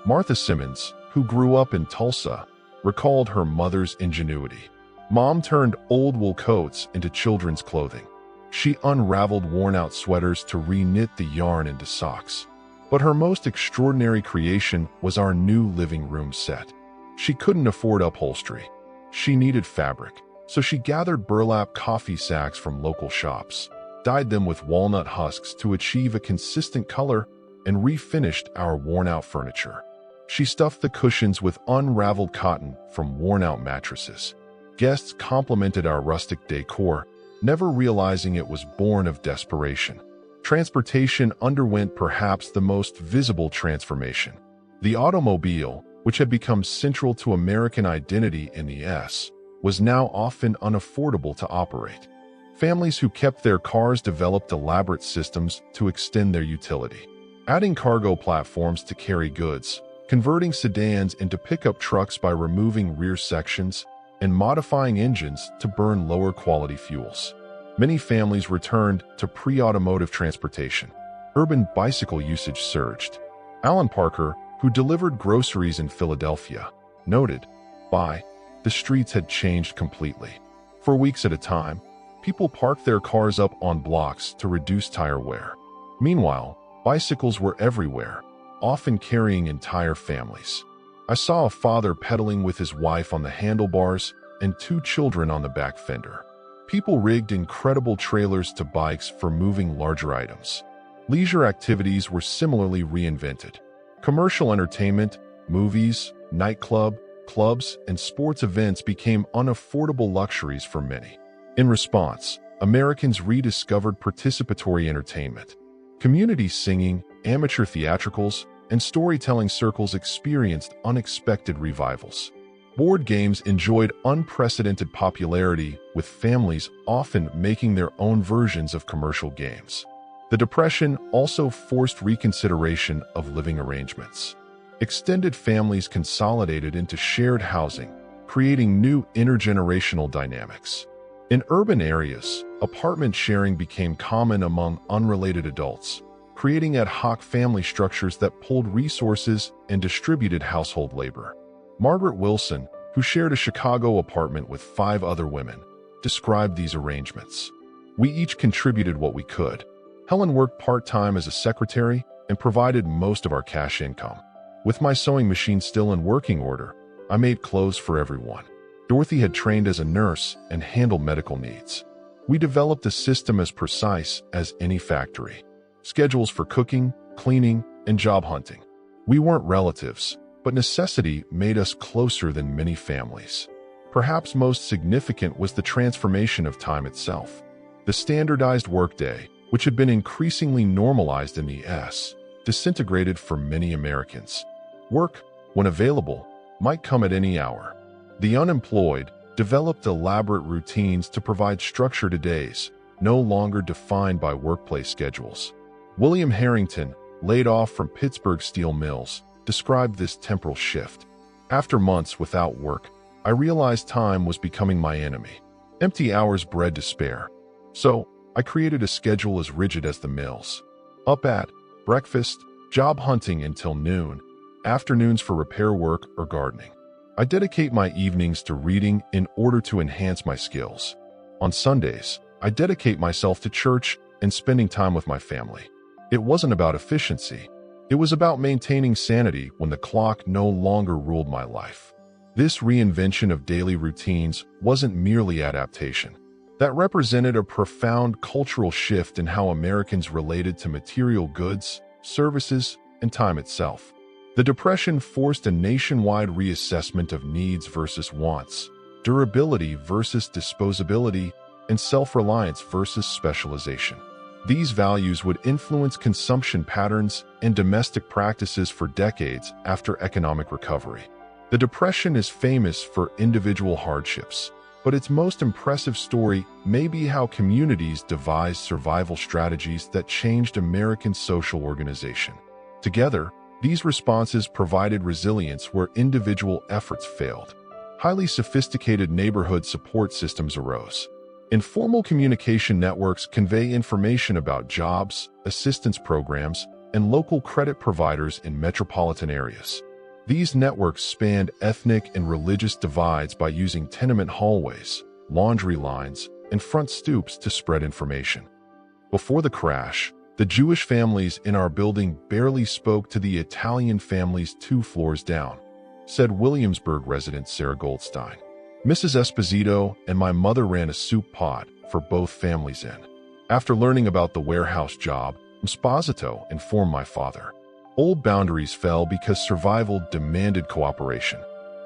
Martha Simmons, who grew up in Tulsa, recalled her mother's ingenuity. Mom turned old wool coats into children's clothing. She unraveled worn-out sweaters to re-knit the yarn into socks. But her most extraordinary creation was our new living room set. She couldn't afford upholstery. She needed fabric, so she gathered burlap coffee sacks from local shops, dyed them with walnut husks to achieve a consistent color, and refinished our worn-out furniture. She stuffed the cushions with unraveled cotton from worn-out mattresses. Guests complimented our rustic decor, never realizing it was born of desperation. Transportation underwent perhaps the most visible transformation. The automobile, which had become central to American identity in the S, was now often unaffordable to operate. Families who kept their cars developed elaborate systems to extend their utility, adding cargo platforms to carry goods, converting sedans into pickup trucks by removing rear sections, and modifying engines to burn lower-quality fuels. Many families returned to pre-automotive transportation. Urban bicycle usage surged. Alan Parker, who delivered groceries in Philadelphia, noted, the streets had changed completely. For weeks at a time, people parked their cars up on blocks to reduce tire wear. Meanwhile, bicycles were everywhere, often carrying entire families. I saw a father pedaling with his wife on the handlebars and 2 children on the back fender. People rigged incredible trailers to bikes for moving larger items. Leisure activities were similarly reinvented. Commercial entertainment, movies, clubs, and sports events became unaffordable luxuries for many. In response, Americans rediscovered participatory entertainment. Community singing, amateur theatricals, and storytelling circles experienced unexpected revivals. Board games enjoyed unprecedented popularity, with families often making their own versions of commercial games. The Depression also forced reconsideration of living arrangements. Extended families consolidated into shared housing, creating new intergenerational dynamics. In urban areas, apartment sharing became common among unrelated adults, creating ad hoc family structures that pulled resources and distributed household labor. Margaret Wilson, who shared a Chicago apartment with 5 other women, described these arrangements. "We each contributed what we could. Helen worked part-time as a secretary and provided most of our cash income. With my sewing machine still in working order, I made clothes for everyone. Dorothy had trained as a nurse and handled medical needs. We developed a system as precise as any factory. Schedules for cooking, cleaning, and job hunting. We weren't relatives, but necessity made us closer than many families." Perhaps most significant was the transformation of time itself. The standardized workday, which had been increasingly normalized in the U.S., disintegrated for many Americans. Work, when available, might come at any hour. The unemployed developed elaborate routines to provide structure to days, no longer defined by workplace schedules. William Harrington, laid off from Pittsburgh steel mills, described this temporal shift. "After months without work, I realized time was becoming my enemy. Empty hours bred despair. So, I created a schedule as rigid as the mills. Up at breakfast, job hunting until noon, afternoons for repair work or gardening. I dedicate my evenings to reading in order to enhance my skills. On Sundays, I dedicate myself to church and spending time with my family." It wasn't about efficiency. It was about maintaining sanity when the clock no longer ruled my life. This reinvention of daily routines wasn't merely adaptation. That represented a profound cultural shift in how Americans related to material goods, services, and time itself. The Depression forced a nationwide reassessment of needs versus wants, durability versus disposability, and self-reliance versus specialization. These values would influence consumption patterns and domestic practices for decades after economic recovery. The Depression is famous for individual hardships, but its most impressive story may be how communities devised survival strategies that changed American social organization. Together, these responses provided resilience where individual efforts failed. Highly sophisticated neighborhood support systems arose. Informal communication networks convey information about jobs, assistance programs, and local credit providers in metropolitan areas. These networks spanned ethnic and religious divides by using tenement hallways, laundry lines, and front stoops to spread information. Before the crash, the Jewish families in our building barely spoke to the Italian families 2 floors down, said Williamsburg resident Sarah Goldstein. "Mrs. Esposito and my mother ran a soup pot for both families in. After learning about the warehouse job, Esposito informed my father. Old boundaries fell because survival demanded cooperation.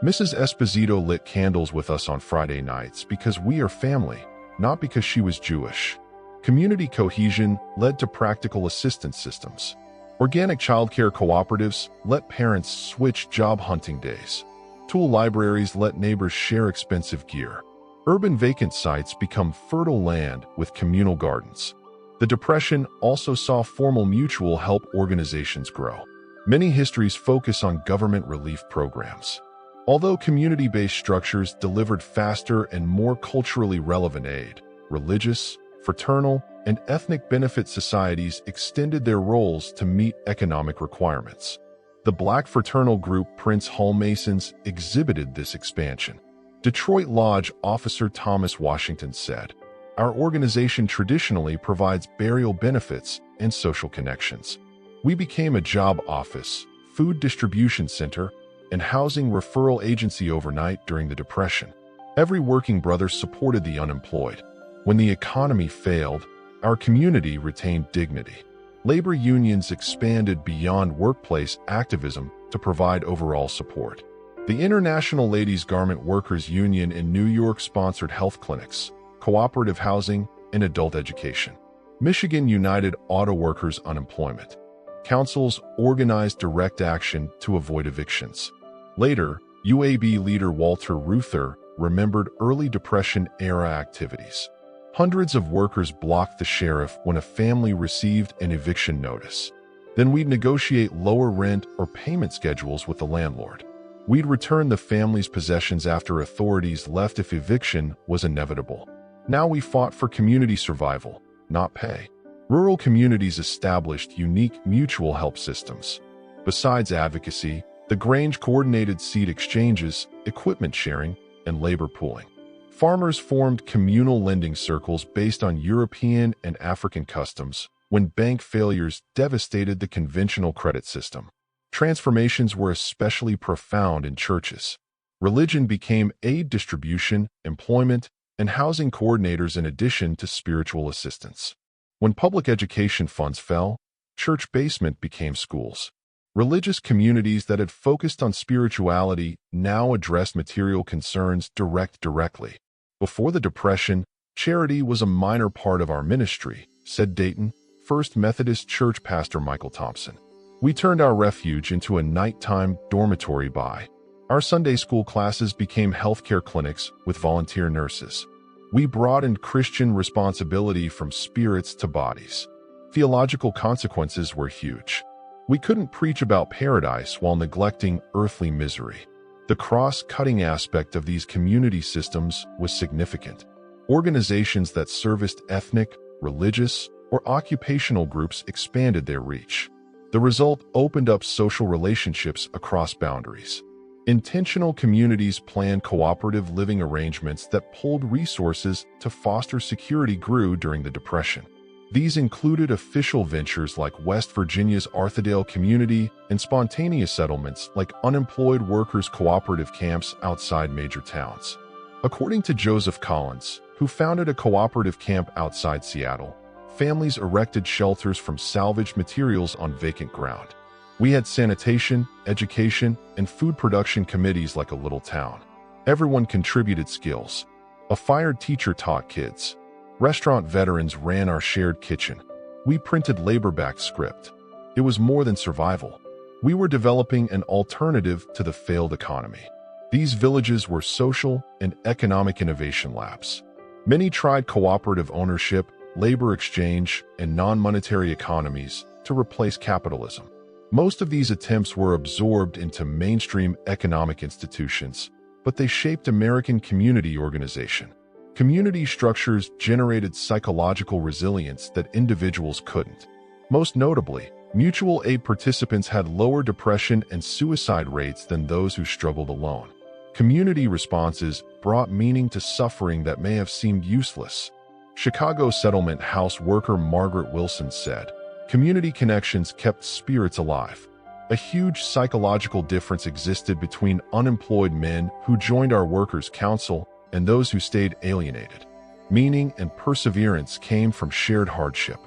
Mrs. Esposito lit candles with us on Friday nights because we are family, not because she was Jewish. Community cohesion led to practical assistance systems. Organic childcare cooperatives let parents switch job hunting days. Tool libraries let neighbors share expensive gear. Urban vacant sites become fertile land with communal gardens. The Depression also saw formal mutual help organizations grow. Many histories focus on government relief programs. Although community-based structures delivered faster and more culturally relevant aid, religious, fraternal, and ethnic benefit societies extended their roles to meet economic requirements. The Black fraternal group Prince Hall Masons exhibited this expansion. Detroit Lodge officer Thomas Washington said, "Our organization traditionally provides burial benefits and social connections. We became a job office, food distribution center, and housing referral agency overnight during the Depression. Every working brother supported the unemployed. When the economy failed, our community retained dignity." Labor unions expanded beyond workplace activism to provide overall support. The International Ladies Garment Workers Union in New York sponsored health clinics, cooperative housing, and adult education. Michigan United Auto Workers Unemployment Councils organized direct action to avoid evictions. Later, UAB leader Walter Reuther remembered early Depression-era activities. Hundreds of workers blocked the sheriff when a family received an eviction notice. Then we'd negotiate lower rent or payment schedules with the landlord. We'd return the family's possessions after authorities left if eviction was inevitable. Now we fought for community survival, not pay. Rural communities established unique mutual help systems. Besides advocacy, the Grange coordinated seed exchanges, equipment sharing, and labor pooling. Farmers formed communal lending circles based on European and African customs when bank failures devastated the conventional credit system. Transformations were especially profound in churches. Religion became aid distribution, employment, and housing coordinators in addition to spiritual assistance. When public education funds fell, church basement became schools. Religious communities that had focused on spirituality now addressed material concerns directly. Before the Depression, charity was a minor part of our ministry, said Dayton First Methodist Church pastor Michael Thompson. We turned our refuge into a nighttime dormitory by. Our Sunday school classes became healthcare clinics with volunteer nurses. We broadened Christian responsibility from spirits to bodies. Theological consequences were huge. We couldn't preach about paradise while neglecting earthly misery. The cross-cutting aspect of these community systems was significant. Organizations that serviced ethnic, religious, or occupational groups expanded their reach. The result opened up social relationships across boundaries. Intentional communities planned cooperative living arrangements that pulled resources to foster security grew during the Depression. These included official ventures like West Virginia's Arthurdale Community and spontaneous settlements like unemployed workers' cooperative camps outside major towns. According to Joseph Collins, who founded a cooperative camp outside Seattle, families erected shelters from salvaged materials on vacant ground. We had sanitation, education, and food production committees like a little town. Everyone contributed skills. A fired teacher taught kids. Restaurant veterans ran our shared kitchen. We printed labor-backed script. It was more than survival. We were developing an alternative to the failed economy. These villages were social and economic innovation labs. Many tried cooperative ownership, labor exchange, and non-monetary economies to replace capitalism. Most of these attempts were absorbed into mainstream economic institutions, but they shaped American community organization. Community structures generated psychological resilience that individuals couldn't. Most notably, mutual aid participants had lower depression and suicide rates than those who struggled alone. Community responses brought meaning to suffering that may have seemed useless. Chicago settlement house worker Margaret Wilson said, "Community connections kept spirits alive." A huge psychological difference existed between unemployed men who joined our workers' council and those who stayed alienated. Meaning and perseverance came from shared hardship.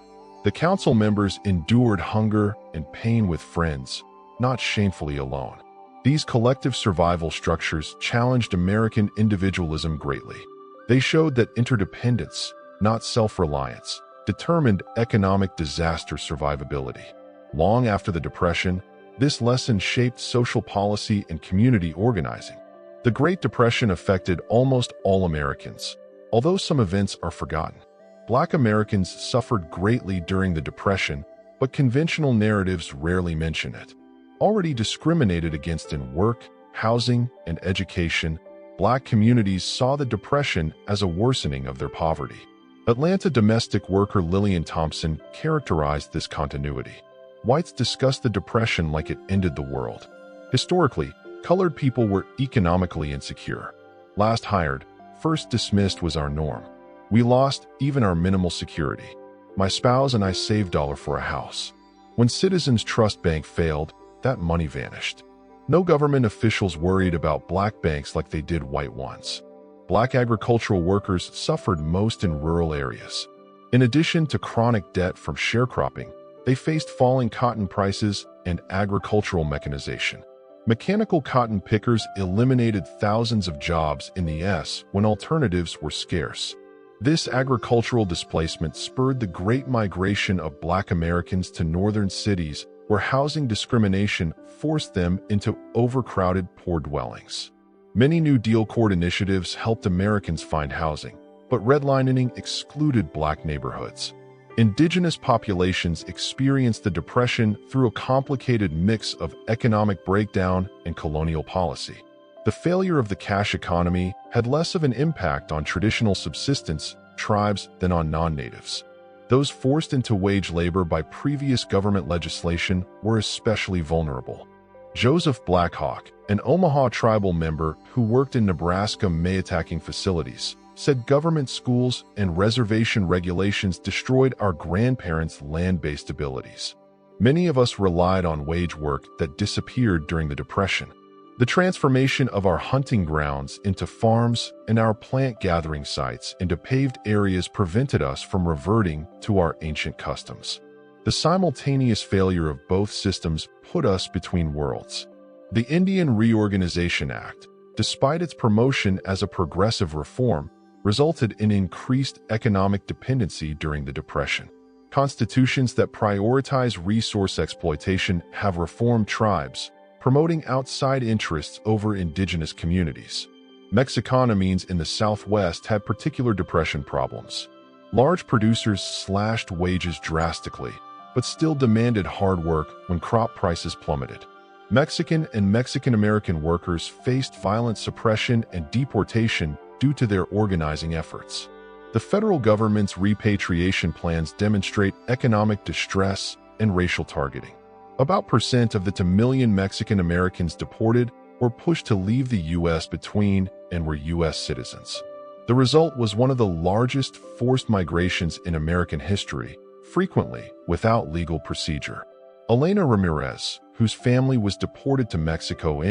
The council members endured hunger and pain with friends, not shamefully alone. These collective survival structures challenged American individualism greatly. They showed that interdependence, not self-reliance, determined economic disaster survivability. Long after the Depression, this lesson shaped social policy and community organizing. The Great Depression affected almost all Americans, although some events are forgotten. Black Americans suffered greatly during the Depression, but conventional narratives rarely mention it. Already discriminated against in work, housing, and education, Black communities saw the Depression as a worsening of their poverty. Atlanta domestic worker Lillian Thompson characterized this continuity. Whites discussed the Depression like it ended the world. Historically, colored people were economically insecure. Last hired, first dismissed was our norm. We lost even our minimal security. My spouse and I saved dollar for a house. When Citizens Trust Bank failed, that money vanished. No government officials worried about Black banks like they did white ones. Black agricultural workers suffered most in rural areas. In addition to chronic debt from sharecropping, they faced falling cotton prices and agricultural mechanization. Mechanical cotton pickers eliminated thousands of jobs in the U.S. when alternatives were scarce. This agricultural displacement spurred the Great Migration of Black Americans to northern cities where housing discrimination forced them into overcrowded poor dwellings. Many New Deal court initiatives helped Americans find housing, but redlining excluded Black neighborhoods. Indigenous populations experienced the Depression through a complicated mix of economic breakdown and colonial policy. The failure of the cash economy had less of an impact on traditional subsistence tribes than on non-natives. Those forced into wage labor by previous government legislation were especially vulnerable. Joseph Blackhawk, an Omaha tribal member who worked in Nebraska Mayatacking facilities, said government schools and reservation regulations destroyed our grandparents' land-based abilities. Many of us relied on wage work that disappeared during the Depression. The transformation of our hunting grounds into farms and our plant-gathering sites into paved areas prevented us from reverting to our ancient customs. The simultaneous failure of both systems put us between worlds. The Indian Reorganization Act, despite its promotion as a progressive reform, resulted in increased economic dependency during the Depression. Constitutions that prioritize resource exploitation have reformed tribes, promoting outside interests over indigenous communities. Mexiconomies in the Southwest had particular Depression problems. Large producers slashed wages drastically, but still demanded hard work when crop prices plummeted. Mexican and Mexican-American workers faced violent suppression and deportation due to their organizing efforts. The federal government's repatriation plans demonstrate economic distress and racial targeting. About % of the 2 million Mexican Americans deported were pushed to leave the U.S. between and were U.S. citizens. The result was one of the largest forced migrations in American history, frequently without legal procedure. Elena Ramirez, whose family was deported to Mexico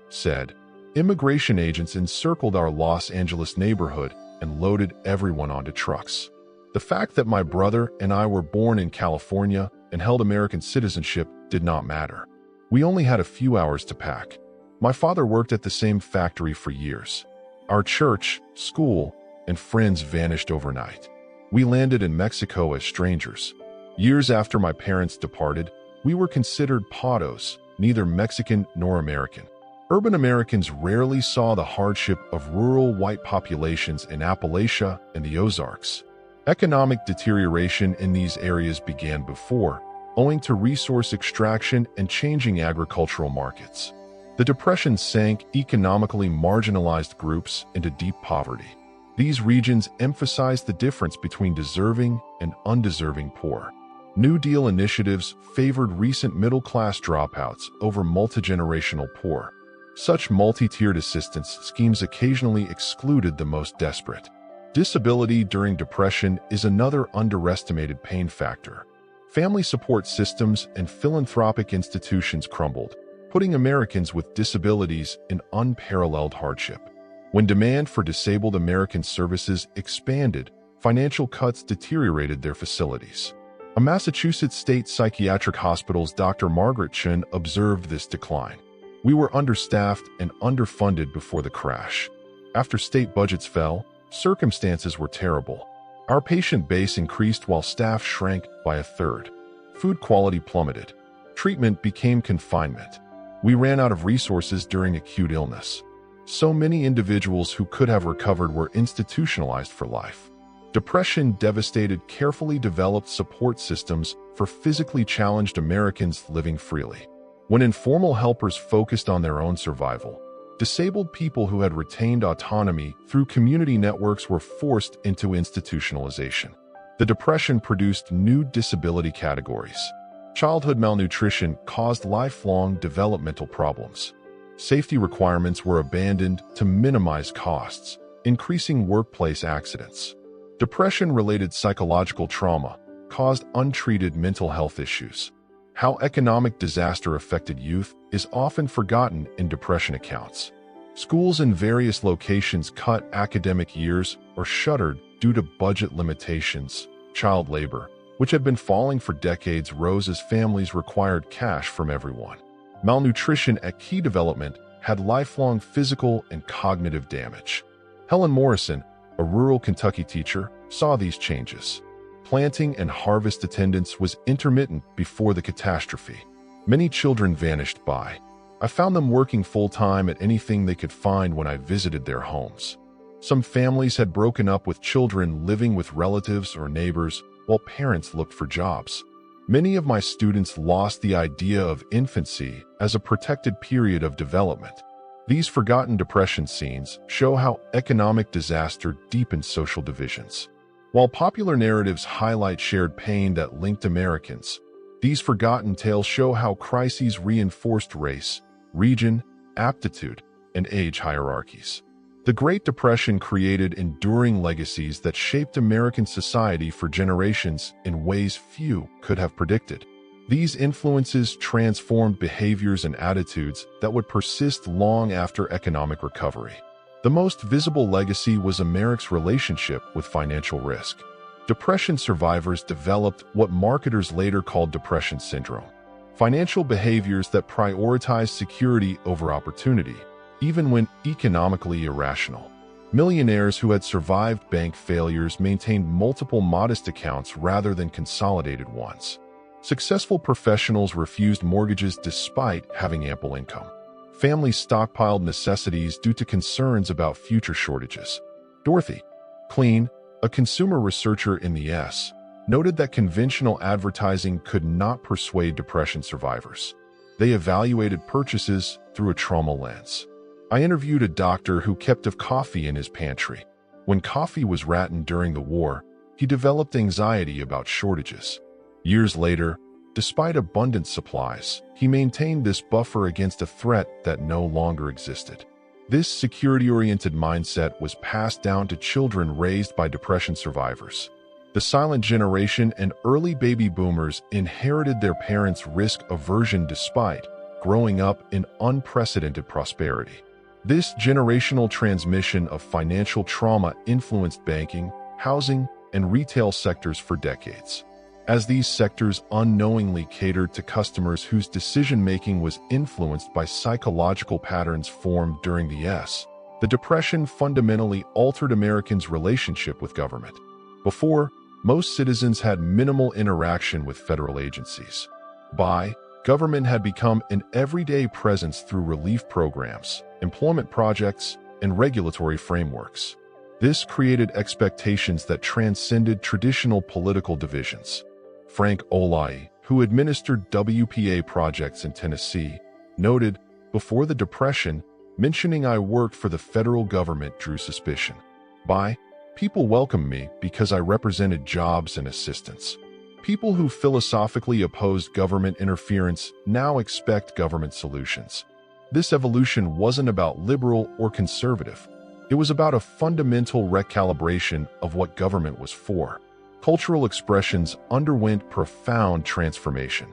said, "Immigration agents encircled our Los Angeles neighborhood and loaded everyone onto trucks. The fact that my brother and I were born in California and held American citizenship did not matter. We only had a few hours to pack. My father worked at the same factory for years. Our church, school, and friends vanished overnight. We landed in Mexico as strangers. Years after my parents departed, we were considered patos, neither Mexican nor American." Urban Americans rarely saw the hardship of rural white populations in Appalachia and the Ozarks. Economic deterioration in these areas began before, owing to resource extraction and changing agricultural markets. The Depression sank economically marginalized groups into deep poverty. These regions emphasized the difference between deserving and undeserving poor. New Deal initiatives favored recent middle-class dropouts over multi-generational poor. Such multi-tiered assistance schemes occasionally excluded the most desperate. Disability during Depression is another underestimated pain factor. Family support systems and philanthropic institutions crumbled, putting Americans with disabilities in unparalleled hardship. When demand for disabled American services expanded, financial cuts deteriorated their facilities. A Massachusetts state psychiatric hospital's Dr. Margaret observed this decline. "We were understaffed and underfunded before the crash. After state budgets fell, circumstances were terrible. Our patient base increased while staff shrank by a third. Food quality plummeted. Treatment became confinement. We ran out of resources during acute illness. So many individuals who could have recovered were institutionalized for life." Depression devastated carefully developed support systems for physically challenged Americans living freely. When informal helpers focused on their own survival, disabled people who had retained autonomy through community networks were forced into institutionalization. The Depression produced new disability categories. Childhood malnutrition caused lifelong developmental problems. Safety requirements were abandoned to minimize costs, increasing workplace accidents. Depression-related psychological trauma caused untreated mental health issues. How economic disaster affected youth is often forgotten in Depression accounts. Schools in various locations cut academic years or shuttered due to budget limitations. Child labor, which had been falling for decades, rose as families required cash from everyone. Malnutrition at key development had lifelong physical and cognitive damage. Helen Morrison, a rural Kentucky teacher, saw these changes. Planting and harvest attendance was intermittent before the catastrophe. Many children vanished by. I found them working full-time at anything they could find when I visited their homes. Some families had broken up with children living with relatives or neighbors while parents looked for jobs. Many of my students lost the idea of infancy as a protected period of development. These forgotten depression scenes show how economic disaster deepened social divisions. While popular narratives highlight shared pain that linked Americans, these forgotten tales show how crises reinforced race, region, aptitude, and age hierarchies. The Great Depression created enduring legacies that shaped American society for generations in ways few could have predicted. These influences transformed behaviors and attitudes that would persist long after economic recovery. The most visible legacy was America's relationship with financial risk. Depression survivors developed what marketers later called depression syndrome. Financial behaviors that prioritize security over opportunity, even when economically irrational. Millionaires who had survived bank failures maintained multiple modest accounts rather than consolidated ones. Successful professionals refused mortgages despite having ample income. Families stockpiled necessities due to concerns about future shortages. Dorothy Klein, a consumer researcher in the U.S., noted that conventional advertising could not persuade depression survivors. They evaluated purchases through a trauma lens. I interviewed a doctor who kept a coffee in his pantry. When coffee was rationed during the war, he developed anxiety about shortages. Years later, despite abundant supplies, he maintained this buffer against a threat that no longer existed. This security-oriented mindset was passed down to children raised by depression survivors. The silent generation and early baby boomers inherited their parents' risk aversion despite growing up in unprecedented prosperity. This generational transmission of financial trauma influenced banking, housing, and retail sectors for decades. As these sectors unknowingly catered to customers whose decision-making was influenced by psychological patterns formed during the U.S., the Depression fundamentally altered Americans' relationship with government. Before, most citizens had minimal interaction with federal agencies. Government had become an everyday presence through relief programs, employment projects, and regulatory frameworks. This created expectations that transcended traditional political divisions. Frank Olai, who administered WPA projects in Tennessee, noted, "Before the Depression, mentioning I worked for the federal government drew suspicion. People welcomed me because I represented jobs and assistance. People who philosophically opposed government interference now expect government solutions." This evolution wasn't about liberal or conservative. It was about a fundamental recalibration of what government was for. Cultural expressions underwent profound transformation.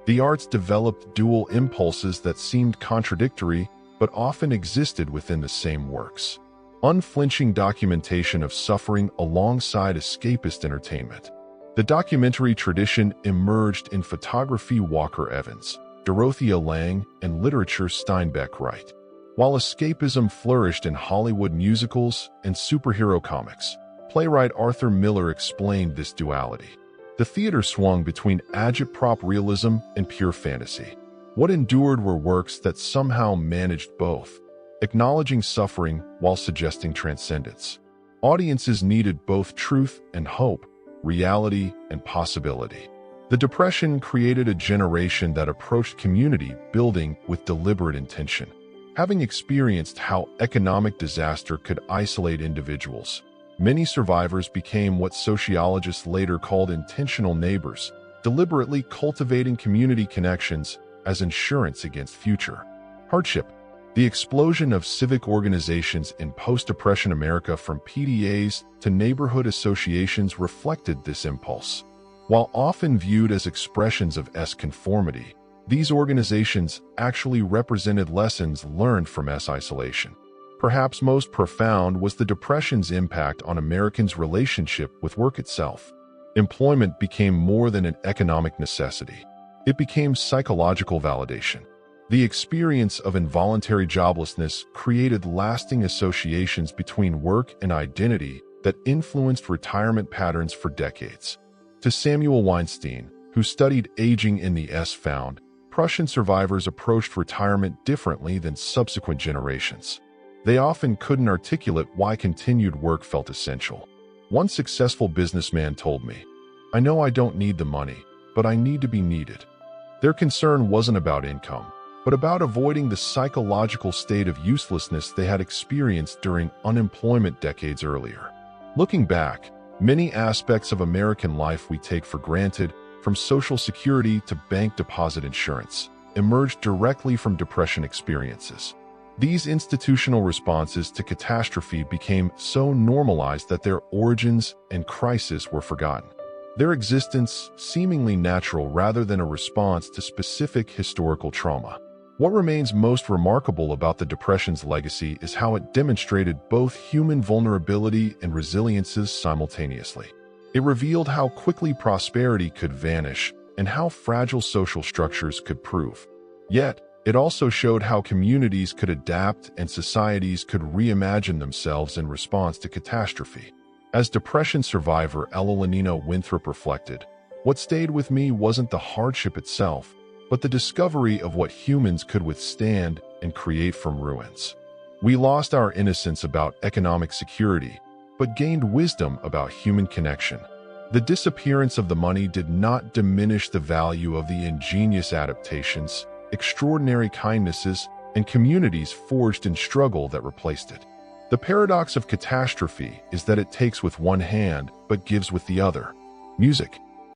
The arts developed dual impulses that seemed contradictory but often existed within the same works. Unflinching documentation of suffering alongside escapist entertainment. The documentary tradition emerged in photography Walker Evans, Dorothea Lange, and literature Steinbeck Wright. While escapism flourished in Hollywood musicals and superhero comics, playwright Arthur Miller explained this duality. The theater swung between agitprop realism and pure fantasy. What endured were works that somehow managed both, acknowledging suffering while suggesting transcendence. Audiences needed both truth and hope, reality and possibility. The Depression created a generation that approached community building with deliberate intention. Having experienced how economic disaster could isolate individuals, many survivors became what sociologists later called intentional neighbors, deliberately cultivating community connections as insurance against future hardship. The explosion of civic organizations in post-Depression America, from PDAs to neighborhood associations, reflected this impulse. While often viewed as expressions of conformity, these organizations actually represented lessons learned from isolation. Perhaps most profound was the Depression's impact on Americans' relationship with work itself. Employment became more than an economic necessity. It became psychological validation. The experience of involuntary joblessness created lasting associations between work and identity that influenced retirement patterns for decades. To Samuel Weinstein, who studied aging in the S, found Depression survivors approached retirement differently than subsequent generations. They often couldn't articulate why continued work felt essential. One successful businessman told me, "I know I don't need the money, but I need to be needed." Their concern wasn't about income, but about avoiding the psychological state of uselessness they had experienced during unemployment decades earlier. Looking back, many aspects of American life we take for granted, from Social Security to bank deposit insurance, emerged directly from Depression experiences. These institutional responses to catastrophe became so normalized that their origins and crisis were forgotten. Their existence seemingly natural rather than a response to specific historical trauma. What remains most remarkable about the Depression's legacy is how it demonstrated both human vulnerability and resiliences simultaneously. It revealed how quickly prosperity could vanish and how fragile social structures could prove. Yet, it also showed how communities could adapt and societies could reimagine themselves in response to catastrophe. As Depression survivor Elalina Winthrop reflected, "What stayed with me wasn't the hardship itself, but the discovery of what humans could withstand and create from ruins. We lost our innocence about economic security, but gained wisdom about human connection. The disappearance of the money did not diminish the value of the ingenious adaptations, extraordinary kindnesses, and communities forged in struggle that replaced it." The paradox of catastrophe is that it takes with one hand but gives with the other. Music,